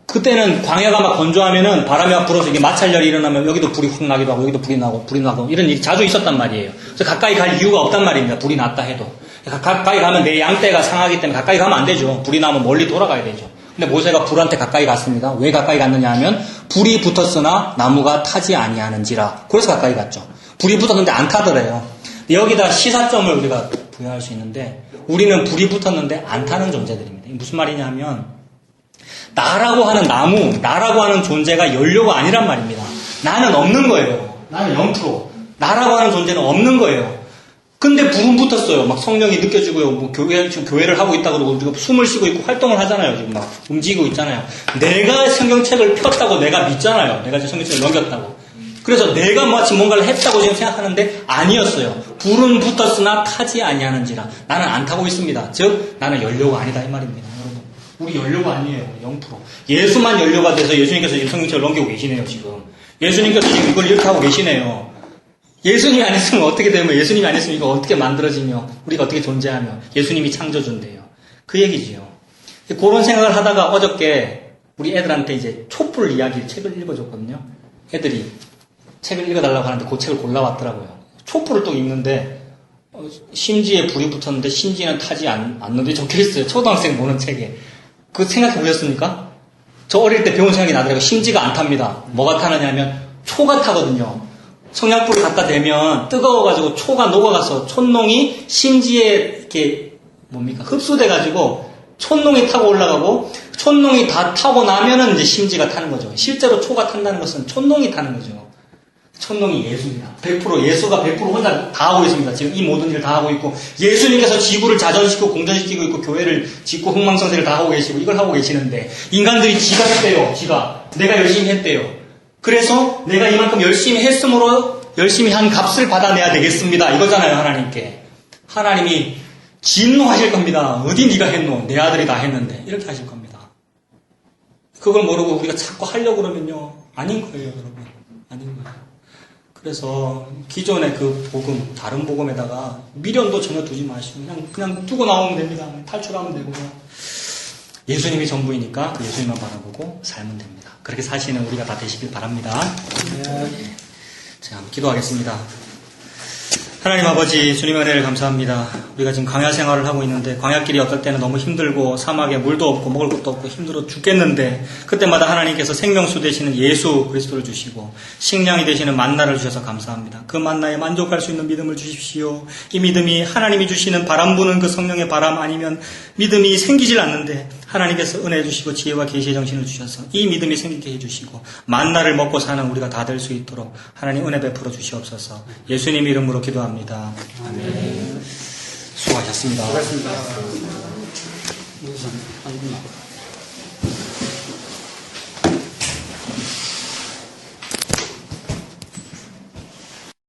그때는 광야가 막 건조하면은 바람이 막 불어서 이게 마찰열이 일어나면 여기도 불이 확 나기도 하고 여기도 불이 나고 이런 일이 자주 있었단 말이에요. 그래서 가까이 갈 이유가 없단 말입니다. 불이 났다 해도. 가까이 가면 내 양떼가 상하기 때문에 가까이 가면 안 되죠. 불이 나면 멀리 돌아가야 되죠. 근데 모세가 불한테 가까이 갔습니다. 왜 가까이 갔느냐 하면 불이 붙었으나 나무가 타지 아니하는지라. 그래서 가까이 갔죠. 불이 붙었는데 안 타더래요. 여기다 시사점을 우리가 부여할 수 있는데 우리는 불이 붙었는데 안 타는 존재들입니다. 무슨 말이냐 하면 나라고 하는 나무, 나라고 하는 존재가 연료가 아니란 말입니다. 나는 없는 거예요. 나는 0%. 나라고 하는 존재는 없는 거예요. 근데 불은 붙었어요. 막 성령이 느껴지고요. 뭐 지금 교회를 하고 있다고 그러고 우리가 숨을 쉬고 있고 활동을 하잖아요. 지금 막 움직이고 있잖아요. 내가 성경책을 폈다고 내가 믿잖아요. 내가 지금 성경책을 넘겼다고. 그래서 내가 마치 뭔가를 했다고 지금 생각하는데 아니었어요. 불은 붙었으나 타지 아니하는지라. 나는 안 타고 있습니다. 즉 나는 연료가 아니다 이 말입니다. 여러분. 우리 연료가 아니에요. 0%. 예수만 연료가 돼서 예수님께서 지금 성경책을 넘기고 계시네요. 지금. 예수님께서 지금 이걸 이렇게 하고 계시네요. 예수님이 안 했으면 어떻게 되면 예수님이 안 했으면 이거 어떻게 만들어지며 우리가 어떻게 존재하며 예수님이 창조주인데요. 그 얘기지요. 그런 생각을 하다가 어저께 우리 애들한테 이제 촛불 이야기 책을 읽어줬거든요. 애들이 책을 읽어달라고 하는데 그 책을 골라왔더라고요. 촛불을 또 읽는데 심지에 불이 붙었는데 심지는 타지 않는데 적혀있어요. 초등학생 보는 책에. 그거 생각해 보셨습니까? 저 어릴 때 배운 생각이 나더라고요. 심지가 안 탑니다. 뭐가 타느냐면 초가 타거든요. 성냥불을 갖다 대면 뜨거워가지고 초가 녹아가서 촛농이 심지에 이렇게 흡수돼가지고 촛농이 타고 올라가고 촛농이 다 타고 나면은 이제 심지가 타는 거죠. 실제로 초가 탄다는 것은 촛농이 타는 거죠. 촛농이 예수입니다. 100% 예수가 100% 혼자 다 하고 있습니다. 지금 이 모든 일을 다 하고 있고 예수님께서 지구를 자전시키고 공전시키고 있고 교회를 짓고 흥망성쇠를 다 하고 계시고 이걸 하고 계시는데 인간들이 지가 했대요. 지가 내가 열심히 했대요. 그래서 내가 이만큼 열심히 했으므로 열심히 한 값을 받아내야 되겠습니다. 이거잖아요. 하나님께. 하나님이 진노하실 겁니다. 어디 네가 했노? 내 아들이 다 했는데 이렇게 하실 겁니다. 그걸 모르고 우리가 자꾸 하려고 그러면요. 아닌 거예요. 여러분. 아닌 거예요. 그래서 기존의 그 복음, 다른 복음에다가 미련도 전혀 두지 마시고 그냥 두고 나오면 됩니다. 탈출하면 되고 예수님이 전부이니까 그 예수님만 바라보고 살면 됩니다. 그렇게 사시는 우리가 다 되시길 바랍니다. 자, 기도하겠습니다. 하나님 아버지, 주님의 은혜를 감사합니다. 우리가 지금 광야 생활을 하고 있는데 광야길이 어떨 때는 너무 힘들고 사막에 물도 없고 먹을 것도 없고 힘들어 죽겠는데 그때마다 하나님께서 생명수 되시는 예수 그리스도를 주시고 식량이 되시는 만나를 주셔서 감사합니다. 그 만나에 만족할 수 있는 믿음을 주십시오. 이 믿음이 하나님이 주시는 바람 부는 그 성령의 바람 아니면 믿음이 생기질 않는데 하나님께서 은혜 주시고 지혜와 계시의 정신을 주셔서 이 믿음이 생기게 해주시고 만나를 먹고 사는 우리가 다 될 수 있도록 하나님 은혜 베풀어 주시옵소서. 예수님 이름으로 기도합니다. 아멘. 수고하셨습니다. 고맙습니다.